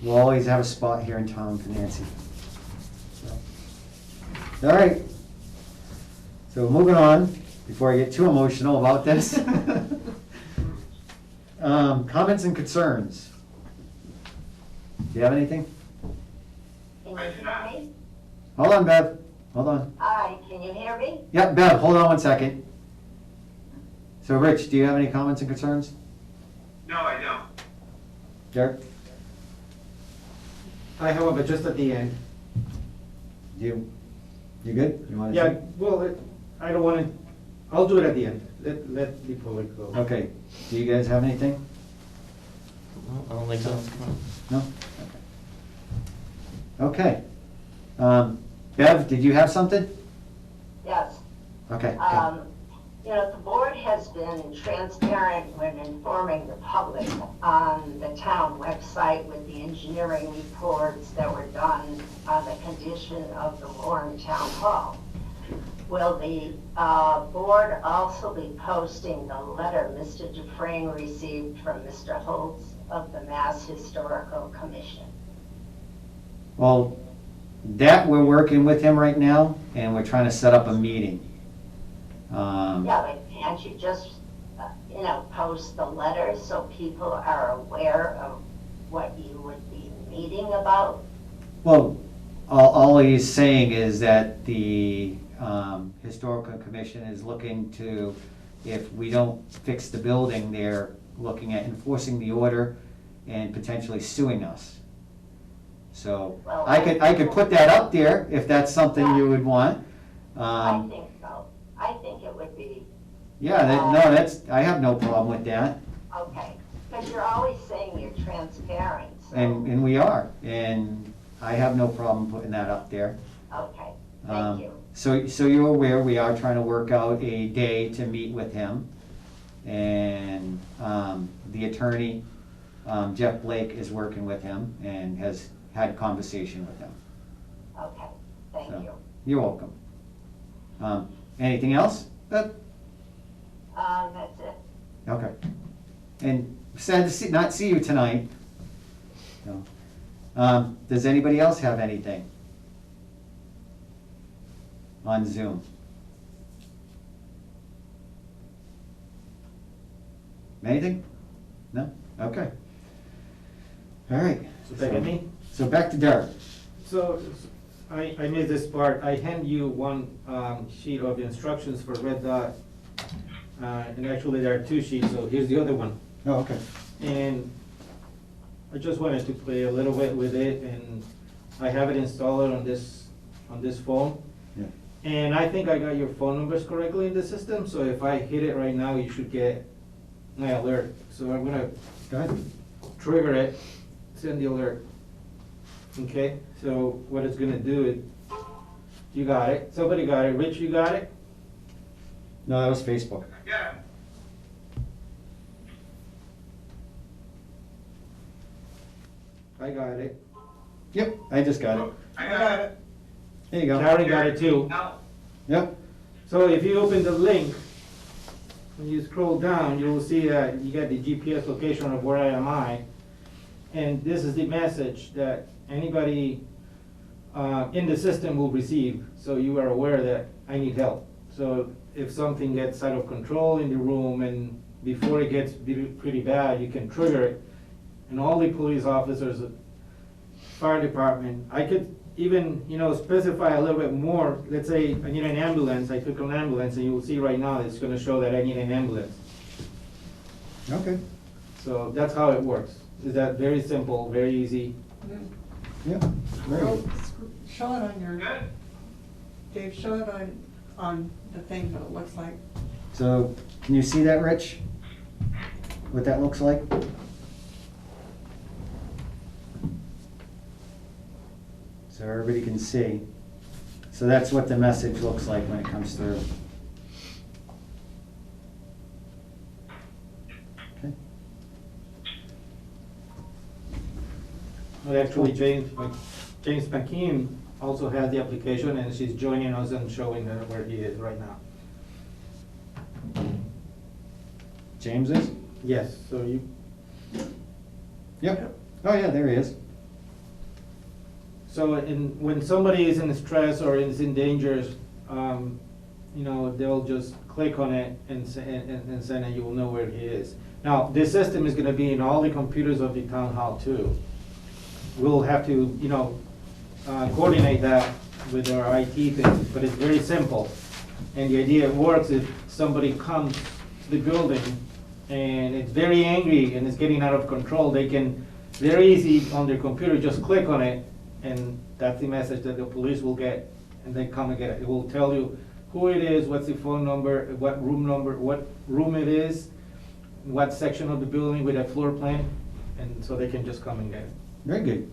we'll always have a spot here in town for Nancy. So. All right. So moving on, before I get too emotional about this. Comments and concerns. Do you have anything? Can you hear me? Hold on, Bev. Hold on. Hi, can you hear me? Yep, Bev, hold on one second. So Rich, do you have any comments and concerns? No, I don't. Derek? I have, but just at the end. You good? You want to? Yeah, well, I don't want to, I'll do it at the end. Let the public go. Okay. Do you guys have anything? No, I don't think so. No? Okay. Bev, did you have something? Yes. Okay. The board has been transparent when informing the public on the town website with the engineering reports that were done on the condition of the Warren Town Hall. Will the board also be posting the letter Mr. Dufresne received from Mr. Holtz of the Mass Historical Commission? Well, that we're working with him right now, and we're trying to set up a meeting. Yeah, but can't you just, post the letter so people are aware of what you would be meeting about? Well, all he's saying is that the Historical Commission is looking to, if we don't fix the building, they're looking at enforcing the order and potentially suing us. So Well, I could put that up there if that's something you would want. I think so. I think it would be, Yeah, I have no problem with that. okay, because you're always saying you're transparent, so. And we are, and I have no problem putting that up there. Okay, thank you. So you're aware, we are trying to work out a day to meet with him. And the attorney, Jeff Blake, is working with him and has had a conversation with him. Okay, thank So, you. You're welcome. Anything else? That's it. Okay. And sad to not see you tonight. No. Does anybody else have anything on Zoom? Anything? No? Okay. All right. So back at me? So back to Derek. So, I missed this part. I hand you one sheet of instructions for Red Dot and actually there are 2 sheets, so here's the other one. Oh, okay. And I just wanted to play a little bit with it, and I have it installed on this phone. Yeah. And I think I got your phone numbers correctly in the system, so if I hit it right now, you should get my alert. So I'm gonna Go ahead. trigger it, send the alert. Okay, so what it's gonna do is, you got it, somebody got it, Rich, you got it? No, that was Facebook. Yeah, I got it. Yep, I just got it. I got it. There you go. Karen got it too. Now, Yep. So if you open the link, when you scroll down, you will see that you get the GPS location of where am I. And this is the message that anybody in the system will receive, so you are aware that I need help. So if something gets out of control in the room and before it gets pretty bad, you can trigger it. And all the police officers, fire department, I could even, specify a little bit more. Let's say I need an ambulance, I took an ambulance, and you will see right now it's gonna show that I need an ambulance. Okay. So that's how it works. Is that very simple, very easy. Yeah, very good. Show it on your, good. Dave, show it on the thing, what it looks like. So, can you see that, Rich? What that looks like? So everybody can see. So that's what the message looks like when it comes through. Okay. Well, actually, James McKean also has the application, and she's joining us and showing her where he is right now. James is? Yes, so you, Yep. Oh yeah, there he is. so when somebody is in stress or is in danger, they'll just click on it and send it, you will know where he is. Now, this system is gonna be in all the computers of the town hall too. We'll have to, coordinate that with our IT thing, but it's very simple. And the idea it works if somebody comes to the building and it's very angry and it's getting out of control, they can, very easy on their computer, just click on it, and that's the message that the police will get, and they come and get it. It will tell you who it is, what's the phone number, what room it is, what section of the building with that floor plan, and so they can just come and get it. Very good.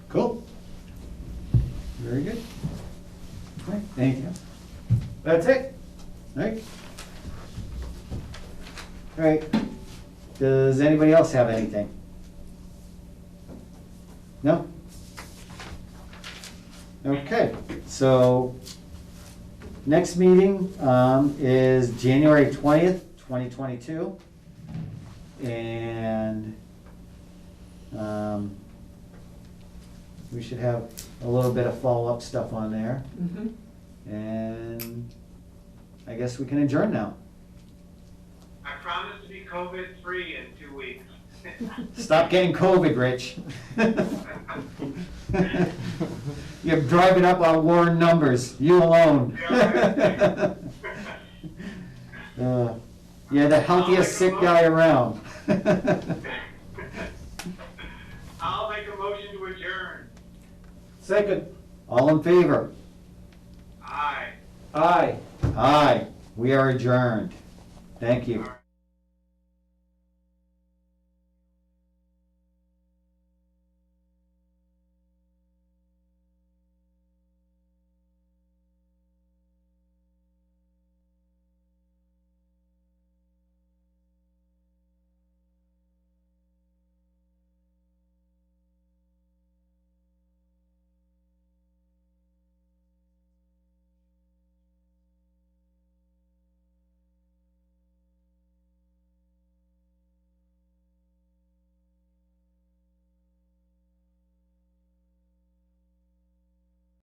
Cool. Very good. All right, anything else? That's it. All right. All right. Does anybody else have anything? No? Okay, so next meeting is January 20th, 2022. And we should have a little bit of follow-up stuff on there. And I guess we can adjourn now. I promise to be COVID-free in 2 weeks. Stop getting COVID, Rich. You're driving up on Warren numbers, you alone. You're the healthiest sick guy around. I'll make a motion to adjourn. Second. All in favor? Aye. Aye. Aye. We are adjourned. Thank you.